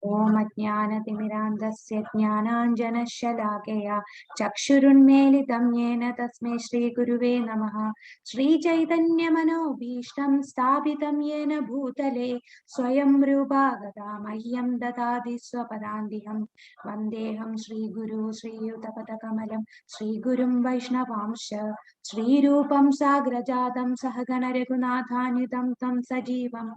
ओम अज्ञानतिमिरान्धस्य ज्ञानाञ्जनशलाकया चक्षुरुन्मीलितं येन तस्मै श्रीगुरुवे नमः। श्रीचैतन्यमनोभीष्टं स्थापितं येन भूतले स्वयं रूपा गदा मह्यं ददाति स्वपदान्तिकं। वन्देऽहं श्रीगुरु श्रीयुतपदकमलं श्रीगुरुं वैष्णवांश्च श्रीरूपं साग्रजातं सहगण रघुनाथान्वितं तं सजीवं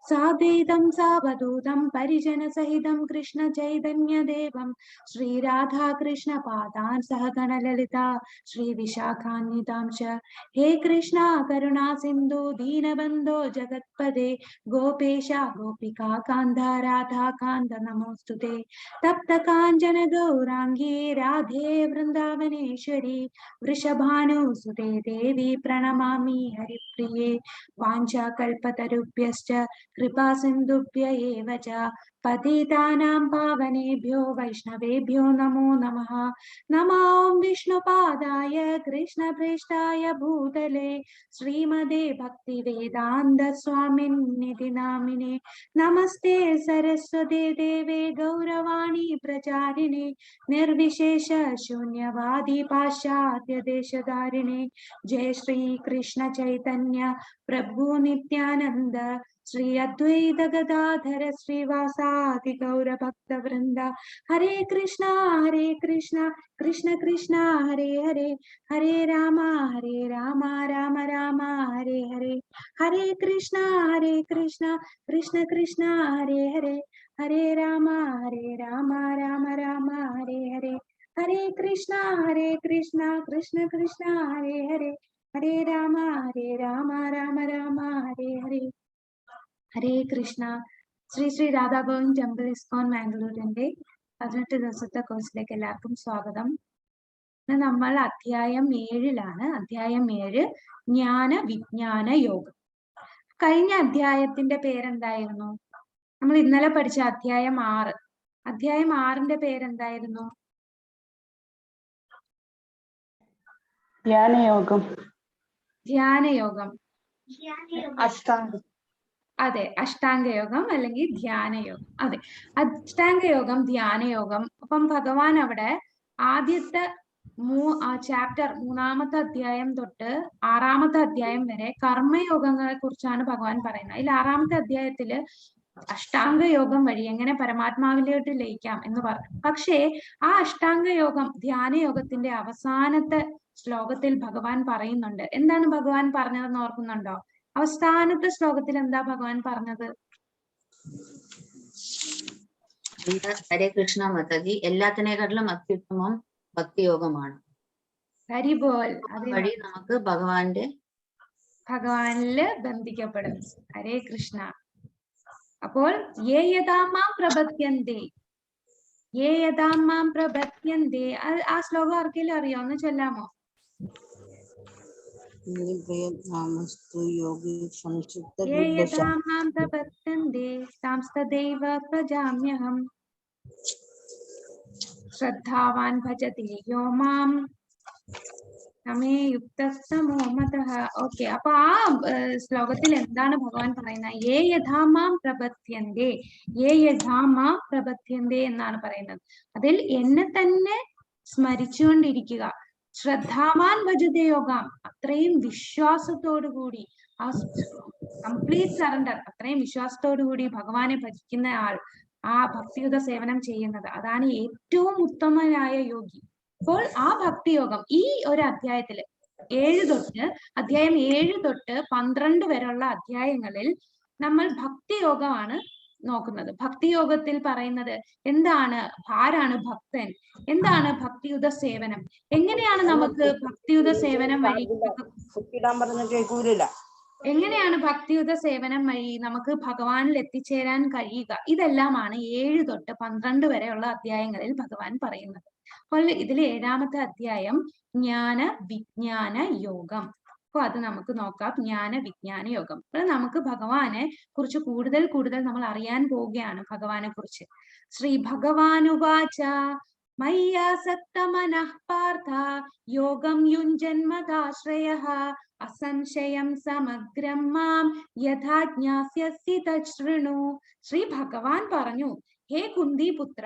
साद्वैतं सावधूतं परिजनसहितं कृष्ण चैतन्य देवं श्रीराधा कृष्ण पादान् सहगण ललिता श्रीविशाखान्वितां च। हे कृष्णा करुणा सिन्धु दीनबन्धो जगत्पदे गोपेश गोपिका कान्त राधा कान्त नमोऽस्तुते। तप्त काञ्चन गौराङ्गी राधे वृन्दावनेश्वरी वृषभानुसुते देवी प्रणमामि हरिप्रिये। वाञ्छाकल्पतरुभ्यश्च कृपा सिन्धुभ्य एव च पतितानां पावनेभ्यो वैष्णवेभ्यो नमो नमः। नमो विष्णुपादाय कृष्णप्रेष्ठाय भूतले श्रीमदे भक्तिवेदान्त स्वामिन्निति नामिने। नमस्ते सरस्वते देवे गौरवाणी प्रचारिणे निर्विशेष शून्यवादी पाश्चात्य देशधारिणे। जय श्री कृष्ण चैतन्य प्रभु नित्यानंद श्री अद्वैत गदाधर श्रीवासादि गौर भक्त वृंदा। हरे कृष्णा कृष्ण कृष्ण हरे हरे हरे राम राम राम हरे हरे। हरे कृष्ण कृष्ण कृष्ण हरे हरे हरे राम राम राम हरे हरे। हरे कृष्ण कृष्ण कृष्ण हरे हरे हरे राम राम राम हरे हरे। ഹരേ കൃഷ്ണ. ശ്രീ ശ്രീ രാധാഭവൻ ടെമ്പിൾ ഇസ്കോൺ മാംഗ്ലൂരിന്റെ 18 ദിവസത്തെ കോഴ്സിലേക്ക് എല്ലാവർക്കും സ്വാഗതം. നമ്മൾ അധ്യായം 7-ലാണ്. അധ്യായം 7 ജ്ഞാന വിജ്ഞാന യോഗം. കഴിഞ്ഞ അധ്യായത്തിന്റെ പേരെന്തായിരുന്നു? നമ്മൾ ഇന്നലെ പഠിച്ച അധ്യായം 6. അധ്യായം 6ന്റെ പേരെന്തായിരുന്നു? ധ്യാനയോഗം. ധ്യാനയോഗം. അതെ, അഷ്ടാംഗയോഗം അല്ലെങ്കിൽ ധ്യാനയോഗം. അതെ, അഷ്ടാംഗയോഗം ധ്യാനയോഗം. അപ്പം ഭഗവാൻ അവിടെ ആദ്യത്തെ ചാപ്റ്റർ 3-ാമത്തെ അധ്യായം തൊട്ട് 6-ാമത്തെ അധ്യായം വരെ കർമ്മയോഗങ്ങളെ കുറിച്ചാണ് ഭഗവാൻ പറയുന്നത്. അതിൽ 6-ാമത്തെ അധ്യായത്തില് അഷ്ടാംഗയോഗം വഴി എങ്ങനെ പരമാത്മാവിലോട്ട് ലയിക്കാം എന്ന് പറഞ്ഞു. പക്ഷേ ആ അഷ്ടാംഗയോഗം ധ്യാനയോഗത്തിന്റെ അവസാനത്തെ ശ്ലോകത്തിൽ ഭഗവാൻ പറയുന്നുണ്ട്. എന്താണ് ഭഗവാൻ പറഞ്ഞതെന്ന് ഓർക്കുന്നുണ്ടോ? അവസാനത്തെ ശ്ലോകത്തിൽ എന്താ ഭഗവാൻ പറഞ്ഞത്? ഹരേ കൃഷ്ണ മാതാജി, എല്ലാത്തിനേക്കാട്ടിലും അത്യുത്തമം ഭക്തിയോഗമാണ്. ഹരിബോൽ. വഴി നമുക്ക് ഭഗവാനില് ബന്ധിക്കപ്പെടും. ഹരേ കൃഷ്ണ. അപ്പോൾ യേ യഥാമാം പ്രപദ്യന്തേ, യേ യഥാമാം പ്രപദ്യന്തേ, ആ ശ്ലോകം ആർക്കെങ്കിലും അറിയോ? ഒന്ന് ചൊല്ലാമോ? യേ യഥാമാം പ്രപദ്യന്തേ താംസ്തദൈവ പ്രജാമ്യഹം ശ്രദ്ധാവാൻ ഭജതി യോ മാം സമേ യുക്തസ്തമോ മതഃ. ഓക്കെ, അപ്പൊ ആ ശ്ലോകത്തിൽ എന്താണ് ഭഗവാൻ പറയുന്നത്? യേ യഥാമാം പ്രപദ്യന്തേ, യേ യഥാമാം പ്രപദ്യന്തേ എന്നാണ് പറയുന്നത്. അതിൽ എന്നെ തന്നെ സ്മരിച്ചുകൊണ്ടിരിക്കുക. ശ്രദ്ധാവാൻ ഭജതേ യോഗം, അത്രയും വിശ്വാസത്തോടു കൂടി, ആ കംപ്ലീറ്റ് സറണ്ടർ, അത്രയും വിശ്വാസത്തോടു കൂടി ഭഗവാനെ ഭജിക്കുന്ന ആൾ, ആ ഭക്തിയുത സേവനം ചെയ്യുന്നത്, അതാണ് ഏറ്റവും ഉത്തമനായ യോഗി. അപ്പോൾ ആ ഭക്തിയോഗം ഈ ഒരു അധ്യായത്തില് അധ്യായം 7 തൊട്ട് 12 വരെയുള്ള അധ്യായങ്ങളിൽ നമ്മൾ ഭക്തിയോഗമാണ് നോക്കുന്നത്. ഭക്തിയോഗത്തിൽ പറയുന്നത് എന്താണ്? ആരാണ് ഭക്തൻ? എന്താണ് ഭക്തിയുത സേവനം? എങ്ങനെയാണ് നമുക്ക് ഭക്തിയുത സേവനം വഴി നമുക്ക് ഭഗവാനിൽ എത്തിച്ചേരാൻ കഴിയുക? ഇതെല്ലാമാണ് 7 തൊട്ട് 12 വരെയുള്ള അധ്യായങ്ങളിൽ ഭഗവാൻ പറയുന്നത്. അപ്പോൾ ഇതിലെ 7-ാമത്തെ അധ്യായം ജ്ഞാന വിജ്ഞാന യോഗം. അപ്പൊ അത് നമുക്ക് നോക്കാം. ജ്ഞാന വിജ്ഞാന യോഗം. അപ്പോൾ നമുക്ക് ഭഗവാനെ കുറിച്ച് കൂടുതൽ നമ്മൾ അറിയാൻ പോവുകയാണ്. ഭഗവാനെ കുറിച്ച് ശ്രീ ഭഗവാനുവാച മയ്യാസക്ത മനഃ പാർത്ഥ യോഗം യുഞ്ജന്മദാശ്രയഃ അസംശയം സമഗ്രം മാം യഥാ ജ്ഞാസ്യസി തത് ശൃണു. ശ്രീ ഭഗവാൻ പറഞ്ഞു, ഹേ കുന്തിപുത്ര,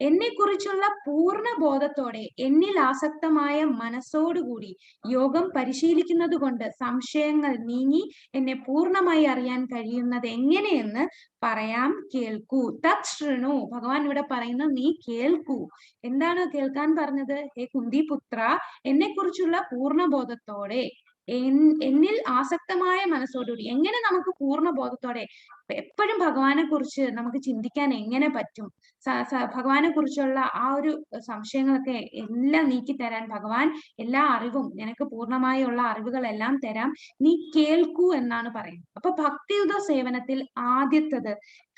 എന്നെ കുറിച്ചുള്ള പൂർണ്ണ ബോധത്തോടെ എന്നിൽ ആസക്തമായ മനസ്സോടുകൂടി യോഗം പരിശീലിക്കുന്നത് കൊണ്ട് സംശയങ്ങൾ നീങ്ങി എന്നെ പൂർണ്ണമായി അറിയാൻ കഴിയുന്നത് എങ്ങനെയെന്ന് പറയാം, കേൾക്കൂ. തത് ശൃണു, ഭഗവാൻ ഇവിടെ പറയുന്നത് നീ കേൾക്കൂ. എന്താണ് കേൾക്കാൻ പറഞ്ഞത്? ഹേ കുന്തിപുത്ര, എന്നെ കുറിച്ചുള്ള പൂർണ്ണ ബോധത്തോടെ എന്നിൽ ആസക്തമായ മനസ്സോടുകൂടി. എങ്ങനെ നമുക്ക് പൂർണ്ണ ബോധത്തോടെ എപ്പോഴും ഭഗവാനെ കുറിച്ച് നമുക്ക് ചിന്തിക്കാൻ എങ്ങനെ പറ്റും? ഭഗവാനെ കുറിച്ചുള്ള ആ ഒരു സംശയങ്ങളൊക്കെ എല്ലാം നീക്കി തരാൻ ഭഗവാൻ എല്ലാ അറിവും, നിനക്ക് പൂർണ്ണമായുള്ള അറിവുകളെല്ലാം തരാം, നീ കേൾക്കൂ എന്നാണ് പറയുന്നത്. അപ്പൊ ഭക്തിയുത സേവനത്തിൽ ആദ്യത്തത്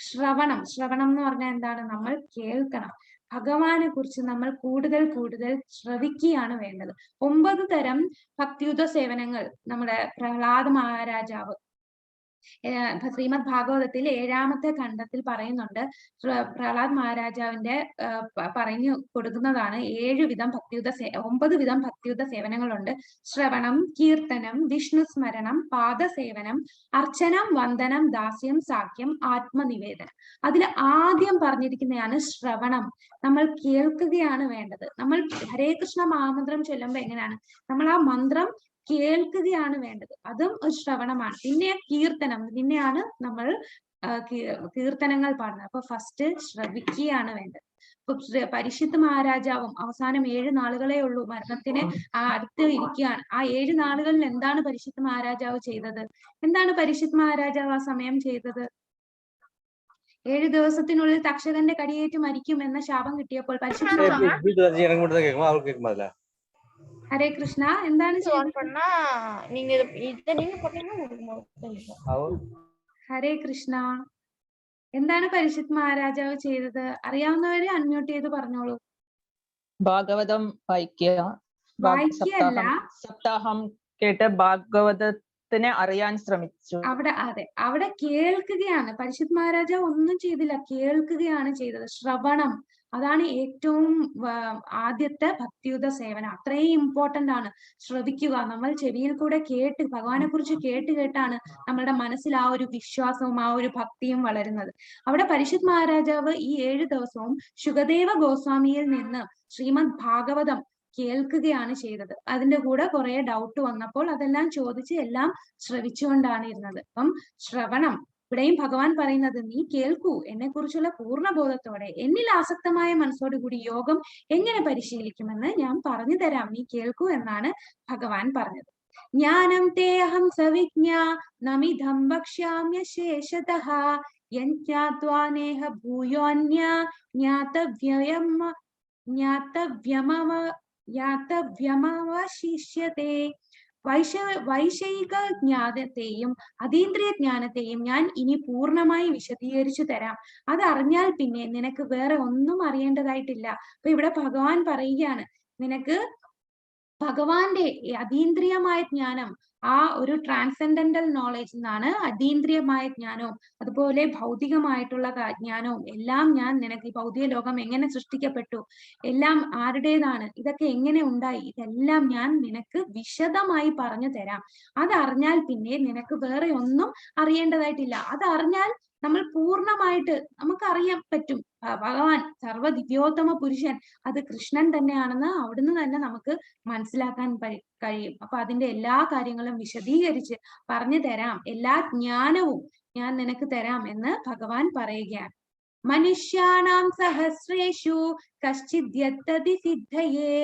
ശ്രവണം. ശ്രവണം എന്ന് പറഞ്ഞാൽ എന്താണ്? നമ്മൾ കേൾക്കണം. ഭഗവാനെ കുറിച്ച് നമ്മൾ കൂടുതൽ കൂടുതൽ ശ്രവിക്കുകയാണ് വേണ്ടത്. 9 തരം ഭക്തിയുത സേവനങ്ങൾ നമ്മുടെ പ്രഹ്ലാദ മഹാരാജാവ് ശ്രീമദ് ഭാഗവതത്തിൽ 7ാമത്തെ ഖണ്ഡത്തിൽ പറയുന്നുണ്ട്. പ്രഹ്ലാദ് മഹാരാജാവിന്റെ പറഞ്ഞു കൊടുക്കുന്നതാണ് 9 വിധം ഭക്തിയുത സേവനങ്ങളുണ്ട്. ശ്രവണം, കീർത്തനം, വിഷ്ണു സ്മരണം, പാദസേവനം, അർച്ചനം, വന്ദനം, ദാസ്യം, സാഖ്യം, ആത്മനിവേദനം. അതിൽ ആദ്യം പറഞ്ഞിരിക്കുന്നതാണ് ശ്രവണം. നമ്മൾ കേൾക്കുകയാണ് വേണ്ടത്. നമ്മൾ ഹരേ കൃഷ്ണ മഹാമന്ത്രം ചൊല്ലുമ്പോൾ എങ്ങനെയാണ്? നമ്മൾ ആ മന്ത്രം കേൾക്കുകയാണ് വേണ്ടത്. അതും ഒരു ശ്രവണമാണ്. പിന്നെ കീർത്തനം, പിന്നെയാണ് നമ്മൾ കീർത്തനങ്ങൾ പാടുന്നത്. അപ്പൊ ഫസ്റ്റ് ശ്രവിക്കുകയാണ് വേണ്ടത്. ഇപ്പൊ പരീക്ഷിത് മഹാരാജാവും അവസാനം 7 നാളുകളേ ഉള്ളൂ മരണത്തിന് അടുത്ത് ഇരിക്കുകയാണ്. ആ 7 നാളുകളിൽ എന്താണ് പരീക്ഷിത് മഹാരാജാവ് ചെയ്തത്? എന്താണ് പരീക്ഷിത് മഹാരാജാവ് ആ സമയം ചെയ്തത്? 7 ദിവസത്തിനുള്ളിൽ തക്ഷകന്റെ കടിയേറ്റ് മരിക്കും എന്ന ശാപം കിട്ടിയപ്പോൾ ഹരേ കൃഷ്ണ എന്താണ് ഹരേ കൃഷ്ണ എന്താണ് പരീക്ഷിത് മഹാരാജാവ് ചെയ്തത്? അറിയാവുന്നവര് അൺമ്യൂട്ട് ചെയ്ത് പറഞ്ഞോളൂ. ഭാഗവതം വായിക്കല്ല, സപ്താഹം കേട്ട് ഭാഗവതത്തിനെ അറിയാൻ ശ്രമിച്ചു. അവിടെ കേൾക്കുകയാണ്. പരീക്ഷിത് മഹാരാജാവ് ഒന്നും ചെയ്തില്ല, കേൾക്കുകയാണ് ചെയ്തത്. ശ്രവണം, അതാണ് ഏറ്റവും ആദ്യത്തെ ഭക്തിയുത സേവനം. അത്രയും ഇമ്പോർട്ടന്റ് ആണ്. ശ്രവിക്കുക. നമ്മൾ ചെവിയിൽ കൂടെ കേട്ട് ഭഗവാനെ കുറിച്ച് കേട്ടാണ് നമ്മളുടെ മനസ്സിൽ ആ ഒരു വിശ്വാസവും ആ ഒരു ഭക്തിയും വളരുന്നത്. അവിടെ പരീക്ഷിത് മഹാരാജാവ് ഈ 7 ദിവസവും ശുകദേവ ഗോസ്വാമിയിൽ നിന്ന് ശ്രീമദ് ഭാഗവതം കേൾക്കുകയാണ് ചെയ്തത്. അതിന്റെ കൂടെ കുറെ ഡൗട്ട് വന്നപ്പോൾ അതെല്ലാം ചോദിച്ച് എല്ലാം ശ്രവിച്ചുകൊണ്ടാണ് ഇരുന്നത്. അപ്പം ശ്രവണം, ഇവിടെയും ഭഗവാൻ പറയുന്നത് നീ കേൾക്കൂ. എന്നെ കുറിച്ചുള്ള പൂർണ്ണബോധത്തോടെ എന്നിൽ ആസക്തമായ മനസ്സോടുകൂടി യോഗം എങ്ങനെ പരിശീലിക്കുമെന്ന് ഞാൻ പറഞ്ഞു തരാം, നീ കേൾക്കൂ എന്നാണ് ഭഗവാൻ പറഞ്ഞത്. ജ്ഞാനം തേ അഹം സവിജ്ഞാ നമിധം വക്ഷ്യാമ്യശേഷതഃ യജ്ഞാത്വാനേഹ ഭൂയോന്യ ജ്ഞാതവ്യമവശിഷ്യത്തെ. വൈഷയിക ജ്ഞാനത്തെയും അതീന്ദ്രിയ ജ്ഞാനത്തെയും ഞാൻ ഇനി പൂർണ്ണമായി വിശദീകരിച്ചു തരാം. അതറിഞ്ഞാൽ പിന്നെ നിനക്ക് വേറെ ഒന്നും അറിയേണ്ടതായിട്ടില്ല. അപ്പൊ ഇവിടെ ഭഗവാൻ പറയുകയാണ്, നിനക്ക് ഭഗവാന്റെ അതീന്ദ്രിയമായ ജ്ഞാനം, ആ ഒരു ട്രാൻസെൻഡന്റൽ നോളജ് എന്നാണ് അതീന്ദ്രിയമായ ജ്ഞാനവും അതുപോലെ ഭൗതികമായിട്ടുള്ള ജ്ഞാനവും എല്ലാം ഞാൻ നിനക്ക്, ഈ ഭൗതിക ലോകം എങ്ങനെ സൃഷ്ടിക്കപ്പെട്ടു, എല്ലാം ആരുടേതാണ്, ഇതൊക്കെ എങ്ങനെ ഉണ്ടായി, ഇതെല്ലാം ഞാൻ നിനക്ക് വിശദമായി പറഞ്ഞു തരാം. അതറിഞ്ഞാൽ പിന്നെ നിനക്ക് വേറെ ഒന്നും അറിയേണ്ടതായിട്ടില്ല. അതറിഞ്ഞാൽ നമ്മൾ പൂർണ്ണമായിട്ട് നമുക്കറിയാൻ പറ്റും ഭഗവാൻ സർവ്വ ദിവ്യോത്തമ പുരുഷൻ അത് കൃഷ്ണൻ തന്നെയാണെന്ന് അവിടുന്ന് തന്നെ നമുക്ക് മനസ്സിലാക്കാൻ കഴിയും. അപ്പൊ അതിന്റെ എല്ലാ കാര്യങ്ങളും വിശദീകരിച്ച് പറഞ്ഞു തരാം, എല്ലാ ജ്ഞാനവും ഞാൻ നിനക്ക് തരാം എന്ന് ഭഗവാൻ പറയുകയാണ്. മനുഷ്യാണാം സഹസ്രേഷു കശ്ചിദ്യത്തതി സിദ്ധയേ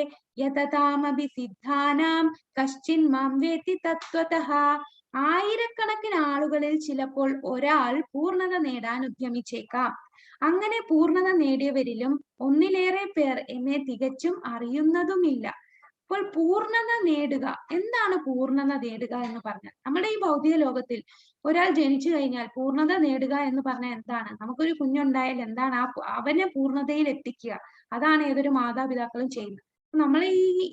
യതതാമഭി സിദ്ധാനാം കശ്ചിൻ മാം വേത്തി തത്വതഃ. ആയിരക്കണക്കിന് ആളുകളിൽ ചിലപ്പോൾ ഒരാൾ പൂർണ്ണത നേടാൻ ഉദ്യമിച്ചേക്കാം. അങ്ങനെ പൂർണ്ണത നേടിയവരിലും ഒന്നിലേറെ പേർ എന്നെ തികച്ചും അറിയുന്നതുമില്ല. അപ്പോൾ പൂർണ്ണത നേടുക, എന്താണ് പൂർണ്ണത നേടുക എന്ന് പറഞ്ഞാൽ, നമ്മുടെ ഈ ഭൗതിക ലോകത്തിൽ ഒരാൾ ജനിച്ചു കഴിഞ്ഞാൽ പൂർണ്ണത നേടുക എന്ന് പറഞ്ഞാൽ എന്താണ്? നമുക്കൊരു കുഞ്ഞുണ്ടായാൽ എന്താണ് അവനെ പൂർണ്ണതയിൽ എത്തിക്കുക, അതാണ് ഏതൊരു മാതാപിതാക്കളും ചെയ്യുന്നത്. നമ്മൾ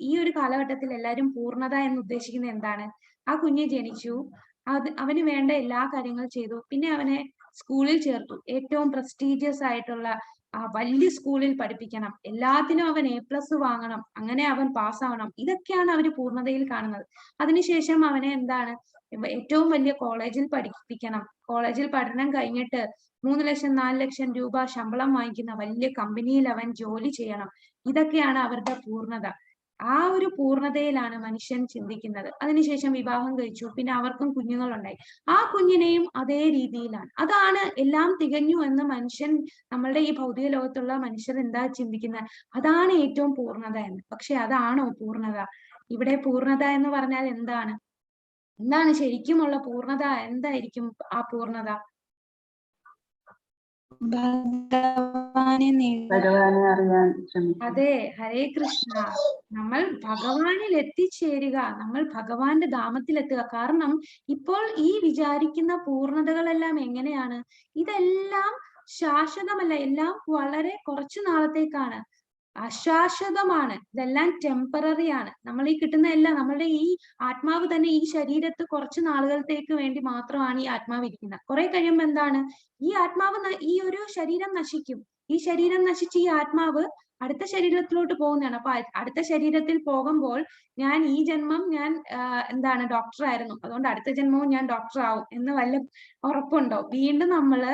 ഈ ഒരു കാലഘട്ടത്തിൽ എല്ലാവരും പൂർണ്ണത എന്ന് ഉദ്ദേശിക്കുന്നത് എന്താണ്? ആ കുഞ്ഞ് ജനിച്ചു, അവന് വേണ്ട എല്ലാ കാര്യങ്ങളും ചെയ്തു, പിന്നെ അവനെ സ്കൂളിൽ ചേർത്തു, ഏറ്റവും പ്രസ്റ്റീജിയസ് ആയിട്ടുള്ള വലിയ സ്കൂളിൽ പഠിപ്പിക്കണം, എല്ലാത്തിനും അവൻ A+ വാങ്ങണം, അങ്ങനെ അവൻ പാസ്സാവണം. ഇതൊക്കെയാണ് അവർ പൂർണ്ണതയിൽ കാണുന്നത്. അതിനുശേഷം അവനെ എന്താണ് ഏറ്റവും വലിയ കോളേജിൽ പഠിപ്പിക്കണം. കോളേജിൽ പഠനം കഴിഞ്ഞിട്ട് 3 ലക്ഷം 4 ലക്ഷം രൂപ ശമ്പളം വാങ്ങിക്കുന്ന വലിയ കമ്പനിയിൽ അവൻ ജോലി ചെയ്യണം. ഇതൊക്കെയാണ് അവരുടെ പൂർണ്ണത. ആ ഒരു പൂർണ്ണതയിലാണ് മനുഷ്യൻ ചിന്തിക്കുന്നത്. അതിനുശേഷം വിവാഹം കഴിച്ചു, പിന്നെ അവർക്കും കുഞ്ഞുങ്ങളുണ്ടായി. ആ കുഞ്ഞിനെയും അതേ രീതിയിലാണ്. അതാണ് എല്ലാം തികഞ്ഞു എന്ന് മനുഷ്യൻ, നമ്മളുടെ ഈ ഭൗതിക ലോകത്തുള്ള മനുഷ്യർ എന്താ ചിന്തിക്കുന്നത്? അതാണ് ഏറ്റവും പൂർണ്ണത എന്ന്. പക്ഷെ അതാണോ പൂർണ്ണത? ഇവിടെ പൂർണ്ണത എന്ന് പറഞ്ഞാൽ എന്താണ്? എന്താണ് ശരിക്കുമുള്ള പൂർണ്ണത? എന്തായിരിക്കും ആ പൂർണ്ണത? ഭഗവാനെ അറിയാൻ ശ്രമിക്കുക. അതെ, ഹരേ കൃഷ്ണ. നമ്മൾ ഭഗവാനിൽ എത്തിച്ചേരുക, നമ്മൾ ഭഗവാന്റെ ധാമത്തിലെത്തുക. കാരണം ഇപ്പോൾ ഈ വിചാരിക്കുന്ന പൂർണ്ണതകളെല്ലാം എങ്ങനെയാണ്? ഇതെല്ലാം ശാശ്വതമല്ല, എല്ലാം വളരെ കുറച്ചു നാളത്തേക്കാണ്, അശാശ്വതമാണ്. ഇതെല്ലാം ടെമ്പററി ആണ്. നമ്മൾ ഈ കിട്ടുന്ന എല്ലാം, നമ്മളുടെ ഈ ആത്മാവ് തന്നെ ഈ ശരീരത്ത് കുറച്ചു നാളുകൾക്ക് വേണ്ടി മാത്രമാണ് ഈ ആത്മാവ് ഇരിക്കുന്നത്. കുറെ കഴിയുമ്പോൾ എന്താണ്, ഈ ആത്മാവ് ഈ ഒരു ശരീരം നശിക്കും. ഈ ശരീരം നശിച്ച് ഈ ആത്മാവ് അടുത്ത ശരീരത്തിലോട്ട് പോകുന്നതാണ്. അപ്പൊ അടുത്ത ശരീരത്തിൽ പോകുമ്പോൾ ഞാൻ ഈ ജന്മം ഞാൻ എന്താണ് ഡോക്ടർ ആയിരുന്നു, അതുകൊണ്ട് അടുത്ത ജന്മവും ഞാൻ ഡോക്ടർ ആവും എന്ന് വല്ല ഉറപ്പുണ്ടോ? വീണ്ടും നമ്മള്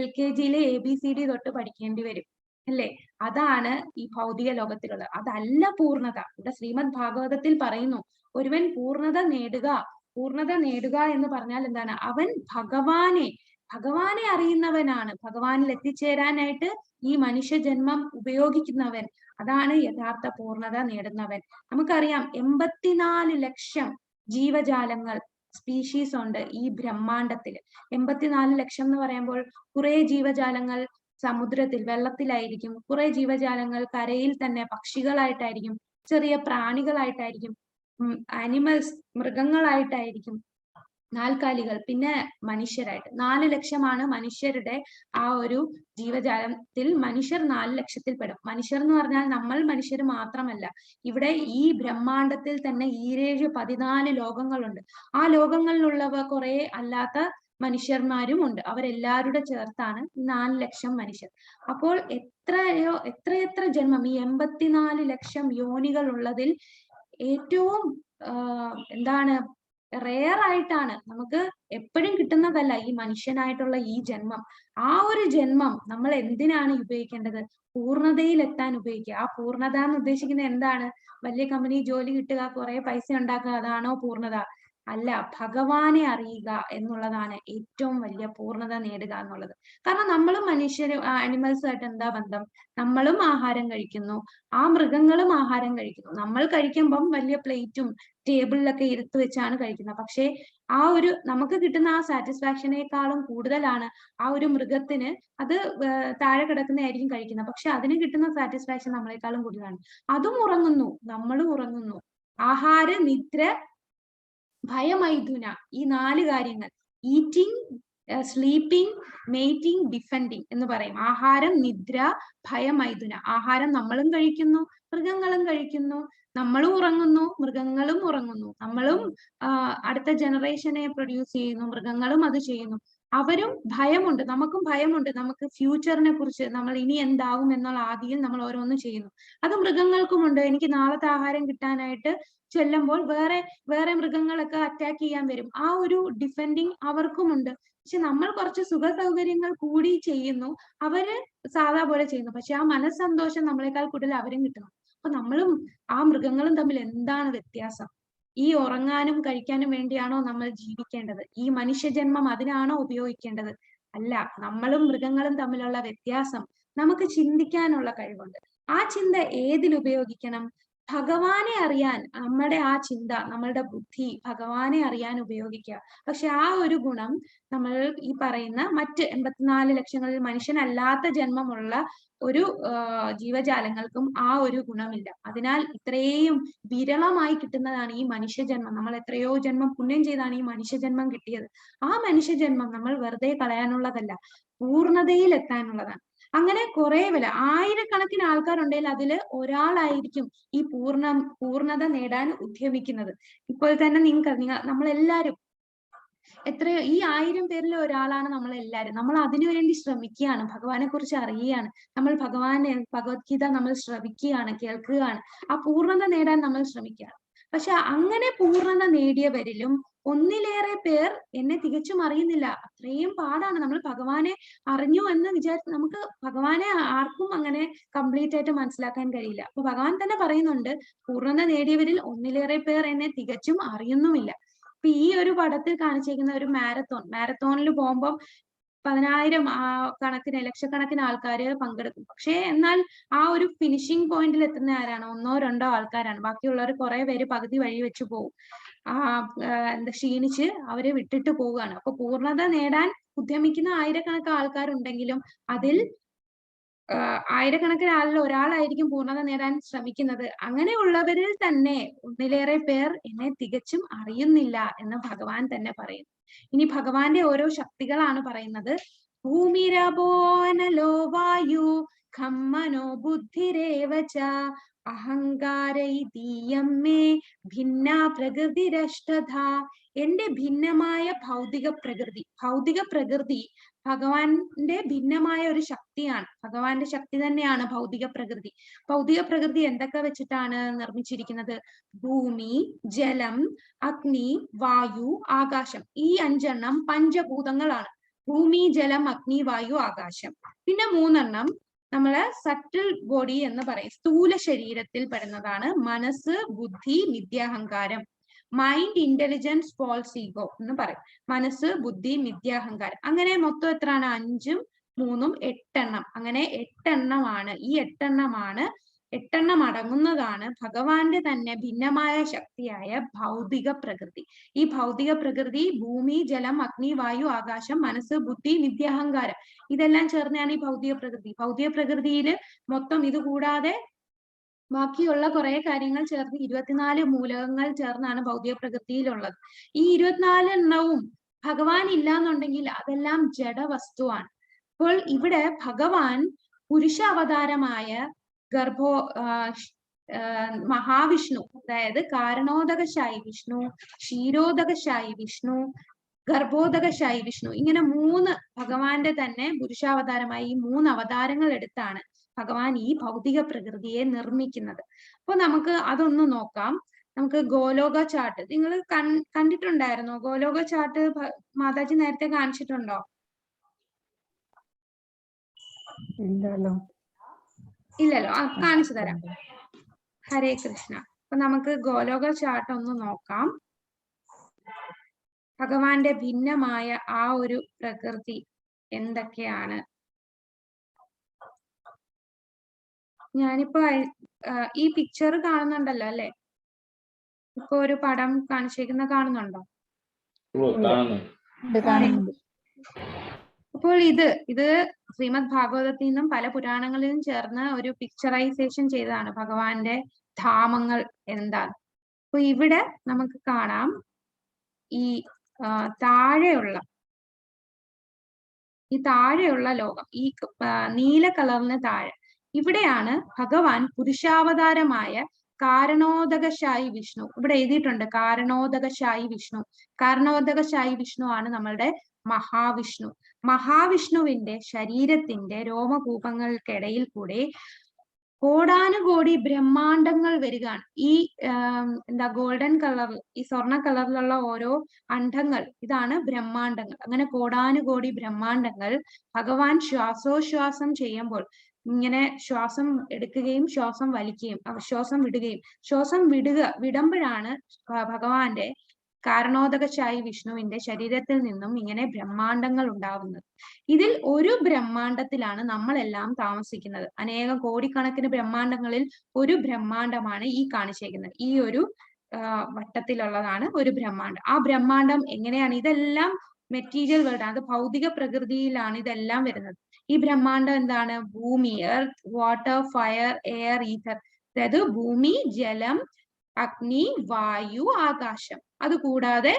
LKG-യിലെ ABCD തൊട്ട് പഠിക്കേണ്ടി വരും, അല്ലേ? അതാണ് ഈ ഭൗതിക ലോകത്തിലുള്ളത്. അതല്ല പൂർണ്ണത. ഇവിടെ ശ്രീമദ് ഭാഗവതത്തിൽ പറയുന്നു, ഒരുവൻ പൂർണ്ണത നേടുക. പൂർണ്ണത നേടുക എന്ന് പറഞ്ഞാൽ എന്താണ്? അവൻ ഭഗവാനെ അറിയുന്നവനാണ്. ഭഗവാനിൽ എത്തിച്ചേരാനായിട്ട് ഈ മനുഷ്യജന്മം ഉപയോഗിക്കുന്നവൻ, അതാണ് യഥാർത്ഥ പൂർണ്ണത നേടുന്നവൻ. നമുക്കറിയാം 84 ലക്ഷം ജീവജാലങ്ങൾ, സ്പീഷീസ് ഉണ്ട് ഈ ബ്രഹ്മാണ്ടത്തിൽ. 84 ലക്ഷം എന്ന് പറയുമ്പോൾ കുറെ ജീവജാലങ്ങൾ സമുദ്രത്തിൽ വെള്ളത്തിലായിരിക്കും, കുറെ ജീവജാലങ്ങൾ കരയിൽ തന്നെ പക്ഷികളായിട്ടായിരിക്കും, ചെറിയ പ്രാണികളായിട്ടായിരിക്കും, ആനിമൽസ് മൃഗങ്ങളായിട്ടായിരിക്കും, നാൽക്കാലികൾ, പിന്നെ മനുഷ്യരായിട്ട്. 4 ലക്ഷമാണ് മനുഷ്യരുടെ ആ ഒരു ജീവജാലത്തിൽ. മനുഷ്യർ 4 ലക്ഷത്തിൽ പെടും. മനുഷ്യർ എന്ന് പറഞ്ഞാൽ നമ്മൾ മനുഷ്യർ മാത്രമല്ല, ഇവിടെ ഈ ബ്രഹ്മാണ്ടത്തിൽ തന്നെ 14 ലോകങ്ങളുണ്ട്. ആ ലോകങ്ങളിലുള്ളവ കുറെ അല്ലാത്ത മനുഷ്യന്മാരും ഉണ്ട്. അവരെല്ലാവരുടെ ചേർത്താണ് 4 ലക്ഷം മനുഷ്യർ. അപ്പോൾ എത്രയെത്ര ജന്മം, ഈ 84 ലക്ഷം യോനികൾ ഉള്ളതിൽ ഏറ്റവും എന്താണ് റെയർ ആയിട്ടാണ്, നമുക്ക് എപ്പോഴും കിട്ടുന്നതല്ല ഈ മനുഷ്യനായിട്ടുള്ള ഈ ജന്മം. ആ ഒരു ജന്മം നമ്മൾ എന്തിനാണ് ഉപയോഗിക്കേണ്ടത്? പൂർണ്ണതയിൽ എത്താൻ ഉപയോഗിക്കുക. ആ പൂർണ്ണത എന്ന് ഉദ്ദേശിക്കുന്നത് എന്താണ്? വലിയ കമ്പനി ജോലി കിട്ടുക, കുറെ പൈസ ഉണ്ടാക്കുക, അതാണോ പൂർണ്ണത? അല്ല, ഭഗവാനെ അറിയുക എന്നുള്ളതാണ് ഏറ്റവും വലിയ പൂർണ്ണത നേടുക എന്നുള്ളത്. കാരണം നമ്മളും മനുഷ്യരും ആനിമൽസ് ആയിട്ട് എന്താ ബന്ധം? നമ്മളും ആഹാരം കഴിക്കുന്നു, ആ മൃഗങ്ങളും ആഹാരം കഴിക്കുന്നു. നമ്മൾ കഴിക്കുമ്പം വലിയ പ്ലേറ്റും ടേബിളിലൊക്കെ ഇരുത്ത് വെച്ചാണ് കഴിക്കുന്നത്. പക്ഷെ ആ ഒരു നമുക്ക് കിട്ടുന്ന ആ സാറ്റിസ്ഫാക്ഷനേക്കാളും കൂടുതലാണ് ആ ഒരു മൃഗത്തിന്, അത് താഴെ കിടക്കുന്നതായിരിക്കും കഴിക്കുന്നത്, പക്ഷെ അതിന് കിട്ടുന്ന സാറ്റിസ്ഫാക്ഷൻ നമ്മളെക്കാളും കൂടുതലാണ്. അതും ഉറങ്ങുന്നു, നമ്മളും ഉറങ്ങുന്നു. ആഹാര, നിദ്ര, ഭയമൈഥുന, ഈ 4 കാര്യങ്ങൾ, ഈറ്റിംഗ്, സ്ലീപ്പിംഗ്, മേറ്റിംഗ്, ഡിഫെൻഡിങ് എന്ന് പറയും. ആഹാരം, നിദ്ര, ഭയമൈഥുന. ആഹാരം നമ്മളും കഴിക്കുന്നു, മൃഗങ്ങളും കഴിക്കുന്നു. നമ്മളും ഉറങ്ങുന്നു, മൃഗങ്ങളും ഉറങ്ങുന്നു. നമ്മളും അടുത്ത ജനറേഷനെ പ്രൊഡ്യൂസ് ചെയ്യുന്നു, മൃഗങ്ങളും അത് ചെയ്യുന്നു. അവരും ഭയമുണ്ട്, നമുക്കും ഭയമുണ്ട്. നമുക്ക് ഫ്യൂച്ചറിനെ കുറിച്ച്, നമ്മൾ ഇനി എന്താവും എന്നുള്ള ആദിയിൽ നമ്മൾ ഓരോന്നും ചെയ്യുന്നു. അത് മൃഗങ്ങൾക്കുമുണ്ട്. എനിക്ക് നാളത്തെ ആഹാരം കിട്ടാനായിട്ട് ചെല്ലുമ്പോൾ വേറെ മൃഗങ്ങളൊക്കെ അറ്റാക്ക് ചെയ്യാൻ വരും. ആ ഒരു ഡിഫെൻഡിങ് അവർക്കുമുണ്ട്. പക്ഷെ നമ്മൾ കുറച്ച് സുഖ സൗകര്യങ്ങൾ കൂടി ചെയ്യുന്നു, അവര് സാധാ പോലെ ചെയ്യുന്നു. പക്ഷെ ആ മനസ്സന്തോഷം നമ്മളെക്കാൾ കൂടുതൽ അവരും കിട്ടുന്നു. അപ്പൊ നമ്മളും ആ മൃഗങ്ങളും തമ്മിൽ എന്താണ് വ്യത്യാസം? ഈ ഉറങ്ങാനും കഴിക്കാനും വേണ്ടിയാണോ നമ്മൾ ജീവിക്കേണ്ടത്? ഈ മനുഷ്യജന്മം അതിനാണോ ഉപയോഗിക്കേണ്ടത്? അല്ല. നമ്മളും മൃഗങ്ങളും തമ്മിലുള്ള വ്യത്യാസം നമുക്ക് ചിന്തിക്കാനുള്ള കഴിവുണ്ട്. ആ ചിന്ത ഏതിൽ ഉപയോഗിക്കണം? ഭഗവാനെ അറിയാൻ നമ്മുടെ ആ ചിന്ത, നമ്മളുടെ ബുദ്ധി ഭഗവാനെ അറിയാൻ ഉപയോഗിക്കുക. പക്ഷെ ആ ഒരു ഗുണം നമ്മൾ ഈ പറയുന്ന മറ്റ് 84 ലക്ഷങ്ങളിൽ മനുഷ്യനല്ലാത്ത ജന്മമുള്ള ഒരു ജീവജാലങ്ങൾക്കും ആ ഒരു ഗുണമില്ല. അതിനാൽ ഇത്രയും വിരളമായി കിട്ടുന്നതാണ് ഈ മനുഷ്യജന്മം. നമ്മൾ എത്രയോ ജന്മം പുണ്യം ചെയ്താണ് ഈ മനുഷ്യജന്മം കിട്ടിയത്. ആ മനുഷ്യജന്മം നമ്മൾ വെറുതെ കളയാനുള്ളതല്ല, പൂർണ്ണതയിൽ എത്താനുള്ളതാണ്. അങ്ങനെ കുറെ ആയിരക്കണക്കിന് ആൾക്കാരുണ്ടെങ്കിൽ അതില് ഒരാളായിരിക്കും ഈ പൂർണ്ണത നേടാൻ ഉദ്യമിക്കുന്നത്. ഇപ്പോൾ തന്നെ നമ്മളെല്ലാരും എത്രയോ ഈ 1000 പേരിൽ ഒരാളാണ് നമ്മൾ എല്ലാവരും. നമ്മൾ അതിനുവേണ്ടി ശ്രമിക്കുകയാണ്, ഭഗവാനെ കുറിച്ച് അറിയുകയാണ്, നമ്മൾ ഭഗവത്ഗീത നമ്മൾ ശ്രവിക്കുകയാണ്, കേൾക്കുകയാണ്, ആ പൂർണ്ണത നേടാൻ നമ്മൾ ശ്രമിക്കുകയാണ്. പക്ഷെ അങ്ങനെ പൂർണ്ണത നേടിയവരിലും ഒന്നിലേറെ പേർ എന്നെ തികച്ചും അറിയുന്നില്ല. അത്രയും പാടാണ്. നമ്മൾ ഭഗവാനെ അറിഞ്ഞു എന്ന് വിചാരിച്ച് നമുക്ക് ഭഗവാനെ ആർക്കും അങ്ങനെ കംപ്ലീറ്റ് ആയിട്ട് മനസ്സിലാക്കാൻ കഴിയില്ല. അപ്പൊ ഭഗവാൻ തന്നെ പറയുന്നുണ്ട്, പൂർണ്ണത നേടിയവരിൽ ഒന്നിലേറെ പേർ എന്നെ തികച്ചും അറിയുന്നുമില്ല. അപ്പൊ ഈ ഒരു പടത്തിൽ കാണിച്ചിരിക്കുന്ന ഒരു മാരത്തോണിൽ പോകുമ്പോൾ 10,000 കണക്കിന് ലക്ഷക്കണക്കിന് ആൾക്കാര് പങ്കെടുക്കും. പക്ഷേ എന്നാൽ ആ ഒരു ഫിനിഷിംഗ് പോയിന്റിൽ എത്തുന്ന ആരാണ്? 1-2 ആൾക്കാരാണ്. ബാക്കിയുള്ളവർ കുറെ പേര് പകുതി വഴി വെച്ച് പോകും. ക്ഷീണിച്ച് അവരെ വിട്ടിട്ട് പോവുകയാണ്. അപ്പൊ പൂർണ്ണത നേടാൻ ഉദ്യമിക്കുന്ന ആയിരക്കണക്കിന് ആൾക്കാരുണ്ടെങ്കിലും അതിൽ ആയിരക്കണക്കിന് ആളിൽ ഒരാളായിരിക്കും പൂർണ്ണത നേടാൻ ശ്രമിക്കുന്നത്. അങ്ങനെയുള്ളവരിൽ തന്നെ ഒന്നിലേറെ പേർ എന്നെ തികച്ചും അറിയുന്നില്ല എന്ന് ഭഗവാൻ തന്നെ പറയുന്നു. ഇനി ഭഗവാന്റെ ഓരോ ശക്തികളാണ് പറയുന്നത്. ഭൂമിരഭോനലോ വായു ഖമ്മനോ ബുദ്ധിരേവച അഹങ്കാരൈതീയം മേ ഭിന്ന പ്രകൃതിരഷ്ടധ. എന്റെ ഭിന്നമായ ഭൗതിക പ്രകൃതി ഭഗവാന്റെ ഭിന്നമായ ഒരു ശക്തിയാണ്. ഭഗവാന്റെ ശക്തി തന്നെയാണ് ഭൗതിക പ്രകൃതി. എന്തൊക്കെ വെച്ചിട്ടാണ് നിർമ്മിച്ചിരിക്കുന്നത്? ഭൂമി, ജലം, അഗ്നി, വായു, ആകാശം. ഈ 5 എണ്ണം പഞ്ചഭൂതങ്ങളാണ്. ഭൂമി, ജലം, അഗ്നി, വായു, ആകാശം. പിന്നെ 3 എണ്ണം നമ്മള് സട്ടിൽ ബോഡി എന്ന് പറയും, സ്ഥൂല ശരീരത്തിൽ പെടുന്നതാണ്. മനസ്സ്, ബുദ്ധി, മിഥ്യാഹങ്കാരം. മൈൻഡ്, ഇന്റലിജൻസ്, ഫോൾസ് ഈഗോ എന്ന് പറയും. മനസ്സ്, ബുദ്ധി, മിഥ്യാഹങ്കാരം. അങ്ങനെ മൊത്തം എത്രയാണ്? 5ഉം 3ഉം 8 എണ്ണം. അങ്ങനെ 8 എണ്ണമാണ്. ഈ 8 എണ്ണം അടങ്ങുന്നതാണ് ഭഗവാന്റെ തന്നെ ഭിന്നമായ ശക്തിയായ ഭൗതിക പ്രകൃതി. ഈ ഭൗതിക പ്രകൃതി ഭൂമി, ജലം, അഗ്നി, വായു, ആകാശം, മനസ്സ്, ബുദ്ധി, മിഥ്യാഹങ്കാരം ഇതെല്ലാം ചേർന്നാണ് ഈ ഭൗതിക പ്രകൃതിയിൽ മൊത്തം. ഇത് കൂടാതെ ബാക്കിയുള്ള കുറെ കാര്യങ്ങൾ ചേർന്ന് 24 മൂലകങ്ങൾ ചേർന്നാണ് ഭൗതിക പ്രകൃതിയിലുള്ളത്. ഈ 24 എണ്ണവും ഭഗവാൻ ഇല്ലാന്നുണ്ടെങ്കിൽ അതെല്ലാം ജഡവസ്തുവാണ്. അപ്പോൾ ഇവിടെ ഭഗവാൻ പുരുഷ അവതാരമായ മഹാവിഷ്ണു, അതായത് കാരണോദകശായി വിഷ്ണു, ക്ഷീരോദകശായി വിഷ്ണു, ഗർഭോദകശായി വിഷ്ണു, ഇങ്ങനെ 3 ഭഗവാന്റെ തന്നെ പുരുഷാവതാരമായി ഈ 3 അവതാരങ്ങൾ എടുത്താണ് ഭഗവാൻ ഈ ഭൗതിക പ്രകൃതിയെ നിർമ്മിക്കുന്നത്. അപ്പൊ നമുക്ക് അതൊന്ന് നോക്കാം. നമുക്ക് ഗോലോക ചാർട്ട് നിങ്ങൾ കണ്ടിട്ടുണ്ടായിരുന്നോ? ഗോലോക ചാർട്ട് മാതാജി നേരത്തെ കാണിച്ചിട്ടുണ്ടോ? ഇല്ലല്ലോ. കാണിച്ചു തരാം. ഹരേ കൃഷ്ണ. അപ്പൊ നമുക്ക് ഗോലോക ചാർട്ട് ഒന്ന് നോക്കാം. ഭഗവാന്റെ ഭിന്നമായ ആ ഒരു പ്രകൃതി എന്തൊക്കെയാണ്? ഞാനിപ്പോ ഈ പിക്ചർ കാണുന്നുണ്ടല്ലോ അല്ലെ? ഇപ്പൊ ഒരു പടം കാണിച്ചേക്കുന്ന കാണുന്നുണ്ടോ? അപ്പോൾ ഇത് ശ്രീമദ് ഭാഗവതത്തിൽ നിന്നും പല പുരാണങ്ങളിലും ചേർന്ന് ഒരു പിക്ചറൈസേഷൻ ചെയ്തതാണ് ഭഗവാന്റെ ധാമങ്ങൾ എന്താണ്. അപ്പൊ ഇവിടെ നമുക്ക് കാണാം ഈ താഴെയുള്ള ലോകം, ഈ നീല കളറിന് താഴെ ഇവിടെയാണ് ഭഗവാൻ പുരുഷാവതാരമായ കാരണോദകശായി വിഷ്ണു. ഇവിടെ എഴുതിയിട്ടുണ്ട് കാരണോദകശായി വിഷ്ണു. കാരണോദകശായി വിഷ്ണു ആണ് നമ്മളുടെ മഹാവിഷ്ണുവിന്റെ ശരീരത്തിന്റെ രോമകൂപങ്ങൾക്കിടയിൽ കൂടെ കോടാനുകോടി ബ്രഹ്മാണ്ടങ്ങൾ വരികയാണ്. ഈ ഗോൾഡൻ കളറിൽ, ഈ സ്വർണ്ണ കളറിലുള്ള ഓരോ അണ്ഡങ്ങൾ, ഇതാണ് ബ്രഹ്മാണ്ടങ്ങൾ. അങ്ങനെ കോടാനുകോടി ബ്രഹ്മാണ്ടങ്ങൾ ഭഗവാൻ ശ്വാസോച്ഛ്വാസം ചെയ്യുമ്പോൾ ഇങ്ങനെ ശ്വാസം എടുക്കുകയും ശ്വാസം വലിക്കുകയും ശ്വാസം വിടുകയും, ശ്വാസം വിടുമ്പോഴാണ് ഭഗവാന്റെ കാരണോദകശായി വിഷ്ണുവിന്റെ ശരീരത്തിൽ നിന്നും ഇങ്ങനെ ബ്രഹ്മാണ്ടങ്ങൾ ഉണ്ടാവുന്നത്. ഇതിൽ ഒരു ബ്രഹ്മാണ്ടത്തിലാണ് നമ്മളെല്ലാം താമസിക്കുന്നത്. അനേകം കോടിക്കണക്കിന് ബ്രഹ്മാണ്ടങ്ങളിൽ ഒരു ബ്രഹ്മാണ്ടമാണ് ഈ കാണിച്ചേക്കുന്നത്. ഈ ഒരു വട്ടത്തിലുള്ളതാണ് ഒരു ബ്രഹ്മാണ്ടം. ആ ബ്രഹ്മാണ്ടം എങ്ങനെയാണ്? ഇതെല്ലാം മെറ്റീരിയൽ വേൾഡ്, അത് ഭൗതിക പ്രകൃതിയിലാണ് ഇതെല്ലാം വരുന്നത്. ഈ ബ്രഹ്മാണ്ടം എന്താണ്? ഭൂമി, earth, water, fire, air, ether. അതായത് ഭൂമി, ജലം, അഗ്നി, വായു, ആകാശം. അതുകൂടാതെ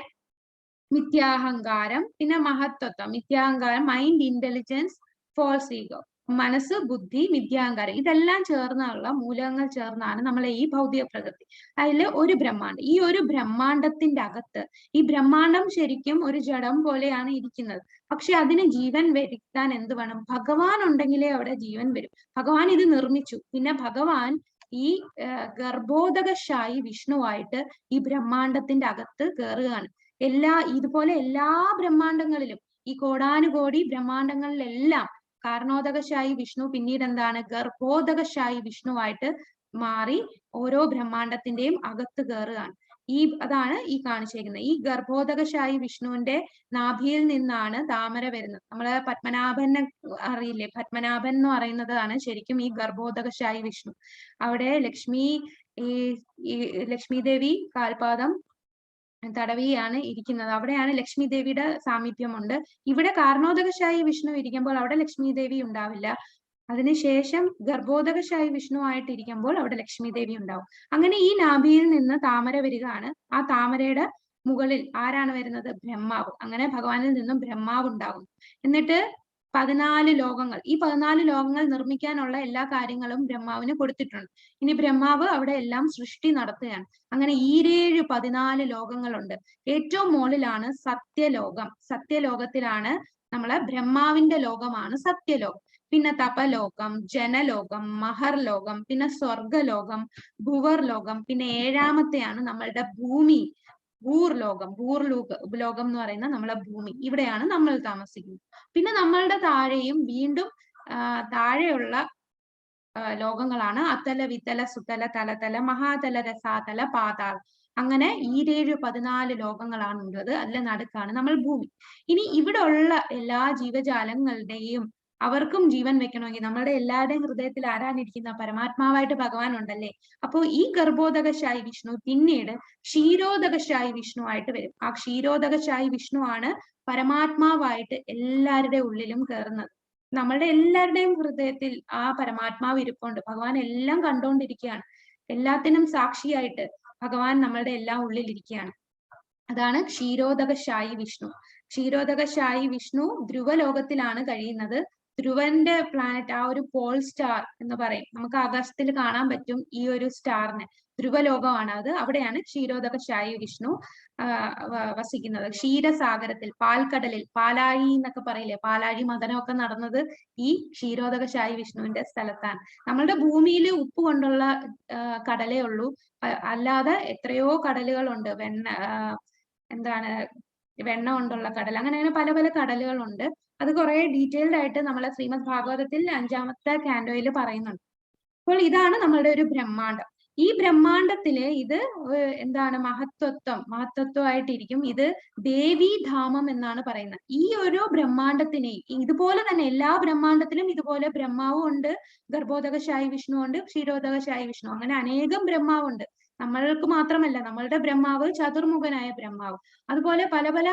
മിഥ്യാഹങ്കാരം, പിന്നെ മഹത്വത്വം, മിഥ്യാഹങ്കാരം, മൈൻഡ്, ഇന്റലിജൻസ്, ഫോൾസ് ഈഗോ. മനസ്സ്, ബുദ്ധി, വിദ്യാഹങ്കാരം ഇതെല്ലാം ചേർന്നുള്ള മൂലകങ്ങൾ ചേർന്നാണ് നമ്മളെ ഈ ഭൗതിക പ്രകൃതി. അതില് ഒരു ബ്രഹ്മാണ്ടം. ഈ ഒരു ബ്രഹ്മാണ്ടത്തിന്റെ അകത്ത് ഈ ബ്രഹ്മാണ്ടം ശരിക്കും ഒരു ജഡം പോലെയാണ് ഇരിക്കുന്നത്. പക്ഷെ അതിന് ജീവൻ വരുത്താൻ എന്ത് വേണം? ഭഗവാൻ ഉണ്ടെങ്കിലേ അവിടെ ജീവൻ വരും. ഭഗവാൻ ഇത് നിർമ്മിച്ചു. പിന്നെ ഭഗവാൻ ഈ ഗർഭോദകശായി വിഷ്ണുവായിട്ട് ഈ ബ്രഹ്മാണ്ടത്തിന്റെ അകത്ത് കയറുകയാണ്. ഇതുപോലെ എല്ലാ ബ്രഹ്മാണ്ടങ്ങളിലും ഈ കോടാനുകോടി ബ്രഹ്മാണ്ടങ്ങളിലെല്ലാം കാരണോദകശായി വിഷ്ണു പിന്നീട് എന്താണ്? ഗർഭോദകശായി വിഷ്ണുവായിട്ട് മാറി ഓരോ ബ്രഹ്മാണ്ടത്തിന്റെയും അകത്ത് കയറുകയാണ്. അതാണ് ഈ കാണിച്ചിരിക്കുന്നത്. ഈ ഗർഭോദകശായി വിഷ്ണുവിന്റെ നാഭിയിൽ നിന്നാണ് താമര വരുന്നത്. നമ്മള് പത്മനാഭനെ അറിയില്ലേ? പത്മനാഭൻ എന്ന് പറയുന്നതാണ് ശരിക്കും ഈ ഗർഭോദകശായി വിഷ്ണു. അവിടെ ലക്ഷ്മി ദേവി കാൽപാദം തടവിയാണ് ഇരിക്കുന്നത്. അവിടെയാണ് ലക്ഷ്മി ദേവിയുടെ സാമീപ്യമുണ്ട്. ഇവിടെ കാരണോദകശായി വിഷ്ണു ഇരിക്കുമ്പോൾ അവിടെ ലക്ഷ്മി ദേവി ഉണ്ടാവില്ല. അതിനുശേഷം ഗർഭോദകശായി വിഷ്ണു ആയിട്ട് ഇരിക്കുമ്പോൾ അവിടെ ലക്ഷ്മി ദേവി ഉണ്ടാവും. അങ്ങനെ ഈ നാഭിയിൽ നിന്ന് താമര വരികയാണ്. ആ താമരയുടെ മുകളിൽ ആരാണ് വരുന്നത്? ബ്രഹ്മാവ്. അങ്ങനെ ഭഗവാനിൽ നിന്നും ബ്രഹ്മാവ് ഉണ്ടാകും. എന്നിട്ട് 14 ലോകങ്ങൾ, ഈ 14 ലോകങ്ങൾ നിർമ്മിക്കാനുള്ള എല്ലാ കാര്യങ്ങളും ബ്രഹ്മാവിന് കൊടുത്തിട്ടുണ്ട്. ഇനി ബ്രഹ്മാവ് അവിടെ എല്ലാം സൃഷ്ടി നടത്തുകയാണ്. അങ്ങനെ 14 ലോകങ്ങളുണ്ട്. ഏറ്റവും മുകളിലാണ് സത്യലോകം. സത്യലോകത്തിലാണ് നമ്മളെ ബ്രഹ്മാവിന്റെ ലോകമാണ് സത്യലോകം. പിന്നെ തപലോകം, ജനലോകം, മഹർലോകം, പിന്നെ സ്വർഗലോകം, ഭുവർലോകം, പിന്നെ 7ാമത്തെയാണ് നമ്മളുടെ ഭൂമി, ഭൂർലോകം. ഭൂർലോകം എന്ന് പറയുന്ന നമ്മളെ ഭൂമി. ഇവിടെയാണ് നമ്മൾ താമസിക്കുന്നത്. പിന്നെ നമ്മളുടെ താഴെയും വീണ്ടും താഴെയുള്ള ലോകങ്ങളാണ് അത്തല, വിത്തല, സുതല, തലതല, മഹാതല, രസാതല, പാതാൾ. അങ്ങനെ 14 ലോകങ്ങളാണ് ഉള്ളത്. അതിലെ നടുക്കാണ് നമ്മൾ ഭൂമി. ഇനി ഇവിടെ ഉള്ള എല്ലാ ജീവജാലങ്ങളുടെയും അവർക്കും ജീവൻ വെക്കണമെങ്കിൽ നമ്മളുടെ എല്ലാവരുടെയും ഹൃദയത്തിൽ ആരാണിരിക്കുന്ന? പരമാത്മാവായിട്ട് ഭഗവാൻ ഉണ്ടല്ലേ. അപ്പോ ഈ ഗർഭോദകശായി വിഷ്ണു പിന്നീട് ക്ഷീരോദകശായി വിഷ്ണു ആയിട്ട് വരും. ആ ക്ഷീരോദകശായി വിഷ്ണു ആണ് പരമാത്മാവായിട്ട് എല്ലാവരുടെ ഉള്ളിലും കയറുന്നത്. നമ്മളുടെ എല്ലാവരുടെയും ഹൃദയത്തിൽ ആ പരമാത്മാവ് ഇരിപ്പുണ്ട്. ഭഗവാൻ എല്ലാം കണ്ടുകൊണ്ടിരിക്കുകയാണ്. എല്ലാത്തിനും സാക്ഷിയായിട്ട് ഭഗവാൻ നമ്മളുടെ എല്ലാം ഉള്ളിലിരിക്കുകയാണ്. അതാണ് ക്ഷീരോദകശായി വിഷ്ണു. ക്ഷീരോദകശായി വിഷ്ണു ധ്രുവലോകത്തിലാണ് കഴിയുന്നത്. ധ്രുവന്റെ പ്ലാനറ്റ്, ആ ഒരു പോൾ സ്റ്റാർ എന്ന് പറയും. നമുക്ക് ആകാശത്തിൽ കാണാൻ പറ്റും ഈ ഒരു സ്റ്റാറിനെ. ധ്രുവലോകമാണ് അത്. അവിടെയാണ് ക്ഷീരോദകശായി വിഷ്ണു വസിക്കുന്നത്. ക്ഷീരസാഗരത്തിൽ, പാൽക്കടലിൽ, പാലാഴി എന്നൊക്കെ പറയില്ലേ, പാലാഴി മദനമൊക്കെ നടന്നത് ഈ ക്ഷീരോദകശായി വിഷ്ണുവിന്റെ സ്ഥലത്താണ്. നമ്മളുടെ ഭൂമിയിൽ ഉപ്പ് കൊണ്ടുള്ള കടലേ ഉള്ളൂ. അല്ലാതെ എത്രയോ കടലുകളുണ്ട്. വെണ്ണ കൊണ്ടുള്ള കടൽ, അങ്ങനെ പല പല കടലുകളുണ്ട്. അത് കുറെ ഡീറ്റെയിൽഡ് ആയിട്ട് നമ്മളെ ശ്രീമദ് ഭാഗവതത്തിൽ 5ാമത്തെ കാൻഡോയിൽ പറയുന്നുണ്ട്. അപ്പോൾ ഇതാണ് നമ്മളുടെ ഒരു ബ്രഹ്മാണ്ടം. ഈ ബ്രഹ്മാണ്ടത്തില് ഇത് മഹത്വത്വമായിട്ടിരിക്കും. ഇത് ദേവീധാമം എന്നാണ് പറയുന്നത്. ഈ ഓരോ ബ്രഹ്മാണ്ടത്തിനെയും ഇതുപോലെ തന്നെ എല്ലാ ബ്രഹ്മാണ്ടത്തിലും ഇതുപോലെ ബ്രഹ്മാവും ഉണ്ട്, ഗർഭോദകശായി വിഷ്ണു ഉണ്ട്, ക്ഷീരോദകശായി വിഷ്ണു, അങ്ങനെ അനേകം ബ്രഹ്മാവുണ്ട്. നമ്മൾക്ക് മാത്രമല്ല, നമ്മളുടെ ബ്രഹ്മാവ് ചതുർമുഖനായ ബ്രഹ്മാവ്. അതുപോലെ പല പല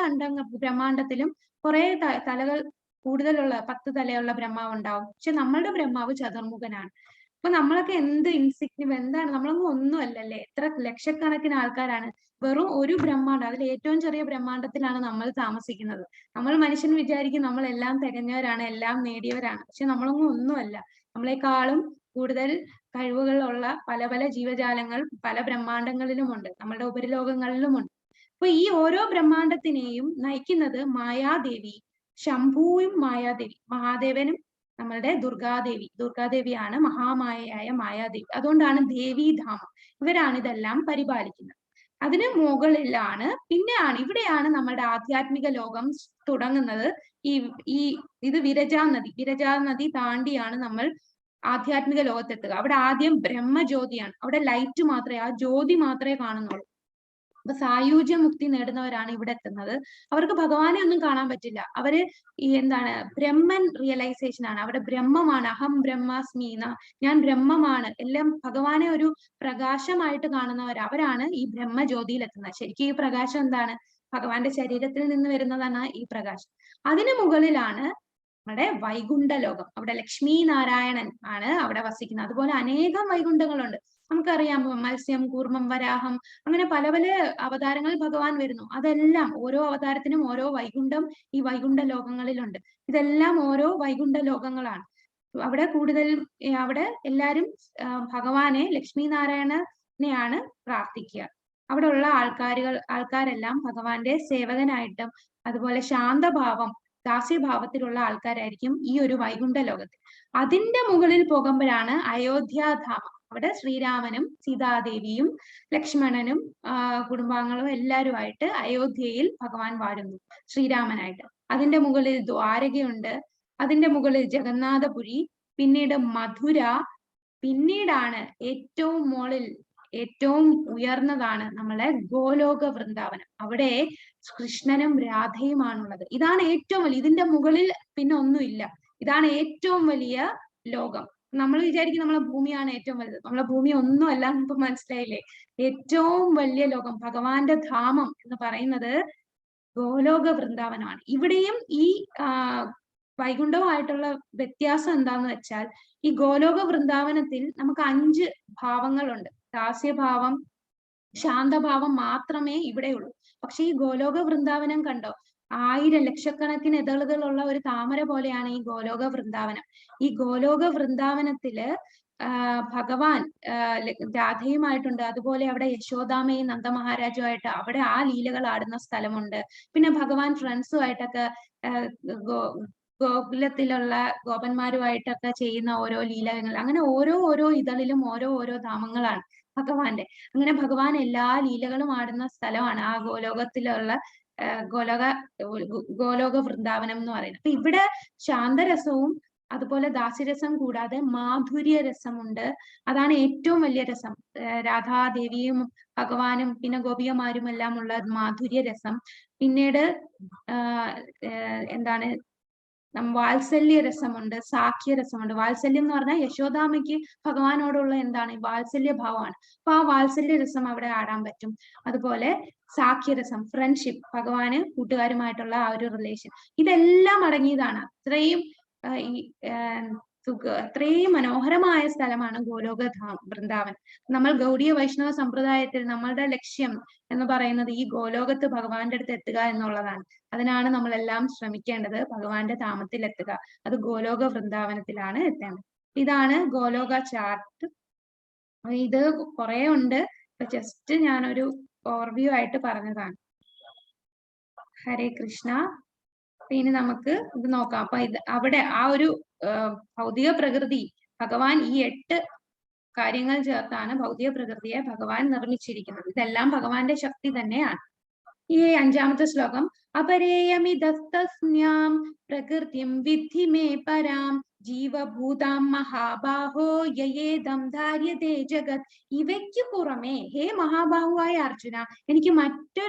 ബ്രഹ്മാണ്ടത്തിലും കുറെ തലകൾ കൂടുതലുള്ള 10 തലയുള്ള ബ്രഹ്മാവ് ഉണ്ടാവും. പക്ഷെ നമ്മളുടെ ബ്രഹ്മാവ് ചതുർമുഖനാണ്. അപ്പൊ നമ്മളൊക്കെ എന്ത് എന്താണ്, നമ്മളൊന്നും ഒന്നും അല്ലല്ലേ. എത്ര ലക്ഷക്കണക്കിന് ആൾക്കാരാണ്. വെറും ഒരു ബ്രഹ്മാണ്ടം, അതിൽ ഏറ്റവും ചെറിയ ബ്രഹ്മാണ്ടത്തിലാണ് നമ്മൾ താമസിക്കുന്നത്. നമ്മൾ മനുഷ്യൻ വിചാരിക്കും നമ്മളെല്ലാം തികഞ്ഞവരാണ്, എല്ലാം നേടിയവരാണ്. പക്ഷെ നമ്മളൊന്നും ഒന്നുമല്ല. നമ്മളെക്കാളും കൂടുതൽ കഴിവുകളുള്ള പല പല ജീവജാലങ്ങൾ പല ബ്രഹ്മാണ്ടങ്ങളിലുമുണ്ട്, നമ്മളുടെ ഉപരിലോകങ്ങളിലുമുണ്ട്. അപ്പൊ ഈ ഓരോ ബ്രഹ്മാണ്ടത്തിനെയും നയിക്കുന്നത് മായാദേവി. ശംഭുവും മായാദേവി, മഹാദേവനും നമ്മളുടെ ദുർഗാദേവിയാണ് മഹാമായയായ മായാദേവി. അതുകൊണ്ടാണ് ദേവീധാമം. ഇവരാണ് ഇതെല്ലാം പരിപാലിക്കുന്നത്. അതിന് മുകളിലാണ് ഇവിടെയാണ് നമ്മുടെ ആധ്യാത്മിക ലോകം തുടങ്ങുന്നത്. ഇത് വിരജാ നദി താണ്ടിയാണ് നമ്മൾ ആധ്യാത്മിക ലോകത്തെത്തുക. അവിടെ ആദ്യം ബ്രഹ്മജ്യോതിയാണ്. അവിടെ ലൈറ്റ് മാത്രമേ, ആ ജ്യോതി മാത്രമേ കാണുന്നുള്ളൂ. അപ്പൊ സായുജ്യ മുക്തി നേടുന്നവരാണ് ഇവിടെ എത്തുന്നത്. അവർക്ക് ഭഗവാനെ ഒന്നും കാണാൻ പറ്റില്ല. അവര് ബ്രഹ്മൻ റിയലൈസേഷൻ ആണ്. അവിടെ ബ്രഹ്മമാണ്, അഹം ബ്രഹ്മാസ്മി, ഞാൻ ബ്രഹ്മമാണ്, എല്ലാം ഭഗവാനെ ഒരു പ്രകാശമായിട്ട് അവരാണ് ഈ ബ്രഹ്മജ്യോതിയിൽ എത്തുന്നത്. ശരിക്കും ഈ പ്രകാശം എന്താണ്? ഭഗവാന്റെ ശരീരത്തിൽ നിന്ന് വരുന്നതാണ് ഈ പ്രകാശം. അതിനു മുകളിലാണ് നമ്മുടെ വൈകുണ്ഠ ലോകം. അവിടെ ലക്ഷ്മി നാരായണൻ ആണ് അവിടെ വസിക്കുന്നത്. അതുപോലെ അനേകം വൈകുണ്ഠങ്ങളുണ്ട്. നമുക്കറിയാം, മത്സ്യം, കൂർമ്മം, വരാഹം, അങ്ങനെ പല പല അവതാരങ്ങളിൽ ഭഗവാൻ വരുന്നു. അതെല്ലാം ഓരോ അവതാരത്തിനും ഓരോ വൈകുണ്ഠം ഈ വൈകുണ്ഠ ലോകങ്ങളിലുണ്ട്. ഇതെല്ലാം ഓരോ വൈകുണ്ഠ ലോകങ്ങളാണ്. അവിടെ കൂടുതൽ അവിടെ എല്ലാരും ഭഗവാനെ ലക്ഷ്മി നാരായണനെയാണ് പ്രാർത്ഥിക്കുക. അവിടെ ഉള്ള ആൾക്കാരെല്ലാം ഭഗവാന്റെ സേവകനായിട്ടും അതുപോലെ ശാന്തഭാവം ദാസ്യഭാവത്തിലുള്ള ആൾക്കാരായിരിക്കും ഈ ഒരു വൈകുണ്ഠ ലോകത്തിൽ. അതിന്റെ മുകളിൽ പോകുമ്പോഴാണ് അയോധ്യാധാമം. അവിടെ ശ്രീരാമനും സീതാദേവിയും ലക്ഷ്മണനും കുടുംബാംഗങ്ങളും എല്ലാവരുമായിട്ട് അയോധ്യയിൽ ഭഗവാൻ വാഴുന്നു ശ്രീരാമനായിട്ട്. അതിന്റെ മുകളിൽ ദ്വാരകയുണ്ട്, അതിന്റെ മുകളിൽ ജഗന്നാഥപുരി, പിന്നീട് മധുര, പിന്നീടാണ് ഏറ്റവും മുകളിൽ ഏറ്റവും ഉയർന്നതാണ് നമ്മളെ ഗോലോക വൃന്ദാവനം. അവിടെ കൃഷ്ണനും രാധയുമാണുള്ളത്. ഇതാണ് ഏറ്റവും വലിയ, ഇതിന്റെ മുകളിൽ പിന്നെ ഒന്നുമില്ല. ഇതാണ് ഏറ്റവും വലിയ ലോകം. നമ്മൾ വിചാരിക്കും നമ്മളെ ഭൂമിയാണ് ഏറ്റവും വലുത്. നമ്മളെ ഭൂമി ഒന്നുമല്ല, ഇപ്പൊ മനസ്സിലായില്ലേ? ഏറ്റവും വലിയ ലോകം, ഭഗവാന്റെ ധാമം എന്ന് പറയുന്നത് ഗോലോക വൃന്ദാവനമാണ്. ഇവിടെയും ഈ വൈകുണ്ഠവുമായിട്ടുള്ള വ്യത്യാസം എന്താന്ന് വെച്ചാൽ, ഈ ഗോലോക വൃന്ദാവനത്തിൽ നമുക്ക് 5 ഭാവങ്ങളുണ്ട്. ദാസ്യഭാവം, ശാന്തഭാവം മാത്രമേ ഇവിടെയുള്ളൂ. പക്ഷെ ഈ ഗോലോക വൃന്ദാവനം കണ്ടോ, 1000 ലക്ഷക്കണക്കിന് ഇതളുകളുള്ള ഒരു താമര പോലെയാണ് ഈ ഗോലോക വൃന്ദാവനം. ഈ ഗോലോക വൃന്ദാവനത്തില് ഭഗവാൻ രാധയുമായിട്ടുണ്ട്. അതുപോലെ അവിടെ യശോദാമയും നന്ദമഹാരാജുമായിട്ട് അവിടെ ആ ലീലകൾ ആടുന്ന സ്ഥലമുണ്ട്. പിന്നെ ഭഗവാൻ ഫ്രണ്ട്സുമായിട്ടൊക്കെ ഗോകുലത്തിലുള്ള ഗോപന്മാരുമായിട്ടൊക്കെ ചെയ്യുന്ന ഓരോ ലീലകൾ, അങ്ങനെ ഓരോ ഇതളിലും ഓരോ ധാമങ്ങളാണ് ഭഗവാന്റെ. അങ്ങനെ ഭഗവാൻ എല്ലാ ലീലകളും ആടുന്ന സ്ഥലമാണ് ആ ഗോലോകത്തിലുള്ള ഗോലോക വൃന്ദാവനം എന്ന് പറയുന്നത്. അപ്പൊ ഇവിടെ ശാന്തരസവും അതുപോലെ ദാസ്യരസം കൂടാതെ മാധുര്യ രസമുണ്ട്. അതാണ് ഏറ്റവും വലിയ രസം. രാധാദേവിയും ഭഗവാനും പിന്നെ ഗോപികമാരും എല്ലാം ഉള്ള മാധുര്യ രസം. പിന്നീട് എന്താണ്, വാത്സല്യ രസമുണ്ട്, സാഖ്യ രസമുണ്ട്. വാത്സല്യം എന്ന് പറഞ്ഞാൽ യശോദാമയ്ക്ക് ഭഗവാനോടുള്ള എന്താണ്, വാത്സല്യ ഭാവമാണ്. അപ്പൊ ആ വാത്സല്യ രസം അവിടെ ആടാൻ പറ്റും. അതുപോലെ സാഖ്യരസം, ഫ്രണ്ട്ഷിപ്പ്, ഭഗവാന് കൂട്ടുകാരുമായിട്ടുള്ള ആ ഒരു റിലേഷൻ, ഇതെല്ലാം അടങ്ങിയതാണ്. അത്രയും മനോഹരമായ സ്ഥലമാണ് ഗോലോക വൃന്ദാവൻ. നമ്മൾ ഗൗഡീയ വൈഷ്ണവ സമ്പ്രദായത്തിൽ നമ്മളുടെ ലക്ഷ്യം എന്ന് പറയുന്നത് ഈ ഗോലോകത്ത് ഭഗവാന്റെ അടുത്ത് എത്തുക എന്നുള്ളതാണ്. അതിനാണ് നമ്മളെല്ലാം ശ്രമിക്കേണ്ടത്, ഭഗവാന്റെ ധാമത്തിൽ എത്തുക. അത് ഗോലോക വൃന്ദാവനത്തിലാണ് എത്തേണ്ടത്. ഇതാണ് ഗോലോക ചാർട്ട്. ഇത് കുറെ ഉണ്ട്, ജസ്റ്റ് ഞാനൊരു ഓവർവ്യൂ ആയിട്ട് പറഞ്ഞതാണ്. ഹരേ കൃഷ്ണ. ഇനി നമുക്ക് ഇത് നോക്കാം. അപ്പൊ അവിടെ ആ ഒരു ഭൗതിക പ്രകൃതി, ഭഗവാൻ ഈ 8 കാര്യങ്ങൾ ചേർത്താണ് ഭൗതിക പ്രകൃതിയെ ഭഗവാൻ നിർമ്മിച്ചിരിക്കുന്നത്. ഇതെല്ലാം ഭഗവാന്റെ ശക്തി തന്നെയാണ്. ഈ 5ാമത്തെ ശ്ലോകം, അപരേയമിതസ്തസ്മ്യാം പ്രകൃതിം വിദ്ധി മേ പരാം ജീവഭൂതാം മഹാബാഹോ യയേദം ധാര്യതേ ജഗത്. ഇവയ്ക്ക് പുറമെ ഹേ മഹാബാഹുവായ അർജുന, എനിക്ക്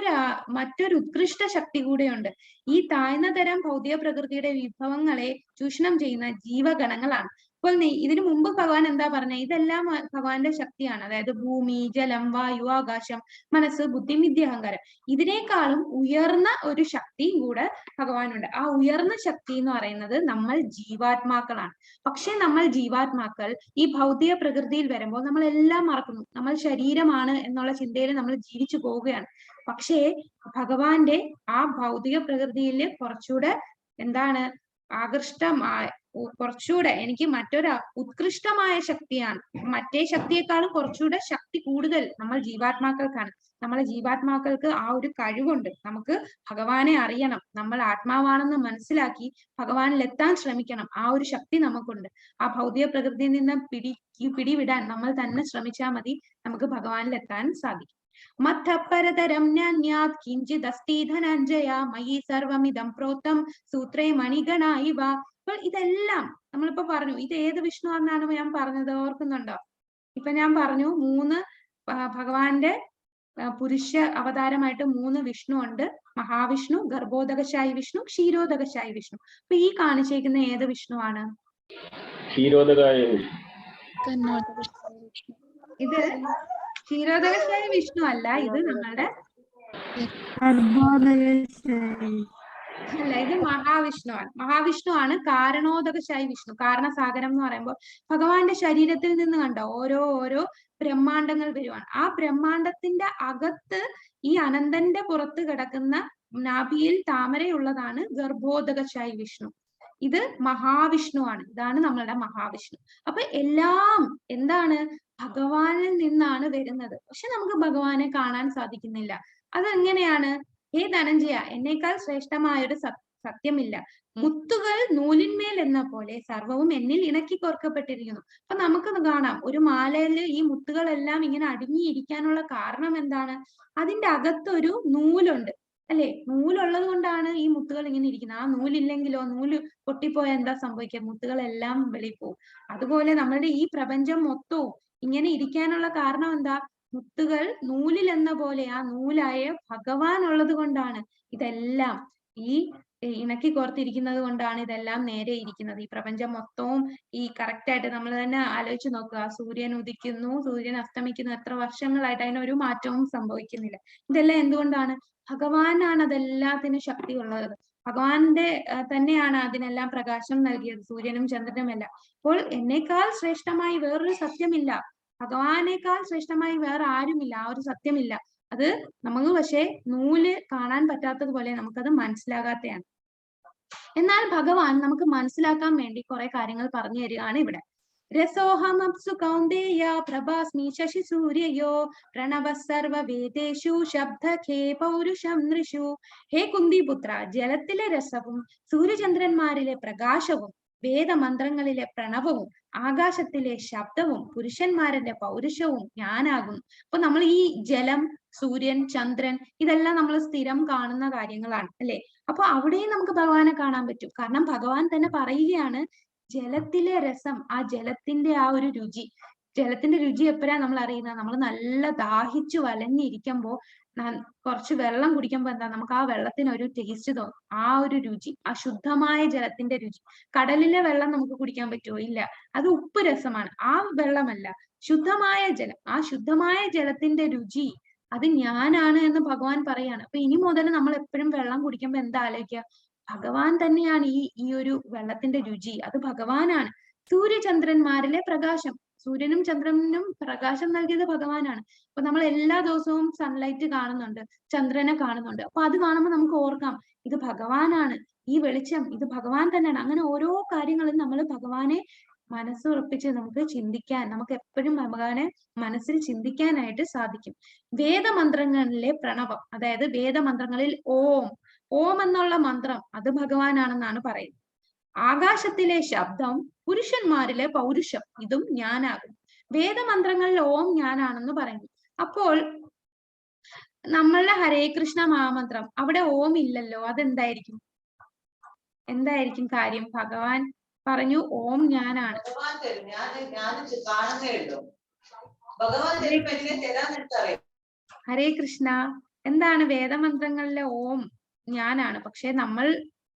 മറ്റൊരു ഉത്കൃഷ്ട ശക്തി കൂടെയുണ്ട്. ഈ താഴ്ന്ന തരം ഭൗതിക പ്രകൃതിയുടെ വിഭവങ്ങളെ ചൂഷണം ചെയ്യുന്ന ജീവഗണങ്ങളാണ്. അപ്പോൾ ഇതിനു മുമ്പ് ഭഗവാൻ എന്താ പറഞ്ഞത്? ഇതെല്ലാം ഭഗവാന്റെ ശക്തിയാണ്. അതായത് ഭൂമി, ജലം, വായു, ആകാശം, മനസ്സ്, ബുദ്ധി, വിദ്യ, അഹങ്കാരം. ഇതിനേക്കാളും ഉയർന്ന ഒരു ശക്തി കൂടെ ഭഗവാനുണ്ട്. ആ ഉയർന്ന ശക്തി എന്ന് പറയുന്നത് നമ്മൾ ജീവാത്മാക്കളാണ്. പക്ഷെ നമ്മൾ ജീവാത്മാക്കൾ ഈ ഭൗതിക പ്രകൃതിയിൽ വരുമ്പോൾ നമ്മൾ എല്ലാം മറക്കുന്നു. നമ്മൾ ശരീരമാണ് എന്നുള്ള ചിന്തയിൽ നമ്മൾ ജീവിച്ചു പോവുകയാണ്. പക്ഷേ ഭഗവാന്റെ ആ ഭൗതിക പ്രകൃതിയിൽ കുറച്ചുകൂടെ എന്താണ് കുറച്ചുകൂടെ എനിക്ക് മറ്റൊരു ഉത്കൃഷ്ടമായ ശക്തിയാണ്. മറ്റേ ശക്തിയെക്കാളും കുറച്ചുകൂടെ ശക്തി കൂടുതൽ നമ്മൾ ജീവാത്മാക്കൾക്കാണ്. നമ്മളെ ജീവാത്മാക്കൾക്ക് ആ ഒരു കഴിവുണ്ട്. നമുക്ക് ഭഗവാനെ അറിയണം, നമ്മൾ ആത്മാവാണെന്ന് മനസ്സിലാക്കി ഭഗവാനിലെത്താൻ ശ്രമിക്കണം. ആ ഒരു ശക്തി നമുക്കുണ്ട്. ആ ഭൗതിക പ്രകൃതിയിൽ നിന്ന് പിടിവിടാൻ നമ്മൾ തന്നെ ശ്രമിച്ചാൽ മതി, നമുക്ക് ഭഗവാനിലെത്താൻ സാധിക്കും. മത്തപരതരം ന്യാന്യാത് കിഞ്ചിദസ്തി ധനഞ്ജയ മയി സർവമിദം പ്രോക്തം സൂത്രേ മണിഗണ ഇവ. അപ്പോൾ ഇതെല്ലാം നമ്മളിപ്പോ പറഞ്ഞു, ഇത് ഏത് വിഷ്ണു എന്നാണ് ഞാൻ പറഞ്ഞത്, ഓർക്കുന്നുണ്ടോ? ഇപ്പൊ ഞാൻ പറഞ്ഞു 3 ഭഗവാന്റെ പുരുഷ അവതാരമായിട്ട് 3 വിഷ്ണു ഉണ്ട്. മഹാവിഷ്ണു, ഗർഭോദകശായി വിഷ്ണു, ക്ഷീരോദകശായി വിഷ്ണു. അപ്പൊ ഈ കാണിച്ചേക്കുന്ന ഏത് വിഷ്ണുവാണ്? ഇത് ക്ഷീരോദകശായി വിഷ്ണു അല്ല, ഇത് നമ്മളുടെ അല്ല, ഇത് മഹാവിഷ്ണുവാണ്. മഹാവിഷ്ണുവാണ് കാരണോദകശായി വിഷ്ണു. കാരണസാഗരം എന്ന് പറയുമ്പോൾ ഭഗവാന്റെ ശരീരത്തിൽ നിന്ന് കണ്ടോ ഓരോ ബ്രഹ്മാണ്ടങ്ങൾ വരുവാണ്. ആ ബ്രഹ്മാണ്ടത്തിന്റെ അകത്ത് ഈ അനന്തന്റെ പുറത്ത് കിടക്കുന്ന നാഭിയിൽ താമരയുള്ളതാണ് ഗർഭോദകശായി വിഷ്ണു. ഇത് മഹാവിഷ്ണു ആണ്. ഇതാണ് നമ്മളുടെ മഹാവിഷ്ണു. അപ്പൊ എല്ലാം എന്താണ് ഭഗവാനിൽ നിന്നാണ് വരുന്നത്. പക്ഷെ നമുക്ക് ഭഗവാനെ കാണാൻ സാധിക്കുന്നില്ല. അതെങ്ങനെയാണ്? ഹേ ധനഞ്ജയ, എന്നേക്കാൾ ശ്രേഷ്ഠമായൊരു സത്യമില്ല. മുത്തുകൾ നൂലിന്മേൽ എന്ന പോലെ സർവവും എന്നിൽ ഇണക്കി കോർക്കപ്പെട്ടിരിക്കുന്നു. അപ്പൊ നമുക്ക് കാണാം, ഒരു മാലയിൽ ഈ മുത്തുകളെല്ലാം ഇങ്ങനെ അടുങ്ങിയിരിക്കാനുള്ള കാരണം എന്താണ്? അതിന്റെ അകത്തൊരു നൂലുണ്ട് അല്ലെ? നൂലുള്ളത് കൊണ്ടാണ് ഈ മുത്തുകൾ ഇങ്ങനെ ഇരിക്കുന്നത്. ആ നൂലില്ലെങ്കിലോ, നൂല് പൊട്ടിപ്പോയാൽ എന്താ സംഭവിക്കുക? മുത്തുകളെല്ലാം വെളിയിൽ പോകും. അതുപോലെ നമ്മളുടെ ഈ പ്രപഞ്ചം മൊത്തവും ഇങ്ങനെ ഇരിക്കാനുള്ള കാരണം എന്താ? മുത്തുകൾ നൂലിൽ എന്ന പോലെ ആ നൂലായ ഭഗവാൻ ഉള്ളത് കൊണ്ടാണ് ഇതെല്ലാം ഈ ഇണക്കി കോർത്തിരിക്കുന്നത് കൊണ്ടാണ് ഇതെല്ലാം നേരെ ഇരിക്കുന്നത്. ഈ പ്രപഞ്ചം മൊത്തവും ഈ കറക്റ്റ് ആയിട്ട് നമ്മൾ തന്നെ ആലോചിച്ച് നോക്കുക. സൂര്യൻ ഉദിക്കുന്നു, സൂര്യൻ അസ്തമിക്കുന്നു, എത്ര വർഷങ്ങളായിട്ട് അതിനൊരു മാറ്റവും സംഭവിക്കുന്നില്ല. ഇതെല്ലാം എന്തുകൊണ്ടാണ്? ഭഗവാനാണ് അതെല്ലാത്തിനും ശക്തി ഉള്ളത്. ഭഗവാന്റെ തന്നെയാണ് അതിനെല്ലാം പ്രകാശം നൽകിയത്, സൂര്യനും ചന്ദ്രനും എല്ലാം. അപ്പോൾ എന്നേക്കാൾ ശ്രേഷ്ഠമായി വേറൊരു സത്യമില്ല, ഭഗവാനേക്കാൾ ശ്രേഷ്ഠമായി വേറെ ആരുമില്ല. ആ ഒരു സത്യമില്ല. അത് നമുക്ക് പക്ഷെ നൂല് കാണാൻ പറ്റാത്തതുപോലെ നമുക്കത് മനസ്സിലാകാത്തതാണ്. എന്നാൽ ഭഗവാൻ നമുക്ക് മനസ്സിലാക്കാൻ വേണ്ടി കുറെ കാര്യങ്ങൾ പറഞ്ഞു തരികയാണ് ഇവിടെ. രസോഹമപ്സു കൗന്ദേയ പ്രഭാസ്മി ശശി സൂര്യയോ പ്രണവ സർവ വേദേഷു ശബ്ദഖേ പൗരുഷം നൃഷു. ഹേ കുന്തിപുത്ര, ജലത്തിലെ രസവും സൂര്യചന്ദ്രന്മാരിലെ പ്രകാശവും വേദമന്ത്രങ്ങളിലെ പ്രണവവും ആകാശത്തിലെ ശബ്ദവും പുരുഷന്മാരുടെ പൗരുഷവും ഞാനാകുന്നു. അപ്പൊ നമ്മൾ ഈ ജലം, സൂര്യൻ, ചന്ദ്രൻ ഇതെല്ലാം നമ്മൾ സ്ഥിരം കാണുന്ന കാര്യങ്ങളാണ് അല്ലെ? അപ്പൊ അവിടെയും നമുക്ക് ഭഗവാനെ കാണാൻ പറ്റും. കാരണം ഭഗവാൻ തന്നെ പറയുകയാണ്, ജലത്തിലെ രസം, ആ ജലത്തിന്റെ ആ ഒരു രുചി. ജലത്തിന്റെ രുചി എപ്പോഴാ നമ്മൾ അറിയുന്നത്? നമ്മൾ നല്ല ദാഹിച്ചു വലഞ്ഞിരിക്കുമ്പോ കുറച്ച് വെള്ളം കുടിക്കുമ്പോ എന്താ, നമുക്ക് ആ വെള്ളത്തിന് ഒരു ടേസ്റ്റ് തോന്നും. ആ ഒരു രുചി, ആ ശുദ്ധമായ ജലത്തിന്റെ രുചി. കടലിലെ വെള്ളം നമുക്ക് കുടിക്കാൻ പറ്റുമോ? ഇല്ല, അത് ഉപ്പ് രസമാണ്. ആ വെള്ളമല്ല, ശുദ്ധമായ ജലം. ആ ശുദ്ധമായ ജലത്തിന്റെ രുചി അത് ഞാനാണ് എന്ന് ഭഗവാൻ പറയാണ്. അപ്പൊ ഇനി മുതൽ നമ്മൾ എപ്പോഴും വെള്ളം കുടിക്കുമ്പോ എന്താ ആലോചിക്കുക? ഭഗവാൻ തന്നെയാണ് ഈ ഒരു വെള്ളത്തിന്റെ രുചി. അത് ഭഗവാനാണ്. സൂര്യചന്ദ്രന്മാരിലെ പ്രകാശം, സൂര്യനും ചന്ദ്രനും പ്രകാശം നൽകിയത് ഭഗവാനാണ്. അപ്പൊ നമ്മൾ എല്ലാ ദിവസവും സൺലൈറ്റ് കാണുന്നുണ്ട്, ചന്ദ്രനെ കാണുന്നുണ്ട്. അപ്പൊ അത് കാണുമ്പോൾ നമുക്ക് ഓർക്കാം, ഇത് ഭഗവാനാണ്, ഈ വെളിച്ചം ഇത് ഭഗവാൻ തന്നെയാണ്. അങ്ങനെ ഓരോ കാര്യങ്ങളും നമ്മൾ ഭഗവാനെ മനസ്സുറപ്പിച്ച് നമുക്ക് ചിന്തിക്കാൻ, നമുക്ക് എപ്പോഴും ഭഗവാനെ മനസ്സിൽ ചിന്തിക്കാനായിട്ട് സാധിക്കും. വേദമന്ത്രങ്ങളിലെ പ്രണവം, അതായത് വേദമന്ത്രങ്ങളിൽ ഓം, ഓം എന്നുള്ള മന്ത്രം അത് ഭഗവാനാണെന്നാണ് പറയുന്നത്. ആകാശത്തിലെ ശബ്ദം, പുരുഷന്മാരിലെ പൗരുഷം ഇതും ഞാനാകും. വേദമന്ത്രങ്ങളിൽ ഓം ഞാനാണെന്ന് പറയുന്നു. അപ്പോൾ നമ്മളുടെ ഹരേ കൃഷ്ണ മഹാമന്ത്രം അവിടെ ഓം ഇല്ലല്ലോ, അതെന്തായിരിക്കും? എന്തായിരിക്കും കാര്യം? ഭഗവാൻ പറഞ്ഞു ഓം ഞാനാണ്. ഹരേ കൃഷ്ണ. എന്താണ് വേദമന്ത്രങ്ങളിലെ ഓം ഞാനാണ്, പക്ഷെ നമ്മൾ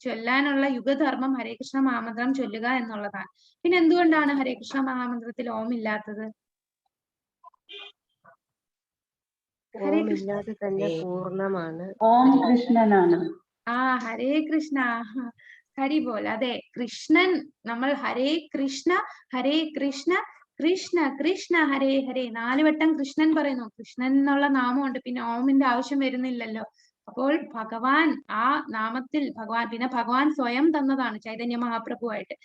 ചൊല്ലാനുള്ള യുഗധർമ്മം ഹരേ കൃഷ്ണ മഹാമന്ത്രം ചൊല്ലുക എന്നുള്ളതാണ്. പിന്നെ എന്തുകൊണ്ടാണ് ഹരേ കൃഷ്ണ മഹാമന്ത്രത്തിൽ ഓം ഇല്ലാത്തത്? ഹരേ കൃഷ്ണ തന്നെ പൂർണ്ണമാണ്. ഓം കൃഷ്ണനാണ്. ഹരേ കൃഷ്ണ, ഹരി ബോൽ. അതെ, കൃഷ്ണൻ. നമ്മൾ ഹരേ കൃഷ്ണ, ഹരേ കൃഷ്ണ, കൃഷ്ണ കൃഷ്ണ ഹരേ ഹരേ 4 വട്ടം കൃഷ്ണൻ പറയുന്നു. കൃഷ്ണൻ എന്നുള്ള നാമമുണ്ട്, പിന്നെ ഓമിന്റെ ആവശ്യം വരുന്നില്ലല്ലോ. അപ്പോൾ ഭഗവാൻ ആ നാമത്തിൽ ഭഗവാൻ, പിന്നെ ഭഗവാൻ സ്വയം തന്നതാണ് ചൈതന്യ മഹാപ്രഭുവായിട്ട്.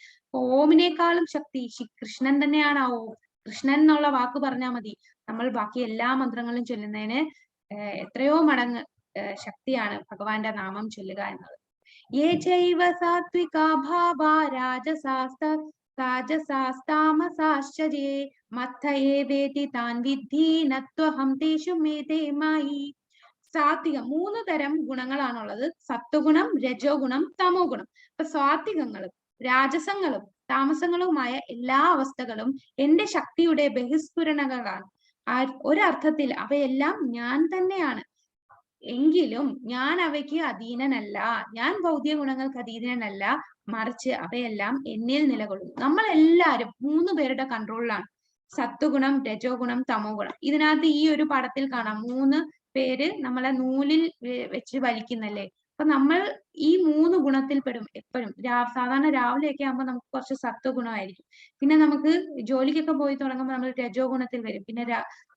ഓമിനേക്കാളും ശക്തി കൃഷ്ണൻ തന്നെയാണ്. ആ ഓം, കൃഷ്ണൻ എന്നുള്ള വാക്ക് പറഞ്ഞാൽ മതി, നമ്മൾ ബാക്കി എല്ലാ മന്ത്രങ്ങളും ചൊല്ലുന്നതിന് എത്രയോ മടങ്ങ് ശക്തിയാണ് ഭഗവാന്റെ നാമം ചൊല്ലുക എന്നത്. യേ ചൈവ സാത്വികാ ഭാവാ രാജസാസ്താമസാശ്ചര്യേ മത്തയേ വേതി താൻ വിദ്ധി നത്വഹം തേഷു മേതേ മായി. സാത്വികം 3 തരം ഗുണങ്ങളാണുള്ളത്: സത്വഗുണം, രജോ ഗുണം, തമോ ഗുണം. അപ്പൊ സാത്വികങ്ങളും രാജസങ്ങളും താമസങ്ങളുമായ എല്ലാ അവസ്ഥകളും എന്റെ ശക്തിയുടെ ബഹിസ്ഫുരണകളാണ്. ഒരർത്ഥത്തിൽ അവയെല്ലാം ഞാൻ തന്നെയാണ്. എങ്കിലും ഞാൻ അവയ്ക്ക് അധീനനല്ല, ഞാൻ ഭൗതിക ഗുണങ്ങൾക്ക് അധീനനല്ല, മറിച്ച് അവയെല്ലാം എന്നിൽ നിലകൊള്ളുന്നു. നമ്മൾ എല്ലാവരും 3 പേരുടെ കൺട്രോളിലാണ്: സത്വഗുണം, രജോ ഗുണം, തമോ ഗുണം. ഇതിനകത്ത് ഈ ഒരു പടത്തിൽ കാണാം 3 പേര് നമ്മളെ നൂലിൽ വെച്ച് വലിക്കുന്നല്ലേ. അപ്പൊ നമ്മൾ ഈ 3 ഗുണത്തിൽ പെടും എപ്പോഴും. സാധാരണ രാവിലെയൊക്കെ ആകുമ്പോൾ നമുക്ക് കുറച്ച് സത്വഗുണമായിരിക്കും, പിന്നെ നമുക്ക് ജോലിക്കൊക്കെ പോയി തുടങ്ങുമ്പോൾ നമ്മൾ രജോ ഗുണത്തിൽ വരും, പിന്നെ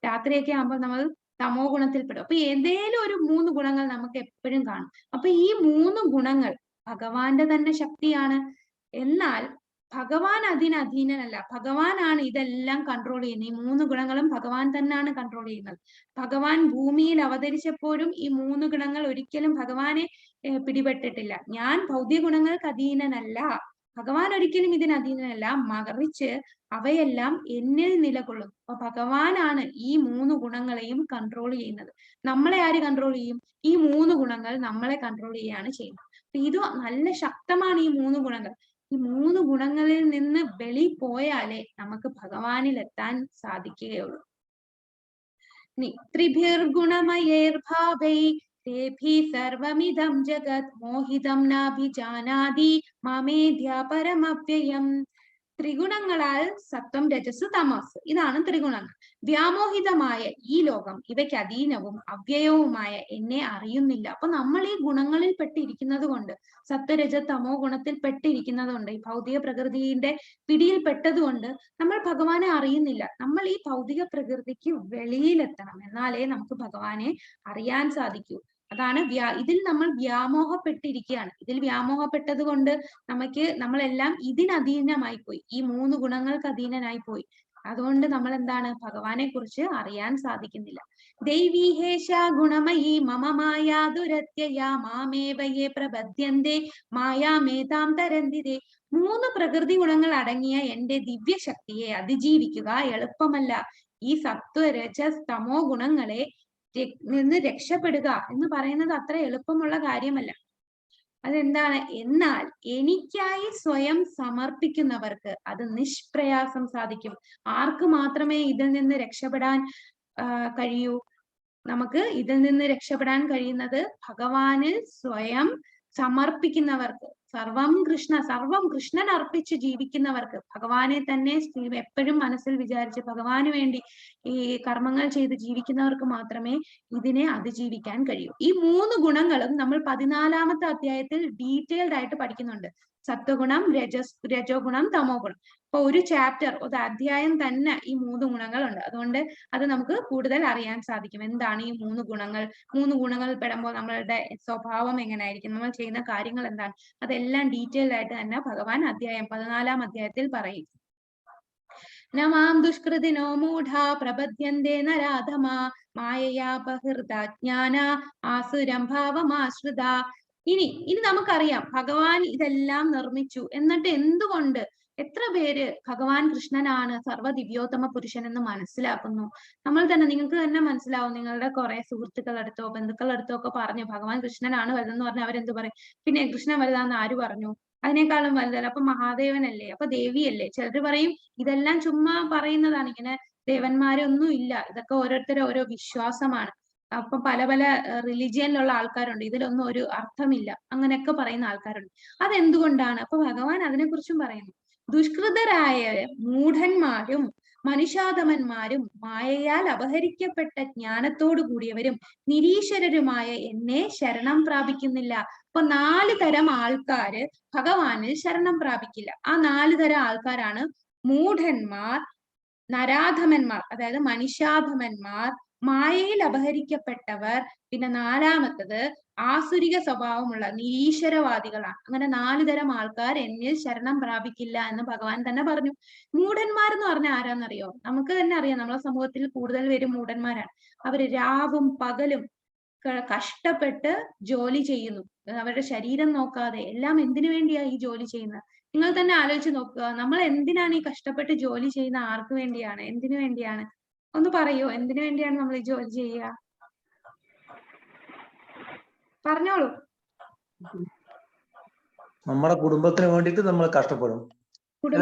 രാത്രിയൊക്കെ ആകുമ്പോൾ നമ്മൾ തമോ ഗുണത്തിൽപ്പെടും. അപ്പൊ ഏതേലും ഒരു 3 ഗുണങ്ങൾ നമുക്ക് എപ്പോഴും കാണും. അപ്പൊ ഈ 3 ഗുണങ്ങൾ ഭഗവാന്റെ തന്നെ ശക്തിയാണ്. എന്നാൽ ഭഗവാൻ അതിന് അധീനനല്ല. ഭഗവാനാണ് ഇതെല്ലാം കൺട്രോൾ ചെയ്യുന്നത്. ഈ 3 ഗുണങ്ങളും ഭഗവാൻ തന്നെയാണ് കൺട്രോൾ ചെയ്യുന്നത്. ഭഗവാൻ ഭൂമിയിൽ അവതരിച്ചപ്പോഴും ഈ 3 ഗുണങ്ങൾ ഒരിക്കലും ഭഗവാനെ പിടിപെട്ടിട്ടില്ല. ഞാൻ ഭൗതിക ഗുണങ്ങൾക്ക് അധീനനല്ല, ഭഗവാൻ ഒരിക്കലും ഇതിന് അധീനനല്ല, മറിച്ച് അവയെല്ലാം എന്നിൽ നിലകൊള്ളും. അപ്പൊ ഭഗവാനാണ് ഈ 3 ഗുണങ്ങളെയും കൺട്രോൾ ചെയ്യുന്നത്. നമ്മളെ ആര് കൺട്രോൾ ചെയ്യും? ഈ 3 ഗുണങ്ങൾ നമ്മളെ കൺട്രോൾ ചെയ്യുകയാണ് ചെയ്യുന്നത്. അപ്പൊ ഇത് നല്ല ശക്തമാണ് ഈ 3 ഗുണങ്ങൾ. ഈ 3 ഗുണങ്ങളിൽ നിന്ന് വെളി പോയാലേ നമുക്ക് ഭഗവാനിൽ എത്താൻ സാധിക്കുകയുള്ളൂ. ത്രിഭിർഗുണമയേർഭാവൈ തേഭി സർവമിദം ജഗത് മോഹിതം നാഭിജാനാതി മാമേധ്യ പരമവ്യയം. ത്രിഗുണങ്ങളാൽ സത്വം, രജസ്, തമസ്, ഇതാണ് ത്രിഗുണങ്ങൾ. വ്യാമോഹിതമായ ഈ ലോകം ഇവയ്ക്ക് അധീനവും അവ്യയവുമായ എന്നെ അറിയുന്നില്ല. അപ്പൊ നമ്മൾ ഈ ഗുണങ്ങളിൽ പെട്ടിരിക്കുന്നത് കൊണ്ട്, സത്വരജ തമോ ഗുണത്തിൽ പെട്ടിരിക്കുന്നത് കൊണ്ട്, ഈ ഭൗതിക പ്രകൃതിയുടെ പിടിയിൽ പെട്ടതുകൊണ്ട് നമ്മൾ ഭഗവാനെ അറിയുന്നില്ല. നമ്മൾ ഈ ഭൗതിക പ്രകൃതിക്ക് വെളിയിലെത്തണം, എന്നാലേ നമുക്ക് ഭഗവാനെ അറിയാൻ സാധിക്കൂ. അതാണ് ഇതിൽ നമ്മൾ വ്യാമോഹപ്പെട്ടിരിക്കുകയാണ്. ഇതിൽ വ്യാമോഹപ്പെട്ടത് കൊണ്ട് നമ്മളെല്ലാം ഇതിനധീനമായി പോയി, ഈ 3 ഗുണങ്ങൾക്ക് അധീനനായി പോയി. അതുകൊണ്ട് നമ്മൾ എന്താണ്, ഭഗവാനെ കുറിച്ച് അറിയാൻ സാധിക്കുന്നില്ല. ദൈവീഹേഷ ഗുണമയീ മമ മായാ ദുരത്യയാ മാമേവയേ പ്രപദ്യന്തേ മായാമേതാം തരന്തിരേ. 3 പ്രകൃതി ഗുണങ്ങൾ അടങ്ങിയ എന്റെ ദിവ്യശക്തിയെ അതിജീവിക്കുക എളുപ്പമല്ല. ഈ സത്വ രജസ് തമോ ഗുണങ്ങളെ നിന്ന് രക്ഷപ്പെടുക എന്ന് പറയുന്നത് അത്ര എളുപ്പമുള്ള കാര്യമല്ല. അതെന്താണ്? എന്നാൽ എനിക്കായി സ്വയം സമർപ്പിക്കുന്നവർക്ക് അത് നിഷ്പ്രയാസം സാധിക്കും. ആർക്ക് മാത്രമേ ഇതിൽ നിന്ന് രക്ഷപ്പെടാൻ കഴിയൂ? നമുക്ക് ഇതിൽ നിന്ന് രക്ഷപ്പെടാൻ കഴിയുന്നത് ഭഗവാനിൽ സ്വയം സമർപ്പിക്കുന്നവർക്ക്, സർവം കൃഷ്ണൻ അർപ്പിച്ച് ജീവിക്കുന്നവർക്ക്, ഭഗവാനെ തന്നെ എപ്പോഴും മനസ്സിൽ വിചാരിച്ച് ഭഗവാന് വേണ്ടി ഈ കർമ്മങ്ങൾ ചെയ്ത് ജീവിക്കുന്നവർക്ക് മാത്രമേ ഇതിനെ അതിജീവിക്കാൻ കഴിയൂ. ഈ 3 ഗുണങ്ങളും നമ്മൾ 14ാമത്തെ അധ്യായത്തിൽ ഡീറ്റെയിൽഡ് ആയിട്ട് പഠിക്കുന്നുണ്ട്. സത്വഗുണം, രജോ ഗുണം, തമോ ഗുണം. അപ്പൊ ഒരു ചാപ്റ്റർ, ഒരു അധ്യായം തന്നെ ഈ 3 ഗുണങ്ങളുണ്ട്. അതുകൊണ്ട് അത് നമുക്ക് കൂടുതൽ അറിയാൻ സാധിക്കും. എന്താണ് ഈ 3 ഗുണങ്ങൾ? 3 ഗുണങ്ങളിൽ പെടുമ്പോൾ നമ്മളുടെ സ്വഭാവം എങ്ങനെയായിരിക്കും, നമ്മൾ ചെയ്യുന്ന കാര്യങ്ങൾ എന്താണ്, അതെല്ലാം ഡീറ്റെയിൽഡ് ആയിട്ട് തന്നെ ഭഗവാൻ 14ാം അധ്യായത്തിൽ പറയും. നമാം ദുഷ്കൃതിനോ മൂഢ പ്രപദ്യന്തേ നരാധമാ മായയാ ബഹിർദാജ്ഞാന ആസുരം ഭാവമാശ്രിത. ഇനി നമുക്കറിയാം ഭഗവാൻ ഇതെല്ലാം നിർമ്മിച്ചു. എന്നിട്ട് എന്തുകൊണ്ട് എത്ര പേര് ഭഗവാൻ കൃഷ്ണനാണ് സർവ്വദിവ്യോത്തമ പുരുഷൻ എന്ന് മനസ്സിലാക്കുന്നു? നമ്മൾ തന്നെ, നിങ്ങൾക്ക് തന്നെ മനസ്സിലാവും. നിങ്ങളുടെ കുറെ സുഹൃത്തുക്കളടുത്തോ ബന്ധുക്കളടുത്തോ ഒക്കെ പറഞ്ഞു ഭഗവാൻ കൃഷ്ണനാണ് വലുതെന്ന് പറഞ്ഞാൽ അവരെന്ത് പറയും? പിന്നെ കൃഷ്ണൻ വലുതാന്ന് ആര് പറഞ്ഞു? അതിനേക്കാളും വലുതല്ല. അപ്പൊ മഹാദേവനല്ലേ, അപ്പൊ ദേവിയല്ലേ? ചിലർ പറയും ഇതെല്ലാം ചുമ്മാ പറയുന്നതാണ്, ഇങ്ങനെ ദേവന്മാരൊന്നും ഇല്ല, ഇതൊക്കെ ഓരോരുത്തരുടെ ഓരോ വിശ്വാസമാണ്. അപ്പൊ പല റിലിജിയനിലുള്ള ആൾക്കാരുണ്ട്, ഇതിലൊന്നും ഒരു അർത്ഥമില്ല, അങ്ങനെയൊക്കെ പറയുന്ന ആൾക്കാരുണ്ട്. അതെന്തുകൊണ്ടാണ്? അപ്പൊ ഭഗവാൻ അതിനെക്കുറിച്ചും പറയുന്നു. ദുഷ്കൃതരായ മൂഢന്മാരും മനുഷ്യാധമന്മാരും മായയാൽ അപഹരിക്കപ്പെട്ട ജ്ഞാനത്തോടു കൂടിയവരും നിരീശ്വരരുമായ എന്നെ ശരണം പ്രാപിക്കുന്നില്ല. അപ്പൊ 4 തരം ആൾക്കാര് ഭഗവാനിൽ ശരണം പ്രാപിക്കില്ല. ആ 4 തരം ആൾക്കാരാണ് മൂഢന്മാർ, നരാധമന്മാർ അതായത് മനുഷ്യാധമന്മാർ, മായയിൽ അപഹരിക്കപ്പെട്ടവർ, പിന്നെ 4ാമത്തത് ആസുരിക സ്വഭാവമുള്ള നിരീശ്വരവാദികളാണ്. അങ്ങനെ 4 തരം ആൾക്കാർ എന്നിൽ ശരണം പ്രാപിക്കില്ല എന്ന് ഭഗവാൻ തന്നെ പറഞ്ഞു. മൂഢന്മാരെന്ന് പറഞ്ഞാൽ ആരാന്നറിയോ? നമുക്ക് തന്നെ അറിയാം, നമ്മളെ സമൂഹത്തിൽ കൂടുതൽ പേര് മൂഢന്മാരാണ്. അവര് രാവും പകലും കഷ്ടപ്പെട്ട് ജോലി ചെയ്യുന്നു, അവരുടെ ശരീരം നോക്കാതെ. എല്ലാം എന്തിനു വേണ്ടിയാ ഈ ജോലി ചെയ്യുന്നത്? നിങ്ങൾ തന്നെ ആലോചിച്ച് നോക്കുക. നമ്മൾ എന്തിനാണ് ഈ കഷ്ടപ്പെട്ട് ജോലി ചെയ്യുന്ന? ആർക്ക് വേണ്ടിയാണ്? എന്തിനു വേണ്ടിയാണ്? ഒന്ന് പറയോ, എന്തിനു വേണ്ടിയാണ് നമ്മൾ ഈ ജോലി ചെയ്യുക? പറഞ്ഞോളൂ. നമ്മുടെ കുടുംബത്തിന് വേണ്ടിയിട്ട് നമ്മൾ കഷ്ടപ്പെടും.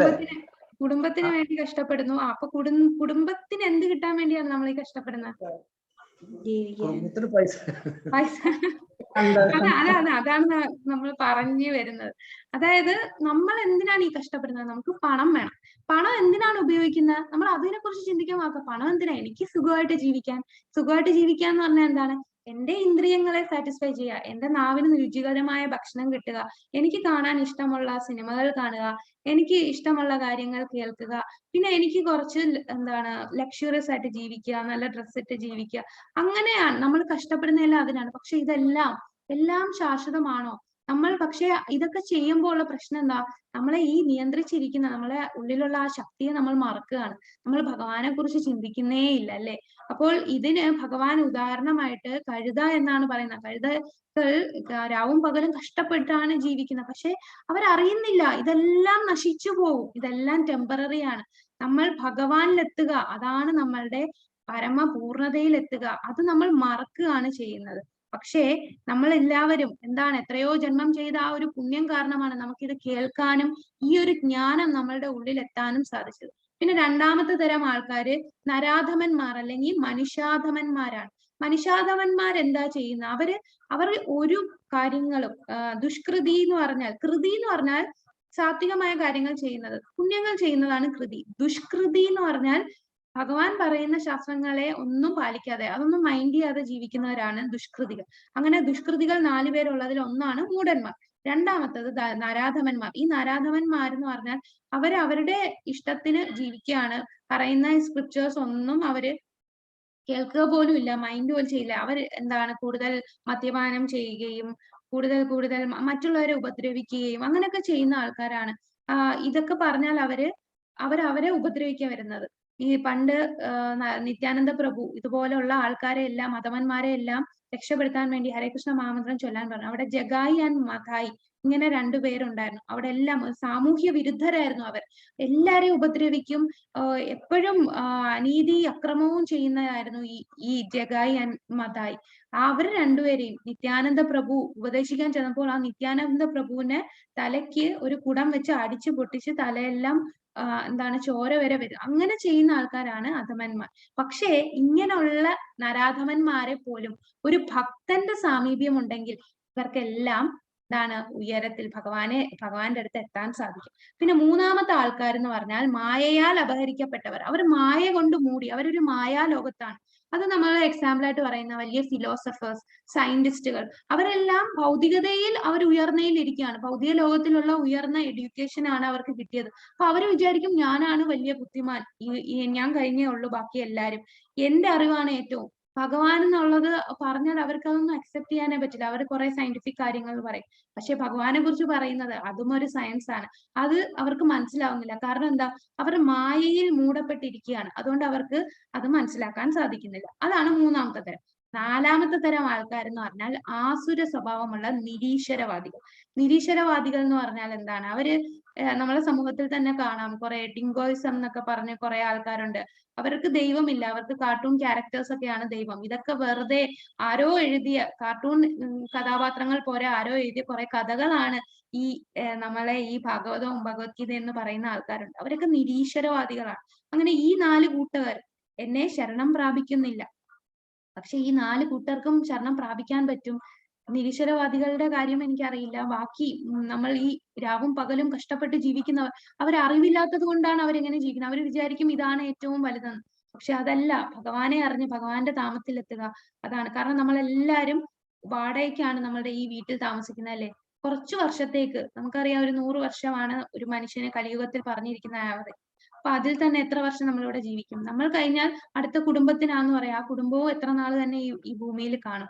കുടുംബത്തിന് വേണ്ടി കഷ്ടപ്പെടുന്നു. അപ്പൊ കുടുംബത്തിന് എന്ത് കിട്ടാൻ വേണ്ടിയാണ് നമ്മൾ ഈ കഷ്ടപ്പെടുന്നത്? പൈസ. അതാണ് നമ്മൾ പറഞ്ഞു വരുന്നത്. അതായത് നമ്മൾ എന്തിനാണ് ഈ കഷ്ടപ്പെടുന്നത്? നമുക്ക് പണം വേണം. പണം എന്തിനാണ് ഉപയോഗിക്കുന്നത്? നമ്മൾ അതിനെ കുറിച്ച് ചിന്തിക്കാൻ നോക്കാം. പണം എന്തിനാ? എനിക്ക് സുഖമായിട്ട് ജീവിക്കാൻ. സുഖമായിട്ട് ജീവിക്കാൻ എന്ന് പറഞ്ഞാൽ എന്താണ്? എന്റെ ഇന്ദ്രിയങ്ങളെ സാറ്റിസ്ഫൈ ചെയ്യുക, എന്റെ നാവിന് രുചികരമായ ഭക്ഷണം കിട്ടുക, എനിക്ക് കാണാൻ ഇഷ്ടമുള്ള സിനിമകൾ കാണുക, എനിക്ക് ഇഷ്ടമുള്ള കാര്യങ്ങൾ കേൾക്കുക, പിന്നെ എനിക്ക് കുറച്ച് ലക്ഷറിയസ് ആയിട്ട് ജീവിക്കുക, നല്ല ഡ്രസ് ഇട്ട് ജീവിക്കുക. അങ്ങനെയാണ് നമ്മൾ കഷ്ടപ്പെടുന്നതെല്ലാം അതിനാണ്. പക്ഷെ ഇതെല്ലാം ശാശ്വതമാണോ? നമ്മൾ പക്ഷെ ഇതൊക്കെ ചെയ്യുമ്പോൾ ഉള്ള പ്രശ്നം എന്താ? നമ്മളെ ഈ നിയന്ത്രിച്ചിരിക്കുന്ന നമ്മളെ ഉള്ളിലുള്ള ആ ശക്തിയെ നമ്മൾ മറക്കുകയാണ്. നമ്മൾ ഭഗവാനെ കുറിച്ച് ചിന്തിക്കുന്നേ ഇല്ല അല്ലെ? അപ്പോൾ ഇതിന് ഭഗവാൻ ഉദാഹരണമായിട്ട് കഴുത എന്നാണ് പറയുന്നത്. കഴുതകൾ രാവും പകലും കഷ്ടപ്പെട്ടാണ് ജീവിക്കുന്നത്. പക്ഷെ അവരറിയുന്നില്ല ഇതെല്ലാം നശിച്ചു പോകും, ഇതെല്ലാം ടെമ്പററി ആണ്. നമ്മൾ ഭഗവാനിലെത്തുക, അതാണ് നമ്മളുടെ പരമപൂർണതയിലെത്തുക. അത് നമ്മൾ മറക്കുകയാണ് ചെയ്യുന്നത്. പക്ഷേ നമ്മൾ എല്ലാവരും എന്താണ്, എത്രയോ ജന്മം ചെയ്ത ആ ഒരു പുണ്യം കാരണമാണ് നമുക്കിത് കേൾക്കാനും ഈ ഒരു ജ്ഞാനം നമ്മളുടെ ഉള്ളിൽ എത്താനും സാധിച്ചത്. പിന്നെ രണ്ടാമത്തെ തരം ആൾക്കാര് നരാധമന്മാർ അല്ലെങ്കിൽ മനുഷ്യാധമന്മാരാണ്. മനുഷ്യാധമന്മാരെന്താ ചെയ്യുന്നത്? അവർ ഒരു കാര്യങ്ങളും ദുഷ്കൃതി എന്ന് പറഞ്ഞാൽ, കൃതി എന്ന് പറഞ്ഞാൽ സാത്വികമായ കാര്യങ്ങൾ ചെയ്യുന്നത്, പുണ്യങ്ങൾ ചെയ്യുന്നതാണ് കൃതി. ദുഷ്കൃതി എന്ന് പറഞ്ഞാൽ ഭഗവാൻ പറയുന്ന ശാസ്ത്രങ്ങളെ ഒന്നും പാലിക്കാതെ, അതൊന്നും മൈൻഡ് ചെയ്യാതെ ജീവിക്കുന്നവരാണ് ദുഷ്കൃതികൾ. അങ്ങനെ ദുഷ്കൃതികൾ 4 പേരുള്ളതിൽ ഒന്നാണ് മൂഢന്മാർ. രണ്ടാമത്തത് നരാധമന്മാർ. ഈ നരാധമന്മാരെന്ന് പറഞ്ഞാൽ അവരുടെ ഇഷ്ടത്തിന് ജീവിക്കുകയാണ്. പറയുന്ന സ്ക്രിപ്റ്റേഴ്സ് ഒന്നും അവര് കേൾക്കുക പോലും ഇല്ല, മൈൻഡ് പോലും ചെയ്യില്ല. അവർ എന്താണ്, കൂടുതൽ മദ്യപാനം ചെയ്യുകയും കൂടുതൽ മറ്റുള്ളവരെ ഉപദ്രവിക്കുകയും അങ്ങനെയൊക്കെ ചെയ്യുന്ന ആൾക്കാരാണ്. ഇതൊക്കെ പറഞ്ഞാൽ അവരെ ഉപദ്രവിക്കാൻ വരുന്നത്. ഈ പണ്ട് നിത്യാനന്ദ പ്രഭു ഇതുപോലെയുള്ള ആൾക്കാരെ എല്ലാം, മതമന്മാരെ എല്ലാം രക്ഷപ്പെടുത്താൻ വേണ്ടി ഹരേ കൃഷ്ണ മഹാമന്ത്രം ചൊല്ലാൻ പറഞ്ഞു. അവിടെ ജഗായി ആൻഡ് മഥായി ഇങ്ങനെ 2 പേരുണ്ടായിരുന്നു. അവിടെ എല്ലാം സാമൂഹ്യ വിരുദ്ധരായിരുന്നു. അവർ എല്ലാരെയും ഉപദ്രവിക്കും, എപ്പോഴും അനീതി അക്രമവും ചെയ്യുന്നതായിരുന്നു ഈ ജഗായി ആൻഡ് മഥായി. അവർ 2 പേരെയും നിത്യാനന്ദ പ്രഭു ഉപദേശിക്കാൻ ചെന്നപ്പോൾ ആ നിത്യാനന്ദ പ്രഭുവിനെ തലയ്ക്ക് ഒരു കുടം വെച്ച് അടിച്ചു പൊട്ടിച്ച് തലയെല്ലാം എന്താണ് ചോര വരെ വരും. അങ്ങനെ ചെയ്യുന്ന ആൾക്കാരാണ് അധമന്മാർ. പക്ഷേ ഇങ്ങനെയുള്ള നരാധമന്മാരെ പോലും ഒരു ഭക്തന്റെ സാമീപ്യം ഉണ്ടെങ്കിൽ ഇവർക്കെല്ലാം എന്താണ്, ഉയരത്തിൽ ഭഗവാന്റെ അടുത്ത് എത്താൻ സാധിക്കും. പിന്നെ മൂന്നാമത്തെ ആൾക്കാരെന്ന് പറഞ്ഞാൽ മായയാൽ അപഹരിക്കപ്പെട്ടവർ. അവർ മായ കൊണ്ട് മൂടി, അവരൊരു മായാലോകത്താണ്. അത് നമ്മൾ എക്സാമ്പിൾ ആയിട്ട് പറയുന്ന വലിയ ഫിലോസഫേഴ്സ്, സയന്റിസ്റ്റുകൾ, അവരെല്ലാം ഭൗതികതയിൽ അവർ ഉയർന്നയിൽ ഇരിക്കുകയാണ്. ഭൗതിക ലോകത്തിലുള്ള ഉയർന്ന എഡ്യൂക്കേഷൻ ആണ് അവർക്ക് കിട്ടിയത്. അപ്പൊ അവർ വിചാരിക്കും ഞാനാണ് വലിയ ബുദ്ധിമാൻ, ഞാൻ കഴിഞ്ഞേ ഉള്ളൂ ബാക്കി എല്ലാരും, എന്റെ അറിവാണ് ഏറ്റവും. ഭഗവാൻ എന്നുള്ളത് പറഞ്ഞാൽ അവർക്ക് അതൊന്നും അക്സെപ്റ്റ് ചെയ്യാനേ പറ്റില്ല. അവർ കുറെ സയന്റിഫിക് കാര്യങ്ങൾ പറയും. പക്ഷെ ഭഗവാനെ കുറിച്ച് പറയുന്നത് അതും ഒരു സയൻസ് ആണ്. അത് അവർക്ക് മനസ്സിലാവുന്നില്ല. കാരണം എന്താ? അവർ മായയിൽ മൂടപ്പെട്ടിരിക്കുകയാണ്. അതുകൊണ്ട് അവർക്ക് അത് മനസ്സിലാക്കാൻ സാധിക്കുന്നില്ല. അതാണ് മൂന്നാമത്തെ തരം. നാലാമത്തെ തരം ആൾക്കാരെന്ന് പറഞ്ഞാൽ ആസുര സ്വഭാവമുള്ള നിരീശ്വരവാദികൾ. നിരീശ്വരവാദികൾ എന്ന് പറഞ്ഞാൽ എന്താണ്? അവര് നമ്മളെ സമൂഹത്തിൽ തന്നെ കാണാം. കുറെ ഡിങ്കോയിസം എന്നൊക്കെ പറഞ്ഞ് കുറെ ആൾക്കാരുണ്ട്. അവർക്ക് ദൈവമില്ല, അവർക്ക് കാർട്ടൂൺ ക്യാരക്ടേഴ്സ് ഒക്കെയാണ് ദൈവം. ഇതൊക്കെ വെറുതെ ആരോ എഴുതിയ കാർട്ടൂൺ കഥാപാത്രങ്ങൾ പോലെ ആരോ എഴുതിയ കുറെ കഥകളാണ് ഈ നമ്മളെ ഈ ഭാഗവതവും ഭഗവത്ഗീത എന്ന് പറയുന്ന ആൾക്കാരുണ്ട്. അവരൊക്കെ നിരീശ്വരവാദികളാണ്. അങ്ങനെ ഈ 4 കൂട്ടുകാർ എന്നെ ശരണം പ്രാപിക്കുന്നില്ല. പക്ഷെ ഈ 4 കൂട്ടർക്കും ശരണം പ്രാപിക്കാൻ പറ്റും. നിരീശ്വരവാദികളുടെ കാര്യം എനിക്കറിയില്ല. ബാക്കി നമ്മൾ ഈ രാവും പകലും കഷ്ടപ്പെട്ട് ജീവിക്കുന്നവർ, അവരറിവില്ലാത്തത് കൊണ്ടാണ് അവരെങ്ങനെ ജീവിക്കുന്നത്. അവർ വിചാരിക്കും ഇതാണ് ഏറ്റവും വലുതെന്ന്. പക്ഷെ അതല്ല. ഭഗവാനെ അറിഞ്ഞ് ഭഗവാന്റെ ധാമത്തിലെത്തുക, അതാണ്. കാരണം നമ്മളെല്ലാരും വാടകയ്ക്കാണ് നമ്മളുടെ ഈ വീട്ടിൽ താമസിക്കുന്നത് അല്ലെ? കുറച്ചു വർഷത്തേക്ക്, നമുക്കറിയാം 100 വർഷമാണ് ഒരു മനുഷ്യനെ കലിയുഗത്തിൽ പറഞ്ഞിരിക്കുന്ന ആവറേജ്. അപ്പൊ അതിൽ തന്നെ എത്ര വർഷം നമ്മളിവിടെ ജീവിക്കും? നമ്മൾ കഴിഞ്ഞാൽ അടുത്ത കുടുംബത്തിനാന്ന് പറയാം. ആ കുടുംബവും എത്ര നാൾ തന്നെ ഈ ഭൂമിയിൽ കാണും.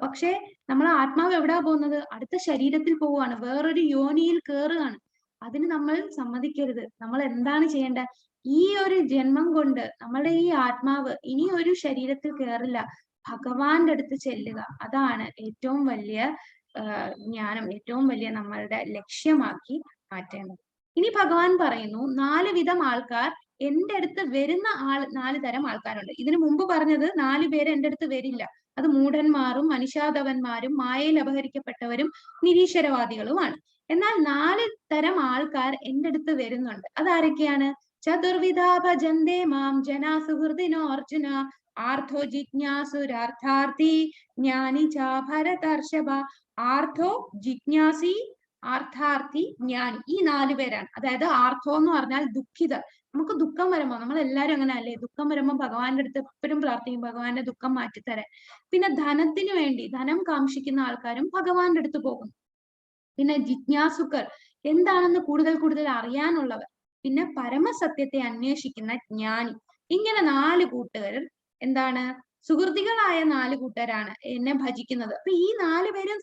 പക്ഷേ നമ്മളെ ആത്മാവ് എവിടാ പോകുന്നത്? അടുത്ത ശരീരത്തിൽ പോവുകയാണ്, വേറൊരു യോനിയിൽ കയറുകയാണ്. അതിന് നമ്മൾ സമ്മതിക്കരുത്. നമ്മൾ എന്താണ് ചെയ്യേണ്ടത്? ഈ ഒരു ജന്മം കൊണ്ട് നമ്മളുടെ ഈ ആത്മാവ് ഇനി ഒരു ശരീരത്തിൽ കയറില്ല, ഭഗവാന്റെ അടുത്ത് ചെല്ലുക. അതാണ് ഏറ്റവും വലിയ ജ്ഞാനം, ഏറ്റവും വലിയ നമ്മളുടെ ലക്ഷ്യമാക്കി മാറ്റേണ്ടത്. ഇനി ഭഗവാൻ പറയുന്നു 4 വിധം ആൾക്കാർ എന്റെ അടുത്ത് വരുന്ന 4 തരം ആൾക്കാരുണ്ട്. ഇതിനു മുമ്പ് പറഞ്ഞത് 4 പേര് എന്റെ അടുത്ത് വരില്ല. അത് മൂഢന്മാരും മനുഷ്യാധവന്മാരും മായയിൽ അപഹരിക്കപ്പെട്ടവരും നിരീശ്വരവാദികളുമാണ്. എന്നാൽ 4 തരം ആൾക്കാർ എന്റെ അടുത്ത് വരുന്നുണ്ട്. അതാരൊക്കെയാണ്? ചതുർവിധാ ഭജന്തേ മാം ജനാ സുഹൃദിനോ അർജുന ആർഥോ ജിജ്ഞാസുരാർത്ഥാർത്ഥി ജ്ഞാനി ച ഭരതർഷഭ. ആർഥോ, ജിജ്ഞാസി, ആർത്ഥാർത്ഥി, ജ്ഞാനി. ഈ 4 പേരാണ്. അതായത് ആർത്തോ എന്ന് പറഞ്ഞാൽ ദുഃഖിതർ. നമുക്ക് ദുഃഖം വരുമ്പോ, നമ്മൾ എല്ലാവരും അങ്ങനെ അല്ലേ, ദുഃഖം വരുമ്പോ ഭഗവാന്റെ അടുത്ത് എപ്പോഴും പ്രാർത്ഥിക്കും ഭഗവാന്റെ ദുഃഖം മാറ്റിത്തരാൻ. പിന്നെ ധനത്തിന് വേണ്ടി ധനം കാംക്ഷിക്കുന്ന ആൾക്കാരും ഭഗവാന്റെ അടുത്ത് പോകുന്നു. പിന്നെ ജിജ്ഞാസുക്കൾ, എന്താണെന്ന് കൂടുതൽ അറിയാനുള്ളവർ. പിന്നെ പരമസത്യത്തെ അന്വേഷിക്കുന്ന ജ്ഞാനി. ഇങ്ങനെ 4 കൂട്ടുകാർ എന്താണ്? സുഹൃത്തികളായ 4 കൂട്ടരാണ് എന്നെ ഭജിക്കുന്നത്. അപ്പൊ ഈ 4 പേരും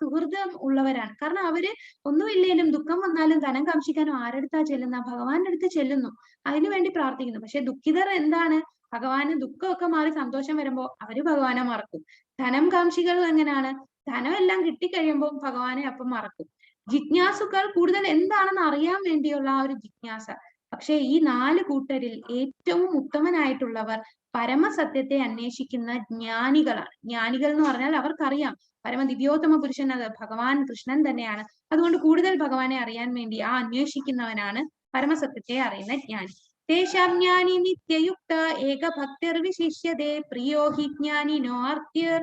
സുഹൃതം ഉള്ളവരാണ്. കാരണം അവര് ഒന്നുമില്ലേലും ദുഃഖം വന്നാലും ധനം കാംക്ഷിക്കാനും ആരടുത്താ ചെല്ലുന്ന? ഭഗവാന്റെ അടുത്ത് ചെല്ലുന്നു, അതിനുവേണ്ടി പ്രാർത്ഥിക്കുന്നു. പക്ഷെ ദുഃഖിതർ എന്താണ്? ഭഗവാന് ദുഃഖമൊക്കെ മാറി സന്തോഷം വരുമ്പോ അവര് ഭഗവാനെ മറക്കും. ധനം കാംക്ഷികൾ എങ്ങനെയാണ്? ധനം എല്ലാം കിട്ടിക്കഴിയുമ്പോൾ ഭഗവാനെ അപ്പം മറക്കും. ജിജ്ഞാസുക്കൾ കൂടുതൽ എന്താണെന്ന് അറിയാൻ വേണ്ടിയുള്ള ആ ഒരു ജിജ്ഞാസ. പക്ഷെ ഈ 4 കൂട്ടരിൽ ഏറ്റവും ഉത്തമനായിട്ടുള്ളവർ പരമസത്യത്തെ അന്വേഷിക്കുന്ന ജ്ഞാനികളാണ്. ജ്ഞാനികൾ എന്ന് പറഞ്ഞാൽ അവർക്കറിയാം പരമ ദിവ്യോത്തമ പുരുഷൻ അത് ഭഗവാൻ കൃഷ്ണൻ തന്നെയാണ്. അതുകൊണ്ട് കൂടുതൽ ഭഗവാനെ അറിയാൻ വേണ്ടി ആ അന്വേഷിക്കുന്നവനാണ് പരമസത്യത്തെ അറിയുന്ന ജ്ഞാനി. തേഷാം ജ്ഞാനി നിത്യയുക്ത ഏകഭക്തിർ വിശിഷ്യതേ പ്രിയോ ഹി ജ്ഞാനിനോ അർത്യർ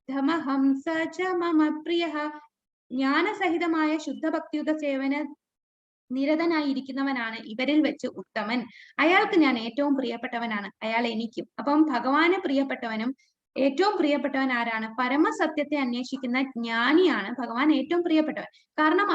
ധമഹം സ ച മമ പ്രിയഃ. ജ്ഞാനസഹിതമായ ശുദ്ധഭക്തിയുത സേവന നിരതനായിരിക്കുന്നവനാണ് ഇവരിൽ വെച്ച് ഉത്തമൻ. അയാൾക്ക് ഞാൻ ഏറ്റവും പ്രിയപ്പെട്ടവനാണ്, അയാൾ എനിക്കും. അപ്പം ഭഗവാന് പ്രിയപ്പെട്ടവനും ഏറ്റവും പ്രിയപ്പെട്ടവൻ ആരാണ്? പരമസത്യത്തെ അന്വേഷിക്കുന്ന ജ്ഞാനിയാണ് ഭഗവാൻ ഏറ്റവും പ്രിയപ്പെട്ടവൻ. കാരണം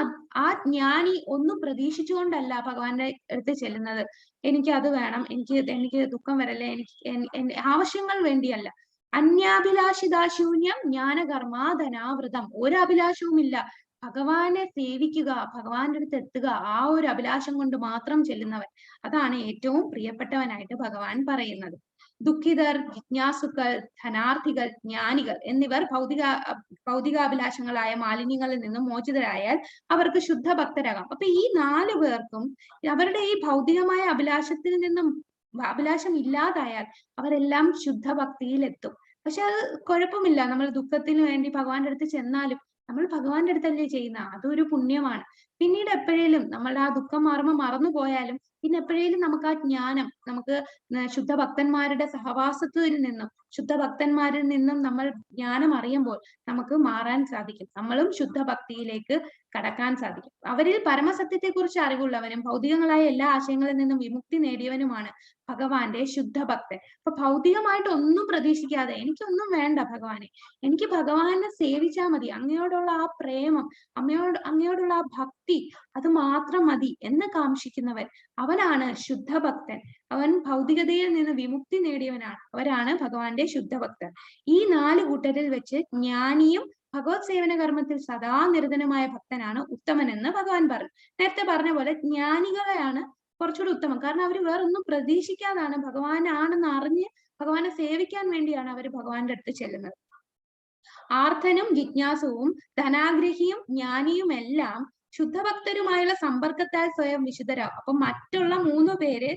ആ ജ്ഞാനി ഒന്നും പ്രതീക്ഷിച്ചുകൊണ്ടല്ല ഭഗവാന്റെ അടുത്ത് ചെല്ലുന്നത്. എനിക്ക് അത് വേണം, എനിക്ക് ദുഃഖം വരല്ലേ, എനിക്ക് ആവശ്യങ്ങൾ വേണ്ടിയല്ല. അന്യാഭിലാഷിതാശൂന്യം ജ്ഞാനകർമാധനാവൃതം. ഒരു അഭിലാഷവുമില്ല, ഭഗവാനെ സേവിക്കുക, ഭഗവാന്റെ അടുത്ത് എത്തുക, ആ ഒരു അഭിലാഷം കൊണ്ട് മാത്രം ചെല്ലുന്നവൻ, അതാണ് ഏറ്റവും പ്രിയപ്പെട്ടവനായിട്ട് ഭഗവാൻ പറയുന്നത്. ദുഃഖിതർ, ജിജ്ഞാസുക്കൾ, ധനാർത്ഥികൾ, ജ്ഞാനികൾ എന്നിവർ ഭൗതികാഭിലാഷങ്ങളായ മാലിന്യങ്ങളിൽ നിന്നും മോചിതരായാൽ അവർക്ക് ശുദ്ധ ഭക്തരാകാം. അപ്പൊ ഈ 4 പേർക്കും അവരുടെ ഈ ഭൗതികമായ അഭിലാഷത്തിൽ നിന്നും അഭിലാഷം ഇല്ലാതായാൽ അവരെല്ലാം ശുദ്ധ ഭക്തിയിൽ എത്തും. പക്ഷെ അത് കുഴപ്പമില്ല, നമ്മൾ ദുഃഖത്തിന് വേണ്ടി ഭഗവാന്റെ അടുത്ത് ചെന്നാലും നമ്മൾ ഭഗവാന്റെ അടുത്തല്ലേ ചെയ്യുന്ന, അതൊരു പുണ്യമാണ്. പിന്നീട് എപ്പോഴേലും നമ്മളുടെ ആ ദുഃഖം മാറുമ്പോൾ മറന്നു പോയാലും പിന്നെ എപ്പോഴേലും നമുക്ക് ആ ജ്ഞാനം, നമുക്ക് ശുദ്ധ ഭക്തന്മാരുടെ സഹവാസത്തിൽ നിന്നും ശുദ്ധഭക്തന്മാരിൽ നിന്നും നമ്മൾ ജ്ഞാനം അറിയുമ്പോൾ നമുക്ക് മാറാൻ സാധിക്കും, നമ്മളും ശുദ്ധ ഭക്തിയിലേക്ക് കടക്കാൻ സാധിക്കും. അവരിൽ പരമസത്യത്തെക്കുറിച്ച് അറിവുള്ളവനും ഭൗതികങ്ങളായ എല്ലാ ആശയങ്ങളിൽ നിന്നും വിമുക്തി നേടിയവനുമാണ് ഭഗവാന്റെ ശുദ്ധഭക്തൻ. അപ്പൊ ഭൗതികമായിട്ട് ഒന്നും പ്രതീക്ഷിക്കാതെ എനിക്കൊന്നും വേണ്ട ഭഗവാനെ, എനിക്ക് ഭഗവാനെ സേവിച്ചാൽ മതി, അങ്ങയോടുള്ള ആ പ്രേമം, അങ്ങയോടുള്ള ആ ഭക്തി, അത് മാത്രം മതി എന്ന് കാംക്ഷിക്കുന്നവൻ, അവനാണ് ശുദ്ധഭക്തൻ. അവൻ ഭൗതികതയിൽ നിന്ന് വിമുക്തി നേടിയവനാണ്, അവരാണ് ഭഗവാന്റെ ശുദ്ധഭക്തൻ. ഈ 4 കൂട്ടരിൽ വെച്ച് ജ്ഞാനിയും ഭഗവത് സേവന കർമ്മത്തിൽ സദാ നിരതനുമായ ഭക്തനാണ് ഉത്തമൻ എന്ന് ഭഗവാൻ പറഞ്ഞു. നേരത്തെ പറഞ്ഞ പോലെ ജ്ഞാനികളെയാണ് കുറച്ചുകൂടി ഉത്തമം. കാരണം അവർ വേറൊന്നും പ്രതീക്ഷിക്കാതാണ്, ഭഗവാനാണെന്ന് അറിഞ്ഞ് ഭഗവാനെ സേവിക്കാൻ വേണ്ടിയാണ് അവർ ഭഗവാന്റെ അടുത്ത് ചെല്ലുന്നത്. ആർത്തനും ജിജ്ഞാസുവും ധനാഗ്രഹിയും ജ്ഞാനിയും എല്ലാം ശുദ്ധഭക്തരുമായുള്ള സമ്പർക്കത്താൽ സ്വയം വിശുദ്ധരാകും. അപ്പൊ മറ്റുള്ള 3 പേര്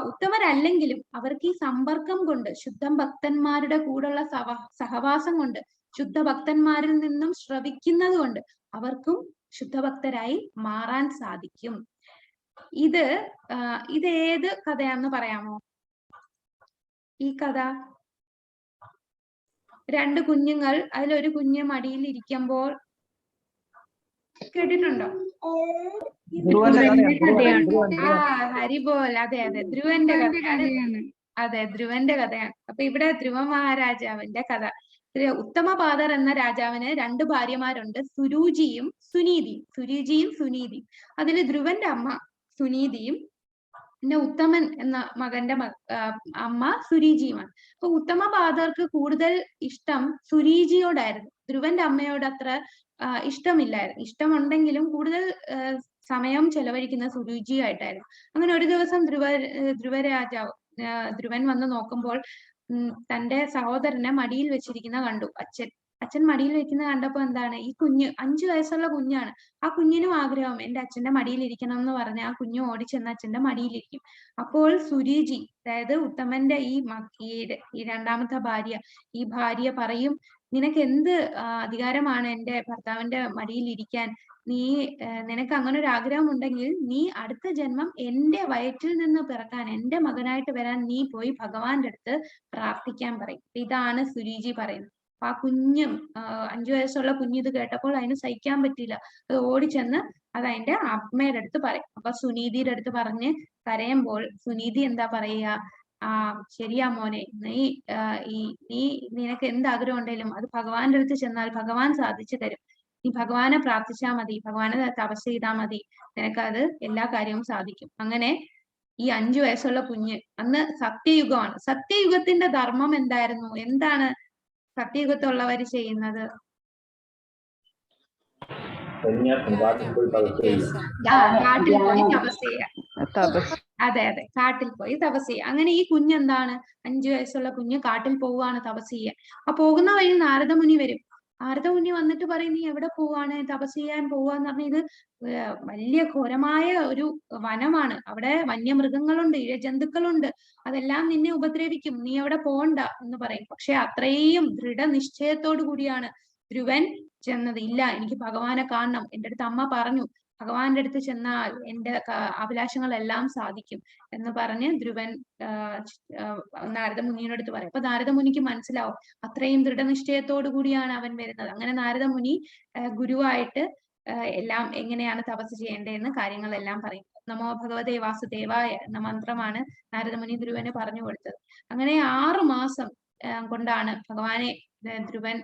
ഉത്തമരല്ലെങ്കിലും അവർക്ക് ഈ സമ്പർക്കം കൊണ്ട്, ശുദ്ധഭക്തന്മാരുടെ കൂടെയുള്ള സഹവാസം കൊണ്ട്, ശുദ്ധഭക്തന്മാരിൽ നിന്നും ശ്രവിക്കുന്നത് കൊണ്ട് അവർക്കും ശുദ്ധഭക്തരായി മാറാൻ സാധിക്കും. ഇത് ഏത് കഥയാണെന്ന് പറയാമോ? ഈ കഥ 2 കുഞ്ഞുങ്ങൾ, അതിലൊരു കുഞ്ഞ് മടിയിൽ ഇരിക്കുമ്പോൾ, കേട്ടിട്ടുണ്ടോ? ഹരിബോൽ, അതെ ധ്രുവന്റെ കഥയാണ്. അതെ, ധ്രുവന്റെ കഥയാണ്. അപ്പൊ ഇവിടെ ധ്രുവ മഹാരാജാവിന്റെ കഥ. ഉത്തമപാദർ എന്ന രാജാവിന് 2 ഭാര്യമാരുണ്ട്, സുരുചിയും സുനീതിയും. അതില് ധ്രുവന്റെ അമ്മ സുനീതിയും പിന്നെ ഉത്തമൻ എന്ന മകന്റെ അമ്മ സുരീജിയുമാണ്. അപ്പൊ ഉത്തമപാദർക്ക് കൂടുതൽ ഇഷ്ടം സുരീജിയോടായിരുന്നു, ധ്രുവന്റെ അമ്മയോട് അത്ര ഇഷ്ടമില്ലായിരുന്നു. ഇഷ്ടമുണ്ടെങ്കിലും കൂടുതൽ സമയം ചെലവഴിക്കുന്ന സുരുചിയായിട്ടായിരുന്നു. അങ്ങനെ ഒരു ദിവസം ധ്രുവൻ വന്ന് നോക്കുമ്പോൾ തന്റെ സഹോദരനെ മടിയിൽ വെച്ചിരിക്കുന്ന കണ്ടു. അച്ഛൻ മടിയിൽ വെക്കുന്ന കണ്ടപ്പോ എന്താണ്, ഈ കുഞ്ഞ് 5 വയസ്സുള്ള കുഞ്ഞാണ്. ആ കുഞ്ഞിനും ആഗ്രഹം എന്റെ അച്ഛന്റെ മടിയിൽ ഇരിക്കണം എന്ന് പറഞ്ഞ് ആ കുഞ്ഞു ഓടിച്ചെന്ന് അച്ഛന്റെ മടിയിലിരിക്കും. അപ്പോൾ സുരുചി, അതായത് ഉത്തമന്റെ ഈ 2ാമത്തെ ഭാര്യ, ഈ ഭാര്യ പറയും, നിനക്ക് എന്ത് അധികാരമാണ് എന്റെ ഭർത്താവിന്റെ മടിയിൽ ഇരിക്കാൻ? നിനക്ക് അങ്ങനെ ഒരു ആഗ്രഹം ഉണ്ടെങ്കിൽ നീ അടുത്ത ജന്മം എന്റെ വയറ്റിൽ നിന്ന് പിറക്കാൻ, എന്റെ മകനായിട്ട് വരാൻ നീ പോയി ഭഗവാന്റെ അടുത്ത് പ്രാർത്ഥിക്കാൻ പറയും. ഇതാണ് സുരുചി പറയുന്നത്. ആ കുഞ്ഞും 5 വയസ്സുള്ള കുഞ്ഞ് ഇത് കേട്ടപ്പോൾ അതിന് സഹിക്കാൻ പറ്റിയില്ല, അത് ഓടിച്ചെന്ന് അത് അതിന്റെ അമ്മയുടെ അടുത്ത് പറയും. അപ്പൊ സുനീതിയുടെ അടുത്ത് പറഞ്ഞ് കരയുമ്പോൾ സുനീതി എന്താ പറയുക, ശരിയാ മോനെ, നിനക്ക് എന്ത് ആഗ്രഹം ഉണ്ടെങ്കിലും അത് ഭഗവാന്റെ അടുത്ത് ചെന്നാൽ ഭഗവാൻ സാധിച്ചു തരും. നീ ഭഗവാനെ പ്രാർത്ഥിച്ചാൽ മതി, ഭഗവാനെ തപസ് ചെയ്താൽ മതി, നിനക്ക് അത് എല്ലാ കാര്യവും സാധിക്കും. അങ്ങനെ ഈ 5 വയസ്സുള്ള കുഞ്ഞ്. അന്ന് സത്യയുഗമാണ്. സത്യയുഗത്തിന്റെ ധർമ്മം എന്തായിരുന്നു? എന്താണ് സത്യയുഗത്തുള്ളവര് ചെയ്യുന്നത്? കാട്ടിൽ പോയി തപസ് ചെയ്യുക. അതെ, കാട്ടിൽ പോയി തപസ് ചെയ്യുക. അങ്ങനെ ഈ കുഞ്ഞെന്താണ്, 5 വയസ്സുള്ള കുഞ്ഞ് കാട്ടിൽ പോവുകയാണ് തപസ് ചെയ്യാൻ. ആ പോകുന്ന വഴി നാരദമുനി വരും. നാരദമുനി വന്നിട്ട് പറയും, നീ എവിടെ പോവാണ്? തപസ് ചെയ്യാൻ പോവാന്ന് പറഞ്ഞ ഇത് വലിയ ഘോരമായ ഒരു വനമാണ്. അവിടെ വന്യമൃഗങ്ങളുണ്ട്, ഇഴജന്തുക്കളുണ്ട്, അതെല്ലാം നിന്നെ ഉപദ്രവിക്കും, നീ അവിടെ പോകണ്ട എന്ന് പറയും. പക്ഷെ അത്രയും ദൃഢനിശ്ചയത്തോടു കൂടിയാണ് ധ്രുവൻ ചെന്നത്. ഇല്ല, എനിക്ക് ഭഗവാനെ കാണണം. എൻ്റെ അടുത്ത് അമ്മ പറഞ്ഞു, ഭഗവാന്റെ അടുത്ത് ചെന്നാൽ എൻ്റെ അഭിലാഷങ്ങളെല്ലാം സാധിക്കും എന്ന് പറഞ്ഞ് ധ്രുവൻ നാരദമുനിയുടെ അടുത്ത് പറയും. അപ്പൊ നാരദമുനിക്ക് മനസ്സിലാവും അത്രയും ദൃഢനിശ്ചയത്തോടു കൂടിയാണ് അവൻ വരുന്നത്. അങ്ങനെ നാരദമുനി ഗുരുവായിട്ട് എല്ലാം എങ്ങനെയാണ് തപസ് ചെയ്യേണ്ടതെന്ന് കാര്യങ്ങളെല്ലാം പറയും. നമോ ഭഗവതേ വാസുദേവായ എന്ന മന്ത്രമാണ് നാരദമുനി ധ്രുവന് പറഞ്ഞു കൊടുത്തത്. അങ്ങനെ 6 മാസം കൊണ്ടാണ് ഭഗവാനെ ധ്രുവൻ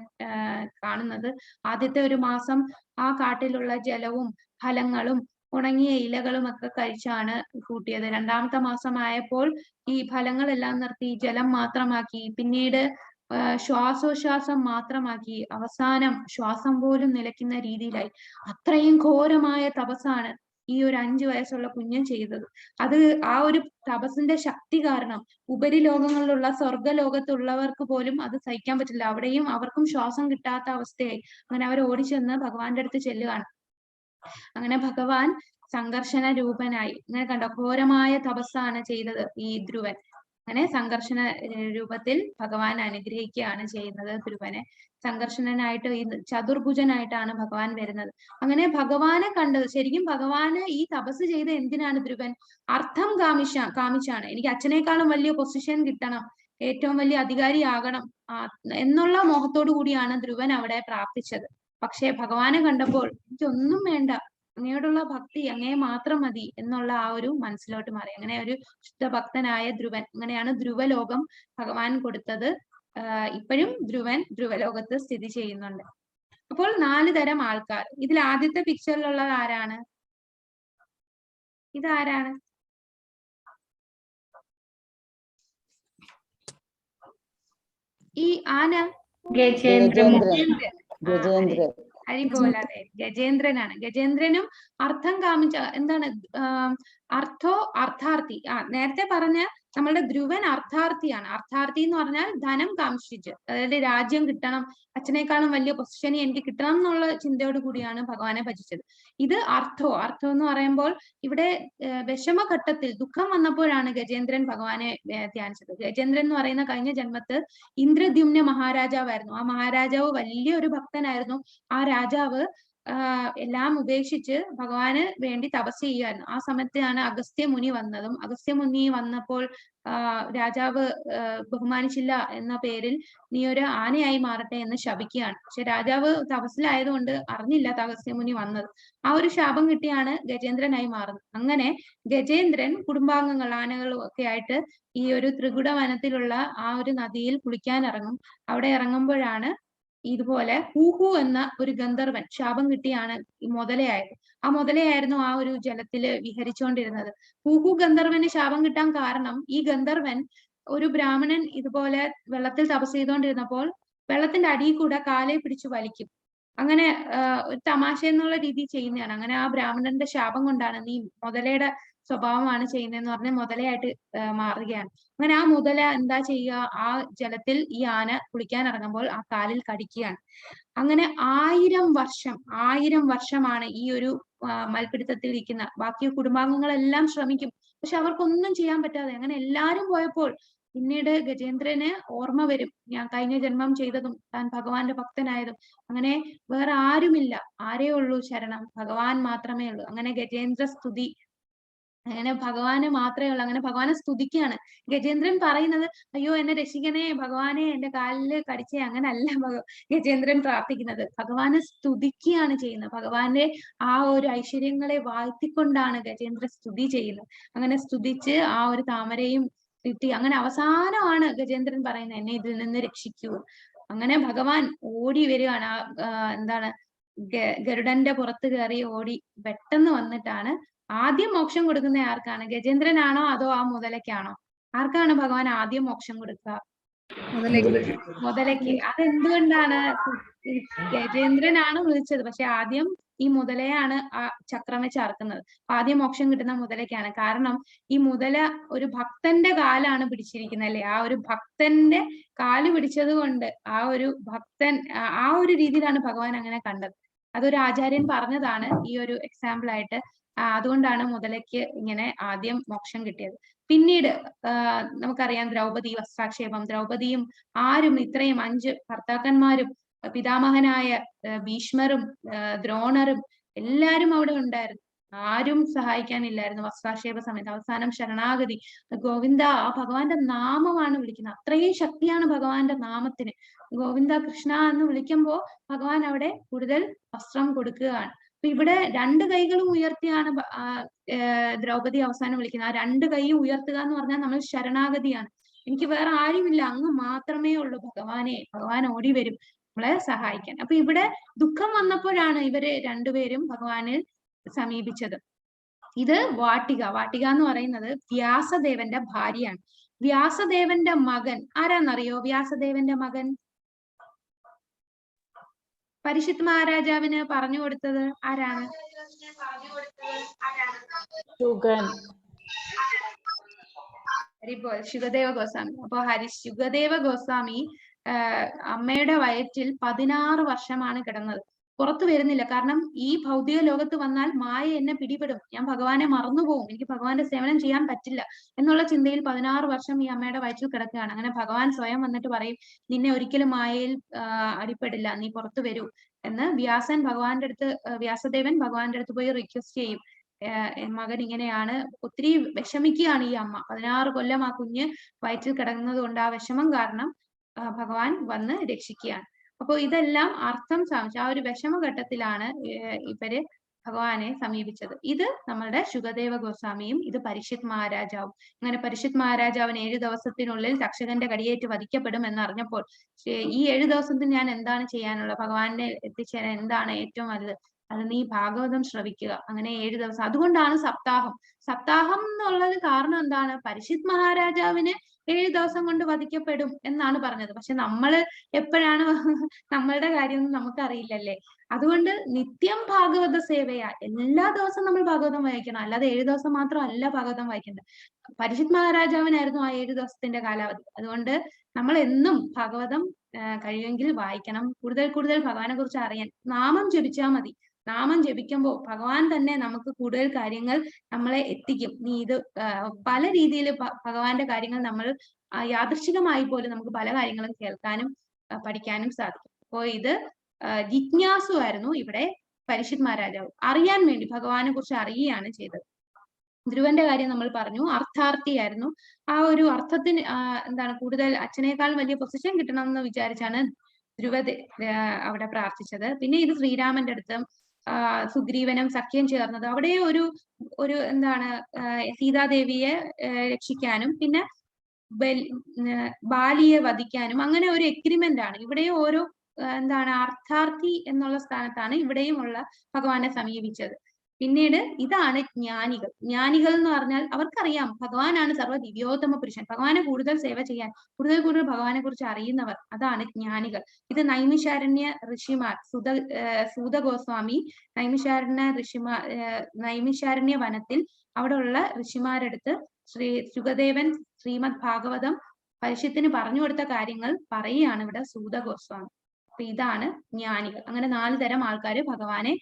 കാണുന്നത്. ആദ്യത്തെ ഒരു മാസം ആ കാട്ടിലുള്ള ജലവും ഫലങ്ങളും ഉണങ്ങിയ ഇലകളും ഒക്കെ കഴിച്ചാണ് കൂട്ടിയത്. 2ാമത്തെ മാസമായപ്പോൾ ഈ ഫലങ്ങളെല്ലാം നിർത്തി ജലം മാത്രമാക്കി. പിന്നീട് ശ്വാസോച്ഛ്വാസം മാത്രമാക്കി. അവസാനം ശ്വാസം പോലും നിലയ്ക്കുന്ന രീതിയിലായി. അത്രയും ഘോരമായ തപസ്സാണ് ഈ ഒരു 5 വയസ്സുള്ള കുഞ്ഞൻ ചെയ്തത്. അത് ആ ഒരു തപസ്സിന്റെ ശക്തി കാരണം ഉപരിലോകങ്ങളിലുള്ള സ്വർഗലോകത്തുള്ളവർക്ക് പോലും അത് സഹിക്കാൻ പറ്റില്ല. അവിടെയും അവർക്കും ശ്വാസം കിട്ടാത്ത അവസ്ഥയായി. അങ്ങനെ അവർ ഓടിച്ചെന്ന് ഭഗവാന്റെ അടുത്ത് ചെല്ലുകയാണ്. അങ്ങനെ ഭഗവാൻ സംഘർഷണ രൂപനായി. അങ്ങനെ കണ്ടോ, ഘോരമായ തപസ്സാണ് ചെയ്തത് ഈ ധ്രുവൻ. അങ്ങനെ സംഘർഷണ രൂപത്തിൽ ഭഗവാൻ അനുഗ്രഹിക്കുകയാണ് ചെയ്യുന്നത് ധ്രുവനെ. സംഘർഷണനായിട്ട് ഈ ചതുർഭുജനായിട്ടാണ് ഭഗവാൻ വരുന്നത്. അങ്ങനെ ഭഗവാനെ കണ്ടത്, ശരിക്കും ഭഗവാന് ഈ തപസ് ചെയ്ത് എന്തിനാണ് ധ്രുവൻ? അർത്ഥം കാമിച്ചാണ്. എനിക്ക് അച്ഛനേക്കാളും വലിയ പൊസിഷൻ കിട്ടണം, ഏറ്റവും വലിയ അധികാരിയാകണം എന്നുള്ള മോഹത്തോടു കൂടിയാണ് ധ്രുവൻ അവിടെ പ്രാർത്ഥിച്ചത്. പക്ഷെ ഭഗവാനെ കണ്ടപ്പോൾ എനിക്കൊന്നും വേണ്ട, അങ്ങയോടുള്ള ഭക്തി അങ്ങയെ മാത്രം മതി എന്നുള്ള ആ ഒരു മനസ്സിലോട്ട് മാറി. അങ്ങനെ ഒരു ശുദ്ധഭക്തനായ ധ്രുവൻ. അങ്ങനെയാണ് ധ്രുവലോകം ഭഗവാൻ കൊടുത്തത്. ഇപ്പോഴും ധ്രുവൻ ധ്രുവലോകത്ത് സ്ഥിതി ചെയ്യുന്നുണ്ട്. അപ്പോൾ 4 തരം ആൾക്കാർ. ഇതിൽ ആദ്യത്തെ പിക്ചറിലുള്ളത് ആരാണ്? ഇതാരാണ്? ഈ ആന ഗജേന്ദ്രൻ. ഹരിബോൽ. അതെ, ഗജേന്ദ്രനാണ്. ഗജേന്ദ്രനും അർത്ഥം കാമിച്ച എന്താണ്? അർത്ഥാർത്ഥി. നേരത്തെ പറഞ്ഞ നമ്മളുടെ ധ്രുവൻ അർത്ഥാർത്ഥിയാണ്. അർത്ഥാർത്ഥി എന്ന് പറഞ്ഞാൽ ധനം കാംക്ഷിച്ച്, അതായത് രാജ്യം കിട്ടണം, അച്ഛനേക്കാളും വലിയ പൊസിഷനി എനിക്ക് കിട്ടണം എന്നുള്ള ചിന്തയോട് കൂടിയാണ് ഭഗവാനെ ഭജിച്ചത്. ഇത് അർത്ഥം എന്ന് പറയുമ്പോൾ ഇവിടെ വിഷമഘട്ടത്തിൽ ദുഃഖം വന്നപ്പോഴാണ് ഗജേന്ദ്രൻ ഭഗവാനെ ധ്യാനിച്ചത്. ഗജേന്ദ്രൻ എന്ന് പറയുന്ന കഴിഞ്ഞ ജന്മത്ത് ഇന്ദ്രദ്യുമ്ന മഹാരാജാവായിരുന്നു. ആ മഹാരാജാവ് വലിയൊരു ഭക്തനായിരുന്നു. ആ രാജാവ് എല്ലാം ഉപേക്ഷിച്ച് ഭഗവാന് വേണ്ടി തപസ് ചെയ്യുമായിരുന്നു. ആ സമയത്താണ് അഗസ്ത്യമുനി വന്നതും. അഗസ്ത്യമുനി വന്നപ്പോൾ രാജാവ് ബഹുമാനിച്ചില്ല എന്ന പേരിൽ നീ ഒരു ആനയായി മാറട്ടെ എന്ന് ശപിക്കുകയാണ്. പക്ഷെ രാജാവ് തപസ്സിലായതുകൊണ്ട് അറിഞ്ഞില്ല അഗസ്ത്യമുനി വന്നത്. ആ ഒരു ശാപം കിട്ടിയാണ് ഗജേന്ദ്രനായി മാറുന്നത്. അങ്ങനെ ഗജേന്ദ്രൻ കുടുംബാംഗങ്ങൾ, ആനകളും ഒക്കെ ആയിട്ട് ഈ ഒരു ത്രികുട വനത്തിലുള്ള ആ ഒരു നദിയിൽ കുളിക്കാൻ ഇറങ്ങും. അവിടെ ഇറങ്ങുമ്പോഴാണ് ഇതുപോലെ ഹൂഹു എന്ന ഒരു ഗന്ധർവൻ ശാപം കിട്ടിയാണ് ഈ മുതലയായത്. ആ മുതലയായിരുന്നു ആ ഒരു ജലത്തില് വിഹരിച്ചുകൊണ്ടിരുന്നത്. ഹൂഹു ഗന്ധർവന് ശാപം കിട്ടാൻ കാരണം ഈ ഗന്ധർവൻ ഒരു ബ്രാഹ്മണൻ ഇതുപോലെ വെള്ളത്തിൽ തപസ് ചെയ്തുകൊണ്ടിരുന്നപ്പോൾ വെള്ളത്തിന്റെ അടിയിൽ കൂടെ കാലെ പിടിച്ചു വലിക്കും. അങ്ങനെ ഒരു തമാശ എന്നുള്ള രീതിയിൽ ചെയ്യുന്നതാണ്. അങ്ങനെ ആ ബ്രാഹ്മണന്റെ ശാപം കൊണ്ടാണ് നീ മുതലയുടെ സ്വഭാവമാണ് ചെയ്യുന്നതെന്ന് പറഞ്ഞ് മുതലയായിട്ട് മാറുകയാണ്. അങ്ങനെ ആ മുതല എന്താ ചെയ്യുക? ആ ജലത്തിൽ ഈ ആന കുളിക്കാൻ ഇറങ്ങുമ്പോൾ ആ കാലിൽ കടിക്കുകയാണ്. അങ്ങനെ 1000 വർഷമാണ് ഈ ഒരു മൽപിടുത്തത്തിൽ ഇരിക്കുന്ന. ബാക്കി കുടുംബാംഗങ്ങളെല്ലാം ശ്രമിക്കും, പക്ഷെ അവർക്കൊന്നും ചെയ്യാൻ പറ്റാതെ അങ്ങനെ എല്ലാരും പോയപ്പോൾ പിന്നീട് ഗജേന്ദ്രന് ഓർമ്മ വരും, ഞാൻ കഴിഞ്ഞ ജന്മം ചെയ്തതും താൻ ഭഗവാന്റെ ഭക്തനായതും. അങ്ങനെ വേറെ ആരുമില്ല, ആരേ ഉള്ളൂ ശരണം, ഭഗവാൻ മാത്രമേ ഉള്ളൂ. അങ്ങനെ ഗജേന്ദ്ര സ്തുതി, അങ്ങനെ ഭഗവാന് മാത്രമേ ഉള്ളൂ. അങ്ങനെ ഭഗവാനെ സ്തുതിക്കുകയാണ്. ഗജേന്ദ്രൻ പറയുന്നത്, അയ്യോ എന്നെ രക്ഷിക്കണേ ഭഗവാനെ, എന്റെ കാലില് കടിച്ചേ, അങ്ങനല്ല ഗജേന്ദ്രൻ പ്രാർത്ഥിക്കുന്നത്. ഭഗവാനെ സ്തുതിക്കുകയാണ് ചെയ്യുന്നത്. ഭഗവാന്റെ ആ ഒരു ഐശ്വര്യങ്ങളെ വാഴ്ത്തിക്കൊണ്ടാണ് ഗജേന്ദ്ര സ്തുതി ചെയ്യുന്നത്. അങ്ങനെ സ്തുതിച്ച് ആ ഒരു താമരയും കിട്ടി. അങ്ങനെ അവസാനമാണ് ഗജേന്ദ്രൻ പറയുന്നത്, എന്നെ ഇതിൽ നിന്ന് രക്ഷിക്കൂ. അങ്ങനെ ഭഗവാൻ ഓടി വരികയാണ്. എന്താണ്, ഗരുഡന്റെ പുറത്ത് കയറി ഓടി പെട്ടെന്ന് വന്നിട്ടാണ് ആദ്യം മോക്ഷം കൊടുക്കുന്ന ആർക്കാണ്? ഗജേന്ദ്രനാണോ അതോ ആ മുതലയ്ക്കാണോ? ആർക്കാണ് ഭഗവാൻ ആദ്യം മോക്ഷം കൊടുക്കുക? മുതലയ്ക്ക്. അതെന്തുകൊണ്ടാണ്? ഗജേന്ദ്രനാണ് വിളിച്ചത്, പക്ഷെ ആദ്യം ഈ മുതലയാണ് ആ ചക്രം വെച്ച് അറക്കുന്നത്. ആദ്യം മോക്ഷം കിട്ടുന്ന മുതലയ്ക്കാണ്. കാരണം ഈ മുതല ഒരു ഭക്തന്റെ കാലാണ് പിടിച്ചിരിക്കുന്നത് അല്ലെ? ആ ഒരു ഭക്തന്റെ കാല് പിടിച്ചത് കൊണ്ട് ആ ഒരു ഭക്തൻ ആ ഒരു രീതിയിലാണ് ഭഗവാൻ അങ്ങനെ കണ്ടത്. അതൊരു ആചാര്യൻ പറഞ്ഞതാണ് ഈ ഒരു എക്സാമ്പിൾ ആയിട്ട്. അതുകൊണ്ടാണ് മുതലയ്ക്ക് ഇങ്ങനെ ആദ്യം മോക്ഷം കിട്ടിയത്. പിന്നീട് നമുക്കറിയാം ദ്രൗപദി വസ്ത്രാക്ഷേപം. ദ്രൗപദിയും ആരും ഇത്രയും 5 ഭർത്താക്കന്മാരും പിതാമഹനായ ഭീഷ്മരും ദ്രോണരും എല്ലാരും അവിടെ ഉണ്ടായിരുന്നു. ആരും സഹായിക്കാനില്ലായിരുന്നു വസ്ത്രാക്ഷേപ സമയത്ത്. അവസാനം ശരണാഗതി. ഗോവിന്ദ, ആ ഭഗവാന്റെ നാമമാണ് വിളിക്കുന്നത്. അത്രയും ശക്തിയാണ് ഭഗവാന്റെ നാമത്തിന്. ഗോവിന്ദ കൃഷ്ണ എന്ന് വിളിക്കുമ്പോ ഭഗവാൻ അവിടെ കൂടുതൽ വസ്ത്രം കൊടുക്കുകയാണ്. അപ്പൊ ഇവിടെ 2 കൈകളും ഉയർത്തിയാണ് ദ്രൗപദി അവസാനം വിളിക്കുന്നത്. ആ 2 കൈയും ഉയർത്തുക എന്ന് പറഞ്ഞാൽ നമ്മൾ ശരണാഗതിയാണ്. എനിക്ക് വേറെ ആരുമില്ല, അങ്ങ് മാത്രമേ ഉള്ളൂ ഭഗവാനെ. ഭഗവാൻ ഓടി വരും നമ്മളെ സഹായിക്കാൻ. അപ്പൊ ഇവിടെ ദുഃഖം വന്നപ്പോഴാണ് ഇവര് 2 പേരും ഭഗവാനെ സമീപിച്ചത്. ഇത് വാട്ടിക. വാട്ടിക എന്ന് പറയുന്നത് വ്യാസദേവന്റെ ഭാര്യയാണ്. വ്യാസദേവന്റെ മകൻ ആരാന്നറിയോ? വ്യാസദേവന്റെ മകൻ പരീക്ഷിത് മഹാരാജാവിന് പറഞ്ഞു കൊടുത്തത് ആരാണ്? ശുകദേവ ഗോസ്വാമി. അപ്പൊ ശുകദേവ ഗോസ്വാമി അമ്മയുടെ വയറ്റിൽ 16 വർഷമാണ് കിടന്നത്. പുറത്തു വരുന്നില്ല. കാരണം ഈ ഭൗതിക ലോകത്ത് വന്നാൽ മായ എന്നെ പിടിപെടും, ഞാൻ ഭഗവാനെ മറന്നുപോകും, എനിക്ക് ഭഗവാന്റെ സേവനം ചെയ്യാൻ പറ്റില്ല എന്നുള്ള ചിന്തയിൽ 16 വർഷം ഈ അമ്മയുടെ വയറ്റിൽ കിടക്കുകയാണ്. അങ്ങനെ ഭഗവാൻ സ്വയം വന്നിട്ട് പറയും, നിന്നെ ഒരിക്കലും മായയിൽ അടിപ്പെടില്ല, നീ പുറത്തു വരൂ എന്ന് വ്യാസദേവൻ ഭഗവാന്റെ അടുത്ത് പോയി റിക്വസ്റ്റ് ചെയ്യും. മകൻ ഇങ്ങനെയാണ്. ഒത്തിരി വിഷമിക്കുകയാണ് ഈ അമ്മ. 16 കൊല്ലം ആ കുഞ്ഞ് വയറ്റിൽ കിടക്കുന്നത് കൊണ്ട് ആ വിഷമം കാരണം ഭഗവാൻ വന്ന് രക്ഷിക്കുകയാണ്. അപ്പൊ ഇതെല്ലാം അർത്ഥം സാധിച്ചു. ആ ഒരു വിഷമഘട്ടത്തിലാണ് ഇവര് ഭഗവാനെ സമീപിച്ചത്. ഇത് നമ്മളുടെ ശുകദേവ ഗോസ്വാമിയും ഇത് പരീക്ഷിത് മഹാരാജാവും. അങ്ങനെ പരീക്ഷിത് മഹാരാജാവിന് 7 ദിവസത്തിനുള്ളിൽ തക്ഷകന്റെ കടിയേറ്റ് വധിക്കപ്പെടും എന്നറിഞ്ഞപ്പോൾ ഈ 7 ദിവസത്തിൽ ഞാൻ എന്താണ് ചെയ്യാനുള്ളത്? ഭഗവാനെ എത്തിച്ചേരാൻ എന്താണ് ഏറ്റവും വലുത്? അത് നീ ഭാഗവതം ശ്രവിക്കുക. അങ്ങനെ 7 ദിവസം. അതുകൊണ്ടാണ് സപ്താഹം. സപ്താഹം എന്നുള്ളത് കാരണം എന്താണ്? പരീക്ഷിത് മഹാരാജാവിന് 7 ദിവസം കൊണ്ട് വധിക്കപ്പെടും എന്നാണ് പറഞ്ഞത്. പക്ഷെ നമ്മള് എപ്പോഴാണ് നമ്മളുടെ കാര്യമൊന്നും നമുക്കറിയില്ലല്ലേ. അതുകൊണ്ട് നിത്യം ഭാഗവത സേവയാ. എല്ലാ ദിവസവും നമ്മൾ ഭാഗവതം വായിക്കണം. അല്ലാതെ 7 ദിവസം മാത്രം അല്ല ഭാഗവതം വായിക്കേണ്ടത്. പരീക്ഷിത് മഹാരാജാവിനായിരുന്നു ആ 7 ദിവസത്തിന്റെ കാലാവധി. അതുകൊണ്ട് നമ്മൾ എന്നും ഭാഗവതം കഴിയുമെങ്കിൽ വായിക്കണം. കൂടുതൽ കൂടുതൽ ഭഗവാനെ കുറിച്ച് അറിയാൻ നാമം ജപിച്ചാൽ മതി. നാമം ജപിക്കുമ്പോൾ ഭഗവാൻ തന്നെ നമുക്ക് കൂടുതൽ കാര്യങ്ങൾ നമ്മളെ എത്തിക്കും. നീ ഇത് പല രീതിയിൽ ഭഗവാന്റെ കാര്യങ്ങൾ നമ്മൾ യാദൃശ്ചികമായി പോലും നമുക്ക് പല കാര്യങ്ങളും കേൾക്കാനും പഠിക്കാനും സാധിക്കും. അപ്പോൾ ഇത് ജിജ്ഞാസു ആയിരുന്നു ഇവിടെ പരീക്ഷിത് മഹാരാജാവ്. അറിയാൻ വേണ്ടി ഭഗവാനെ കുറിച്ച് അറിയുകയാണ് ചെയ്തത്. ധ്രുവന്റെ കാര്യം നമ്മൾ പറഞ്ഞു, അർത്ഥാർത്ഥിയായിരുന്നു. ആ ഒരു അർത്ഥത്തിന് എന്താണ് കൂടുതൽ അച്ഛനേക്കാൾ വലിയ പൊസിഷൻ കിട്ടണം എന്ന് വിചാരിച്ചാണ് ധ്രുവ അവിടെ പ്രാർത്ഥിച്ചത്. പിന്നെ ഇത് ശ്രീരാമന്റെ അടുത്ത് സുഗ്രീവനും സഖ്യം ചേർന്നത് അവിടെ ഒരു എന്താണ് സീതാദേവിയെ രക്ഷിക്കാനും പിന്നെ ബാലിയെ വധിക്കാനും അങ്ങനെ ഒരു എഗ്രിമെന്റ് ആണ്. ഇവിടെ ഓരോ എന്താണ് അർത്ഥാർത്ഥി എന്നുള്ള സ്ഥാനത്താണ് ഇവിടെയും ഉള്ള ഭഗവാനെ സമീപിച്ചത്. പിന്നീട് ഇതാണ് ജ്ഞാനികൾ. ജ്ഞാനികൾ എന്ന് പറഞ്ഞാൽ അവർക്കറിയാം ഭഗവാനാണ് സർവ്വ ദിവ്യോത്തമ പുരുഷൻ. ഭഗവാനെ കൂടുതൽ സേവ ചെയ്യാൻ കൂടുതൽ ഭഗവാനെ കുറിച്ച് അറിയുന്നവർ, അതാണ് ജ്ഞാനികൾ. ഇത് നൈമിഷാരണ്യ ഋഷിമാർ, സൂത ഗോസ്വാമി നൈമിഷാരണ്യ വനത്തിൽ അവിടെ ഉള്ള ഋഷിമാരെടുത്ത് ശുകദേവൻ ശ്രീമദ് ഭാഗവതം പരീക്ഷത്തിന് പറഞ്ഞു കൊടുത്ത കാര്യങ്ങൾ പറയുകയാണ് ഇവിടെ സൂത ഗോസ്വാമി. അപ്പൊ ഇതാണ് ജ്ഞാനികൾ. അങ്ങനെ 4 തരം ആൾക്കാര് ഭഗവാനെ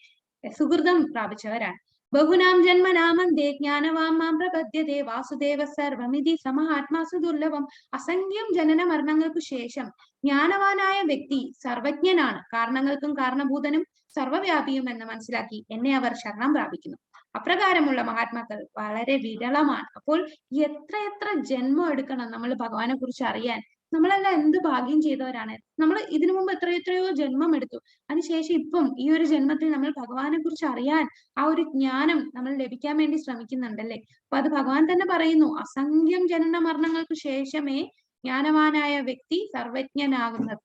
സുഹൃതം പ്രാപിച്ചവരാണ്. ബഹുനാം ജന്മനാമന്തേ ജ്ഞാനവാം മാം പ്രപദ്യതേ വാസുദേവ സർവമിതി സമഹാത്മാസു ദുർലഭം. അസംഖ്യം ജനന മരണങ്ങൾക്കു ശേഷം ജ്ഞാനവാനായ വ്യക്തി സർവജ്ഞനാണ്, കാരണങ്ങൾക്കും കാരണഭൂതനും സർവവ്യാപിയും എന്ന് മനസ്സിലാക്കി എന്നെ അവർ ശരണം പ്രാപിക്കുന്നു. അപ്രകാരമുള്ള മഹാത്മാക്കൾ വളരെ വിരളമാണ്. അപ്പോൾ എത്ര ജന്മം എടുക്കണം നമ്മൾ ഭഗവാനെ കുറിച്ച് അറിയാൻ? നമ്മളെല്ലാം എന്ത് ഭാഗ്യം ചെയ്തവരാണ്. നമ്മൾ ഇതിനു മുമ്പ് എത്രയോ ജന്മം എടുത്തു. അതിനുശേഷം ഇപ്പം ഈ ഒരു ജന്മത്തിൽ നമ്മൾ ഭഗവാനെ കുറിച്ച് അറിയാൻ ആ ഒരു ജ്ഞാനം നമ്മൾ ലഭിക്കാൻ വേണ്ടി ശ്രമിക്കുന്നുണ്ടല്ലേ. അപ്പൊ അത് ഭഗവാൻ തന്നെ പറയുന്നു, അസംഖ്യം ജനന മരണങ്ങൾക്ക് ശേഷമേ ജ്ഞാനവാനായ വ്യക്തി സർവജ്ഞനാകുന്നത്.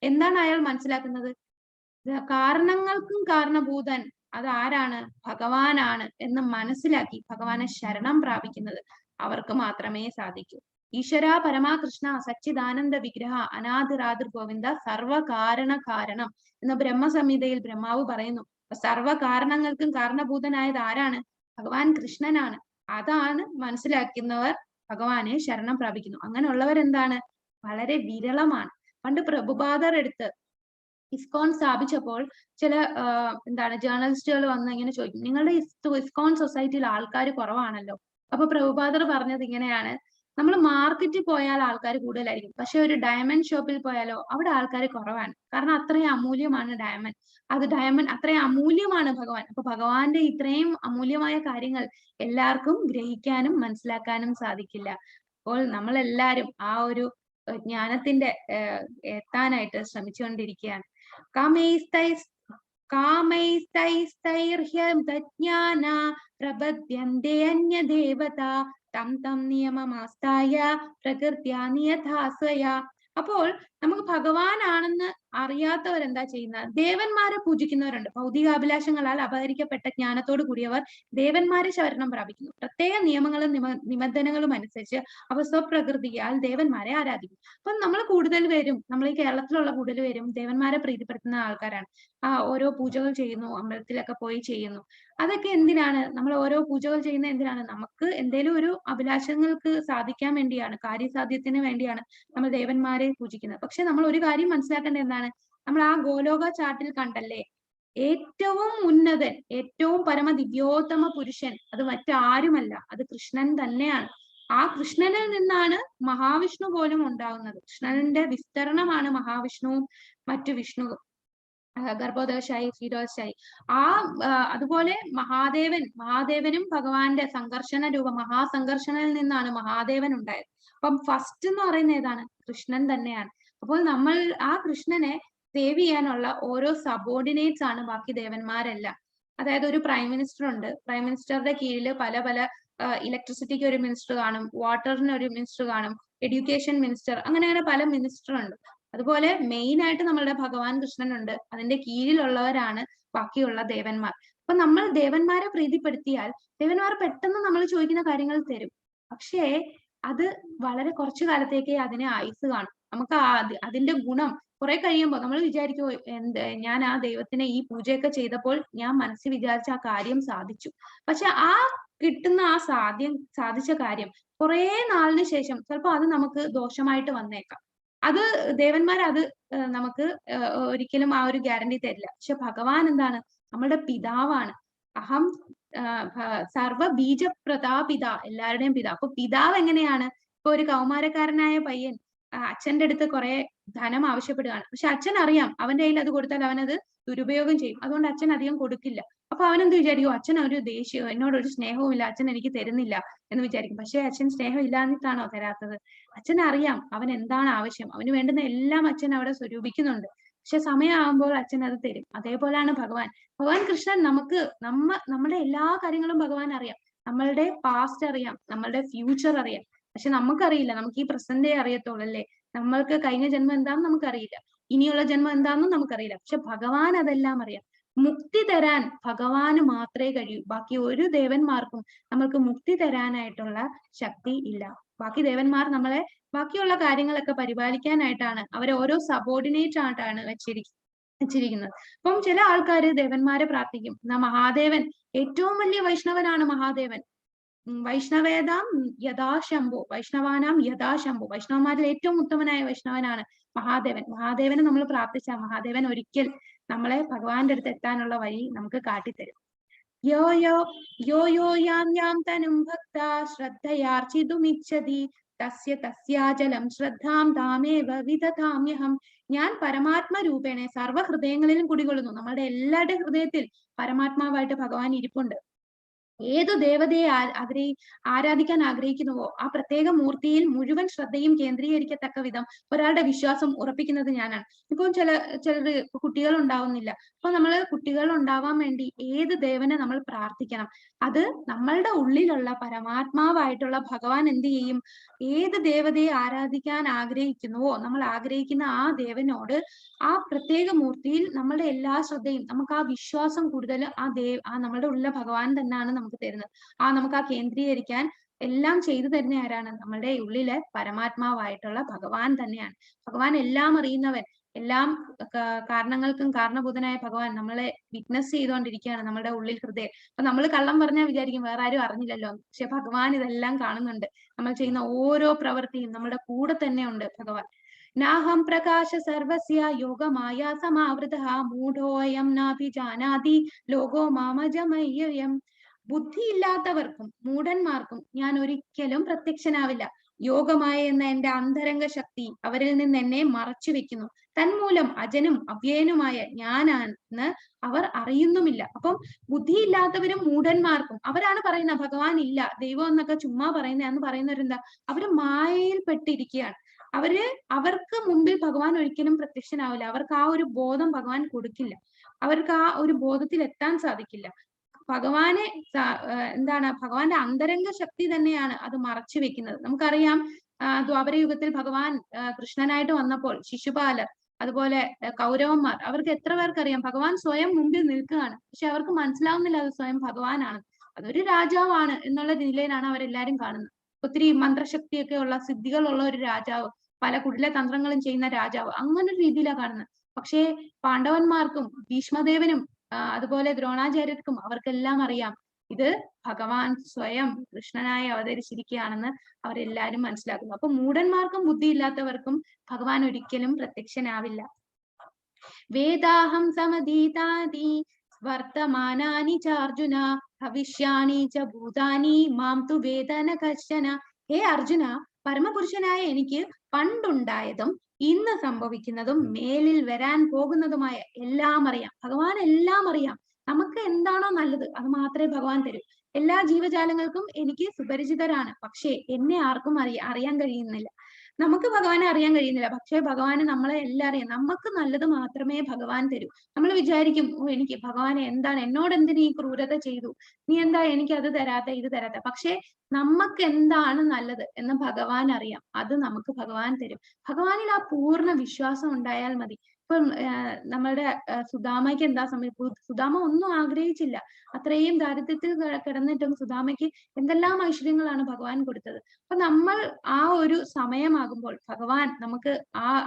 എന്താണ് അയാൾ മനസ്സിലാക്കുന്നത്? കാരണങ്ങൾക്കും കാരണഭൂതൻ അത് ആരാണ്? ഭഗവാനാണ് എന്ന് മനസ്സിലാക്കി ഭഗവാനെ ശരണം പ്രാപിക്കുന്നത് അവർക്ക് മാത്രമേ സാധിക്കൂ. ഈശ്വര പരമാകൃഷ്ണ സച്ചിദാനന്ദ വിഗ്രഹ അനാദിരാതിർ ഗോവിന്ദ സർവകാരണ കാരണം എന്ന് ബ്രഹ്മസംഹിതയിൽ ബ്രഹ്മാവ് പറയുന്നു. സർവ കാരണങ്ങൾക്കും കാരണഭൂതനായത് ആരാണ്? ഭഗവാൻ കൃഷ്ണനാണ്. അതാണ് മനസ്സിലാക്കുന്നവർ ഭഗവാനെ ശരണം പ്രാപിക്കുന്നു. അങ്ങനെയുള്ളവരെന്താണ്? വളരെ വിരളമാണ്. പണ്ട് പ്രഭുപാദർ എടുത്ത് ഇസ്കോൺ സ്ഥാപിച്ചപ്പോൾ ചില എന്താണ് ജേർണലിസ്റ്റുകൾ വന്ന് ഇങ്ങനെ ചോദിക്കും, നിങ്ങളുടെ ഇസ്കോൺ സൊസൈറ്റിയിൽ ആൾക്കാർ കുറവാണല്ലോ. അപ്പൊ പ്രഭുപാദർ പറഞ്ഞത് ഇങ്ങനെയാണ്, നമ്മൾ മാർക്കറ്റിൽ പോയാൽ ആൾക്കാർ കൂടുതലായിരിക്കും, പക്ഷെ ഒരു ഡയമണ്ട് ഷോപ്പിൽ പോയാലോ അവിടെ ആൾക്കാർ കുറവാണ്. കാരണം അത്രയും അമൂല്യമാണ് ഡയമണ്ട്. ഡയമണ്ട് അത്രയും അമൂല്യമാണ് ഭഗവാൻ. അപ്പൊ ഭഗവാന്റെ ഇത്രയും അമൂല്യമായ കാര്യങ്ങൾ എല്ലാവർക്കും ഗ്രഹിക്കാനും മനസ്സിലാക്കാനും സാധിക്കില്ല. അപ്പോൾ നമ്മളെല്ലാരും ആ ഒരു ജ്ഞാനത്തിന്റെ എത്താനായിട്ട് ശ്രമിച്ചുകൊണ്ടിരിക്കുകയാണ്. കാമൈസ്തൈസ്തൈർഹ്യജ്ഞാന പ്രപദ്യന്തെ അന്യദേവത തം തം നിയമമാസ്തായ പ്രകൃത്യാ നിയഥാ സ്വയാ. അപ്പോൾ നമുക്ക് ഭഗവാനാണെന്ന് അറിയാത്തവരെന്താ ചെയ്യുന്നത്? ദേവന്മാരെ പൂജിക്കുന്നവരുണ്ട്. ഭൗതികാഭിലാഷങ്ങളാൽ അപഹരിക്കപ്പെട്ട ജ്ഞാനത്തോട് കൂടിയവർ ദേവന്മാരെ ശരണം പ്രാപിക്കുന്നു. പ്രത്യേക നിയമങ്ങളും നിബന്ധനകളും അനുസരിച്ച് അവർ സ്വപ്രകൃതിയാൽ ദേവന്മാരെ ആരാധിക്കും. അപ്പൊ നമ്മൾ കൂടുതൽ പേരും, നമ്മൾ ഈ കേരളത്തിലുള്ള കൂടുതൽ പേരും ദേവന്മാരെ പ്രീതിപ്പെടുത്തുന്ന ആൾക്കാരാണ്. ഓരോ പൂജകൾ ചെയ്യുന്നു, അമ്പലത്തിലൊക്കെ പോയി ചെയ്യുന്നു. അതൊക്കെ എന്തിനാണ്? നമ്മൾ ഓരോ പൂജകൾ ചെയ്യുന്നത് എന്തിനാണ്? നമുക്ക് എന്തെങ്കിലും ഒരു അഭിലാഷങ്ങൾക്ക് സാധിക്കാൻ വേണ്ടിയാണ്, കാര്യസാധ്യത്തിന് വേണ്ടിയാണ് നമ്മൾ ദേവന്മാരെ പൂജിക്കുന്നത്. പക്ഷെ നമ്മൾ ഒരു കാര്യം മനസ്സിലാക്കേണ്ടത് എന്താണ്? നമ്മൾ ആ ഗോലോക ചാർട്ടിൽ കണ്ടല്ലേ, ഏറ്റവും ഉന്നതൻ, ഏറ്റവും പരമദിവ്യോത്തമ പുരുഷൻ അത് മറ്റാരുമല്ല, അത് കൃഷ്ണൻ തന്നെയാണ്. ആ കൃഷ്ണനിൽ നിന്നാണ് മഹാവിഷ്ണു പോലും ഉണ്ടാകുന്നത്. കൃഷ്ണന്റെ വിസ്തരണമാണ് മഹാവിഷ്ണുവും മറ്റു വിഷ്ണുവും, ഗർഭോദകശായി, ക്ഷീരോദശായി. അതുപോലെ മഹാദേവനും ഭഗവാന്റെ സംഘർഷണ രൂപം, മഹാസംഘർഷണയിൽ നിന്നാണ് മഹാദേവൻ ഉണ്ടായത്. അപ്പം ഫസ്റ്റ് എന്ന് പറയുന്നത് ഏതാണ്? കൃഷ്ണൻ തന്നെയാണ്. അപ്പോൾ നമ്മൾ ആ കൃഷ്ണനെ സേവ് ചെയ്യാനുള്ള ഓരോ സബോർഡിനേറ്റ്സ് ആണ് ബാക്കി ദേവന്മാരെല്ലാം. അതായത് ഒരു പ്രൈം മിനിസ്റ്റർ ഉണ്ട്, പ്രൈം മിനിസ്റ്ററുടെ കീഴിൽ പല പല ഇലക്ട്രിസിറ്റിക്ക് ഒരു മിനിസ്റ്റർ കാണും, വാട്ടറിന് ഒരു മിനിസ്റ്റർ കാണും, എഡ്യൂക്കേഷൻ മിനിസ്റ്റർ, അങ്ങനെ പല മിനിസ്റ്റർ ഉണ്ട്. അതുപോലെ മെയിൻ ആയിട്ട് നമ്മളുടെ ഭഗവാൻ കൃഷ്ണനുണ്ട്, അതിന്റെ കീഴിലുള്ളവരാണ് ബാക്കിയുള്ള ദേവന്മാർ. അപ്പൊ നമ്മൾ ദേവന്മാരെ പ്രീതിപ്പെടുത്തിയാൽ ദേവന്മാർ പെട്ടെന്ന് നമ്മൾ ചോദിക്കുന്ന കാര്യങ്ങൾ തരും. പക്ഷേ അത് വളരെ കുറച്ചു കാലത്തേക്ക് അതിന് ആയുസ് കാണും. നമുക്ക് അതിന്റെ ഗുണം കുറെ കഴിയുമ്പോൾ നമ്മൾ വിചാരിക്കും, ഞാൻ ആ ദൈവത്തിനെ ഈ പൂജയൊക്കെ ചെയ്തപ്പോൾ ഞാൻ മനസ്സിൽ വിചാരിച്ച ആ കാര്യം സാധിച്ചു. പക്ഷെ ആ കിട്ടുന്ന ആ സാധിച്ച കാര്യം കുറെ നാളിന് ശേഷം ചിലപ്പോൾ അത് നമുക്ക് ദോഷമായിട്ട് വന്നേക്കാം. അത് ദേവന്മാർ നമുക്ക് ഒരിക്കലും ആ ഒരു ഗ്യാരണ്ടി തരില്ല. പക്ഷെ ഭഗവാൻ എന്താണ്? നമ്മളുടെ പിതാവാണ്. അഹം സർവ ബീജ പ്രതാപിത, എല്ലാവരുടെയും പിതാവ്. അപ്പൊ പിതാവ് എങ്ങനെയാണ്? ഇപ്പൊ ഒരു കൗമാരക്കാരനായ പയ്യൻ അച്ഛന്റെ അടുത്ത് കുറെ ധനം ആവശ്യപ്പെടുകയാണ്. പക്ഷെ അച്ഛൻ അറിയാം അവന്റെ കയ്യിൽ അത് കൊടുത്താൽ അവനത് ദുരുപയോഗം ചെയ്യും. അതുകൊണ്ട് അച്ഛൻ അധികം കൊടുക്കില്ല. അപ്പൊ അവനെന്ത് വിചാരിക്കും? അച്ഛൻ ഒരു ദേഷ്യവും എന്നോടൊരു സ്നേഹവും ഇല്ല, അച്ഛൻ എനിക്ക് തരുന്നില്ല എന്ന് വിചാരിക്കും. പക്ഷെ അച്ഛൻ സ്നേഹം ഇല്ലാന്നിട്ടാണോ തരാത്തത്? അച്ഛൻ അറിയാം അവൻ എന്താണ് ആവശ്യം, അവന് വേണ്ടുന്ന എല്ലാം അച്ഛൻ അവിടെ സ്വരൂപിക്കുന്നുണ്ട്. പക്ഷെ സമയമാകുമ്പോൾ അച്ഛൻ അത് തരും. അതേപോലെയാണ് ഭഗവാൻ കൃഷ്ണൻ. നമ്മുടെ എല്ലാ കാര്യങ്ങളും ഭഗവാൻ അറിയാം. നമ്മളുടെ പാസ്റ്റ് അറിയാം, നമ്മളുടെ ഫ്യൂച്ചർ അറിയാം. പക്ഷെ നമുക്കറിയില്ല. നമുക്ക് ഈ പ്രസന്റേ അറിയത്തുള്ളൂ അല്ലേ? നമ്മൾക്ക് കഴിഞ്ഞ ജന്മം എന്താണെന്ന് നമുക്കറിയില്ല, ഇനിയുള്ള ജന്മം എന്താണെന്നും നമുക്കറിയില്ല. പക്ഷെ ഭഗവാൻ അതെല്ലാം അറിയാം. മുക്തി തരാൻ ഭഗവാന് മാത്രമേ കഴിയൂ. ബാക്കി ഒരു ദേവന്മാർക്കും നമ്മൾക്ക് മുക്തി തരാനായിട്ടുള്ള ശക്തി ഇല്ല. ബാക്കി ദേവന്മാർ നമ്മളെ ബാക്കിയുള്ള കാര്യങ്ങളൊക്കെ പരിപാലിക്കാനായിട്ടാണ്, അവരെ ഓരോ സബോർഡിനേറ്റ് ആയിട്ടാണ് വെച്ചിരിക്കുന്നത്. അപ്പം ചില ആൾക്കാര് ദേവന്മാരെ പ്രാർത്ഥിക്കും. മഹാദേവൻ ഏറ്റവും വലിയ വൈഷ്ണവനാണ് മഹാദേവൻ. വൈഷ്ണവേദാം യഥാശംഭു, വൈഷ്ണവാനാം യഥാശംഭു. വൈഷ്ണവന്മാരിൽ ഏറ്റവും ഉത്തമനായ വൈഷ്ണവനാണ് മഹാദേവൻ. മഹാദേവനെ നമ്മൾ പ്രാർത്ഥിച്ചാൽ മഹാദേവൻ ഒരിക്കൽ നമ്മളെ ഭഗവാന്റെ അടുത്ത് എത്താനുള്ള വഴി നമുക്ക് കാട്ടിത്തരും. യോ യാം തനും ഭക്ത ശ്രദ്ധയാർച്ചിതുമിച്ഛതി തസ്യാചലം ശ്രദ്ധാം താമേവ വിദധാമ്യഹം. ഞാൻ പരമാത്മരൂപേണ സർവ്വ ഹൃദയങ്ങളിലും കുടികൊള്ളുന്നു. നമ്മളുടെ എല്ലാവരുടെ ഹൃദയത്തിൽ പരമാത്മാവായിട്ട് ഭഗവാൻ ഇരിപ്പുണ്ട്. ഏതു ദേവതയെ ആരാധിക്കാൻ ആഗ്രഹിക്കുന്നുവോ ആ പ്രത്യേക മൂർത്തിയിൽ മുഴുവൻ ശ്രദ്ധയും കേന്ദ്രീകരിക്കത്തക്ക വിധം ഒരാളുടെ വിശ്വാസം ഉറപ്പിക്കുന്നത് ഞാനാണ്. ഇപ്പം ചിലർ കുട്ടികൾ ഉണ്ടാവുന്നില്ല. അപ്പൊ നമ്മൾ കുട്ടികൾ ഉണ്ടാവാൻ വേണ്ടി ഏത് ദേവനെ നമ്മൾ പ്രാർത്ഥിക്കണം? അത് നമ്മളുടെ ഉള്ളിലുള്ള പരമാത്മാവായിട്ടുള്ള ഭഗവാൻ എന്ത് ചെയ്യും? ഏത് ദേവതയെ ആരാധിക്കാൻ ആഗ്രഹിക്കുന്നുവോ, നമ്മൾ ആഗ്രഹിക്കുന്ന ആ ദേവനോട്, ആ പ്രത്യേക മൂർത്തിയിൽ നമ്മളുടെ എല്ലാ ശ്രദ്ധയും, നമുക്ക് ആ വിശ്വാസം കൂടുതൽ ആ നമ്മളുടെ ഉള്ളിലെ ഭഗവാൻ തന്നെയാണ് നമുക്ക് തരുന്നത്. നമുക്ക് ആ കേന്ദ്രീകരിക്കാൻ എല്ലാം ചെയ്തു തരുന്ന ആരാണ്? നമ്മളുടെ ഉള്ളിലെ പരമാത്മാവായിട്ടുള്ള ഭഗവാൻ തന്നെയാണ്. ഭഗവാൻ എല്ലാം അറിയുന്നവൻ, എല്ലാം കാരണങ്ങൾക്കും കാരണഭൂതനായ ഭഗവാൻ നമ്മളെ വിറ്റ്നസ് ചെയ്തുകൊണ്ടിരിക്കുകയാണ് നമ്മുടെ ഉള്ളിൽ ഹൃദയം. അപ്പൊ നമ്മൾ കള്ളം പറഞ്ഞാൽ വിചാരിക്കും വേറെ ആരും അറിഞ്ഞില്ലല്ലോ, പക്ഷെ ഭഗവാൻ ഇതെല്ലാം കാണുന്നുണ്ട്. നമ്മൾ ചെയ്യുന്ന ഓരോ പ്രവൃത്തിയും നമ്മുടെ കൂടെ തന്നെ ഉണ്ട് ഭഗവാൻ. നാഹം പ്രകാശ സർവസ്യ യോഗമായ സമാവൃത മൂഢോയം നാഭിജാനാതി ലോകോ മാമജമയ്യം. ബുദ്ധിയില്ലാത്തവർക്കും മൂഢന്മാർക്കും ഞാൻ ഒരിക്കലും പ്രത്യക്ഷനാവില്ല. യോഗമായ എന്ന എന്റെ അന്തരംഗ ശക്തി അവരിൽ നിന്ന് എന്നെ മറച്ചു വെക്കുന്നു. തന്മൂലം അജനും അവ്യയനുമായ ഞാനാണെന്ന് അവർ അറിയുന്നുമില്ല. അപ്പം ബുദ്ധിയില്ലാത്തവരും മൂഢന്മാർക്കും അവരാണ് പറയുന്നത് ഭഗവാൻ ഇല്ല, ദൈവം എന്നൊക്കെ ചുമ്മാ പറയുന്നതെന്ന് പറയുന്നവരെന്താ? അവര് മായയിൽ പെട്ടിരിക്കുകയാണ്. അവർക്ക് മുമ്പിൽ ഭഗവാൻ ഒരിക്കലും പ്രത്യക്ഷനാവില്ല. അവർക്ക് ആ ഒരു ബോധം ഭഗവാൻ കൊടുക്കില്ല. അവർക്ക് ആ ഒരു ബോധത്തിൽ എത്താൻ സാധിക്കില്ല. ഭഗവാനെ എന്താണ്? ഭഗവാന്റെ അന്തരംഗ ശക്തി തന്നെയാണ് അത് മറച്ചു വെക്കുന്നത്. നമുക്കറിയാം ദ്വാപരയുഗത്തിൽ ഭഗവാൻ കൃഷ്ണനായിട്ട് വന്നപ്പോൾ ശിശുപാലർ, അതുപോലെ കൗരവന്മാർ, അവർക്ക് എത്ര പേർക്കറിയാം ഭഗവാൻ സ്വയം മുമ്പിൽ നിൽക്കുകയാണ്. പക്ഷെ അവർക്ക് മനസ്സിലാവുന്നില്ല അത് സ്വയം ഭഗവാനാണ്, അതൊരു രാജാവാണ് എന്നുള്ള നിലയിലാണ് അവരെല്ലാരും കാണുന്നത്. ഒത്തിരി മന്ത്രശക്തിയൊക്കെ ഉള്ള സിദ്ധികളുള്ള ഒരു രാജാവ്, പല കുടില തന്ത്രങ്ങളും ചെയ്യുന്ന രാജാവ്, അങ്ങനെ ഒരു രീതിയിലാണ് കാണുന്നത്. പക്ഷേ പാണ്ഡവന്മാർക്കും ഭീഷ്മദേവനും അതുപോലെ ദ്രോണാചാര്യർക്കും അവർക്കെല്ലാം അറിയാം ഇത് ഭഗവാൻ സ്വയം കൃഷ്ണനായി അവതരിച്ചിരിക്കുകയാണെന്ന് അവരെല്ലാരും മനസ്സിലാക്കുന്നു. അപ്പൊ മൂഢന്മാർക്കും ബുദ്ധിയില്ലാത്തവർക്കും ഭഗവാൻ ഒരിക്കലും പ്രത്യക്ഷനാവില്ല. വേദാഹം സമധീതാതി വർത്തമാനാനി ചാർജുന ഭവിഷ്യാനി ച ഭൂതാനി മാം തു വേദന കശ്ചന. ഹേ അർജുന, പരമപുരുഷനായ എനിക്ക് പണ്ടുണ്ടായതും ഇന്ന് സംഭവിക്കുന്നതും മേലിൽ വരാൻ പോകുന്നതുമായ എല്ലാം അറിയാം. ഭഗവാൻ എല്ലാം അറിയാം. നമുക്ക് എന്താണോ നല്ലത് അത് മാത്രമേ ഭഗവാൻ തരൂ. എല്ലാ ജീവജാലങ്ങൾക്കും എനിക്ക് സുപരിചിതരാണ്, പക്ഷേ എന്നെ ആർക്കും അറിയാൻ കഴിയുന്നില്ല. നമുക്ക് ഭഗവാനെ അറിയാൻ കഴിയുന്നില്ല, പക്ഷേ ഭഗവാന് നമ്മളെ എല്ലാം അറിയാം. നമുക്ക് നല്ലത് മാത്രമേ ഭഗവാൻ തരൂ. നമ്മൾ വിചാരിക്കും, എനിക്ക് ഭഗവാനെ എന്താണ്, എന്നോട് എന്തിനു ഈ ക്രൂരത ചെയ്തു, നീ എന്താ എനിക്ക് അത് തരാത്ത ഇത് തരാത്ത. പക്ഷേ നമുക്ക് എന്താണ് നല്ലത് എന്ന് ഭഗവാൻ അറിയാം, അത് നമുക്ക് ഭഗവാൻ തരും. ഭഗവാനിൽ ആ പൂർണ്ണ വിശ്വാസം ഉണ്ടായാൽ മതി. ഇപ്പം നമ്മളുടെ സുദാമയ്ക്ക് എന്താ സംഭവിച്ചത്? സുദാമ ഒന്നും ആഗ്രഹിച്ചില്ല. അത്രയും ദാരിദ്ര്യത്തിൽ കിടന്നിട്ടും സുദാമയ്ക്ക് എന്തെല്ലാം ഐശ്വര്യങ്ങളാണ് ഭഗവാൻ കൊടുത്തത്. അപ്പൊ നമ്മൾ ആ ഒരു സമയമാകുമ്പോൾ ഭഗവാൻ നമുക്ക്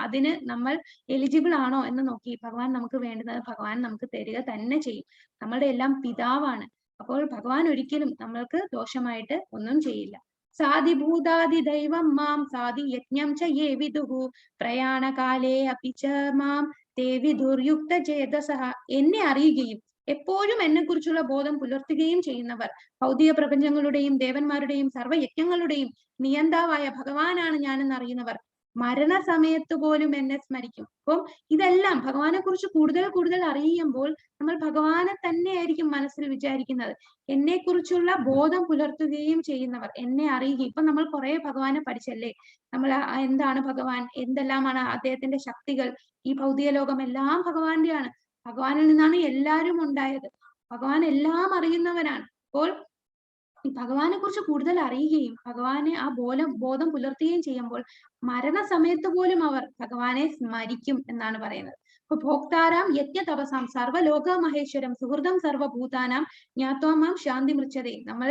അതിന് നമ്മൾ എലിജിബിൾ ആണോ എന്ന് നോക്കി ഭഗവാൻ നമുക്ക് വേണ്ടുന്നത് ഭഗവാൻ നമുക്ക് തരിക തന്നെ ചെയ്യും. നമ്മളുടെ എല്ലാം പിതാവാണ്. അപ്പോൾ ഭഗവാൻ ഒരിക്കലും നമ്മൾക്ക് ദോഷമായിട്ട് ഒന്നും ചെയ്യില്ല. സാധിഭൂതാദി ദൈവം മാം സാധി യജ്ഞം ച യേ വിദുഹു പ്രയാണകാലേ അപി ച മാം തേ വിദുർയുക്ത ചേതസഃ. എന്നെ അറിയുകയും എപ്പോഴും എന്നെ കുറിച്ചുള്ള ബോധം പുലർത്തുകയും ചെയ്യുന്നവർ, ഭൗതിക പ്രപഞ്ചങ്ങളുടെയും ദേവന്മാരുടെയും സർവ്വയജ്ഞങ്ങളുടെയും നിയന്താവായ ഭഗവാനാണ് ഞാനെന്ന് അറിയുന്നവർ മരണസമയത്ത് പോലും എന്നെ സ്മരിക്കും. അപ്പം ഇതെല്ലാം ഭഗവാനെ കുറിച്ച് കൂടുതൽ അറിയുമ്പോൾ നമ്മൾ ഭഗവാനെ തന്നെയായിരിക്കും മനസ്സിൽ വിചാരിക്കുന്നത്. എന്നെ കുറിച്ചുള്ള ബോധം പുലർത്തുകയും ചെയ്യുന്നവർ, എന്നെ അറിയുകയും. ഇപ്പൊ നമ്മൾ കുറെ ഭഗവാനെ പഠിച്ചല്ലേ, നമ്മൾ എന്താണ് ഭഗവാൻ, എന്തെല്ലാമാണ് അദ്ദേഹത്തിന്റെ ശക്തികൾ, ഈ ഭൗതിക ലോകം എല്ലാം ഭഗവാന്റെയാണ്. ഭഗവാനിൽ നിന്നാണ് എല്ലാവരും ഉണ്ടായത്. ഭഗവാൻ എല്ലാം അറിയുന്നവനാണ്. അപ്പോൾ ഈ ഭഗവാനെ കുറിച്ച് കൂടുതൽ അറിയുകയും ഭഗവാനെ ആ ബോധം പുലർത്തുകയും ചെയ്യുമ്പോൾ മരണസമയത്ത് പോലും അവർ ഭഗവാനെ സ്മരിക്കും എന്നാണ് പറയുന്നത്. അപ്പൊ ഭോക്താരാം യജ്ഞ തപസാം സർവ്വലോക മഹേശ്വരം സുഹൃതം സർവഭൂതാനാം ജ്ഞാത്വാമാം ശാന്തി മൃച്ഛതേ. നമ്മൾ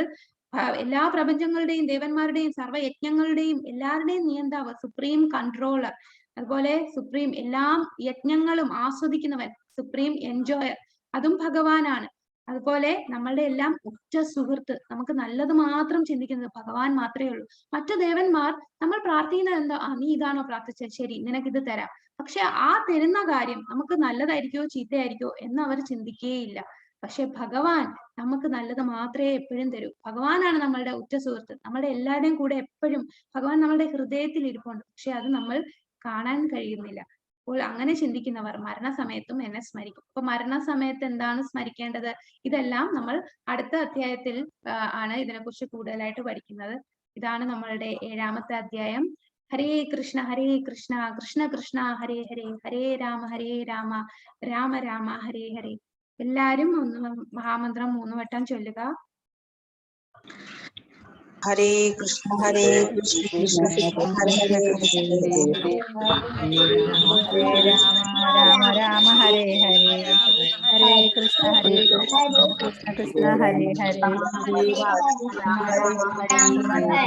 എല്ലാ പ്രപഞ്ചങ്ങളുടെയും ദേവന്മാരുടെയും സർവ്വയജ്ഞങ്ങളുടെയും എല്ലാവരുടെയും നിയന്താവ്, സുപ്രീം കൺട്രോളർ, അതുപോലെ സുപ്രീം എല്ലാം യജ്ഞങ്ങളും ആസ്വദിക്കുന്നവൻ, സുപ്രീം എൻജോയർ, അതും ഭഗവാനാണ്. അതുപോലെ നമ്മളുടെ എല്ലാം ഉറ്റ സുഹൃത്ത്, നമുക്ക് നല്ലത് മാത്രം ചിന്തിക്കുന്നത് ഭഗവാൻ മാത്രമേ ഉള്ളൂ. മറ്റു ദേവന്മാർ നമ്മൾ പ്രാർത്ഥിക്കുന്നത് എന്താ, നീ ഇതാണോ പ്രാർത്ഥിച്ചത്, ശരി നിനക്കിത് തരാം. പക്ഷെ ആ തരുന്ന കാര്യം നമുക്ക് നല്ലതായിരിക്കോ ചീത്തയായിരിക്കോ എന്ന് അവർ ചിന്തിക്കുകയില്ല. പക്ഷെ ഭഗവാൻ നമുക്ക് നല്ലത് മാത്രമേ എപ്പോഴും തരൂ. ഭഗവാനാണ് നമ്മളുടെ ഉറ്റ സുഹൃത്ത്. നമ്മളുടെ എല്ലാവരുടെയും കൂടെ എപ്പോഴും ഭഗവാൻ നമ്മളുടെ ഹൃദയത്തിൽ ഇരിപ്പുണ്ട്. പക്ഷെ അത് നമ്മൾ കാണാൻ കഴിയുന്നില്ല. അപ്പോൾ അങ്ങനെ ചിന്തിക്കുന്നവർ മരണസമയത്തും എന്നെ സ്മരിക്കും. അപ്പൊ മരണസമയത്ത് എന്താണ് സ്മരിക്കേണ്ടത്? ഇതെല്ലാം നമ്മൾ അടുത്ത അധ്യായത്തിൽ ആണ് ഇതിനെക്കുറിച്ച് കൂടുതലായിട്ട് പഠിക്കുന്നത്. ഇതാണ് നമ്മളുടെ 7ാമത്തെ അധ്യായം. ഹരേ കൃഷ്ണ കൃഷ്ണ കൃഷ്ണ ഹരേ ഹരേ, ഹരേ രാമ രാമ രാമ ഹരേ ഹരേ. എല്ലാരും മഹാമന്ത്രം 3 വട്ടം ചൊല്ലുക. ഹരേ കൃഷ്ണ കൃഷ്ണ കൃഷ്ണ ഹരേ ഹരേ ഹരേ രാമ രാമ രാമ ഹരേ ഹരേ ഹരേ കൃഷ്ണ കൃഷ്ണ കൃഷ്ണ ഹരേ ഹരേ ഹരേ രാമ രാമ രാമ ഹരേ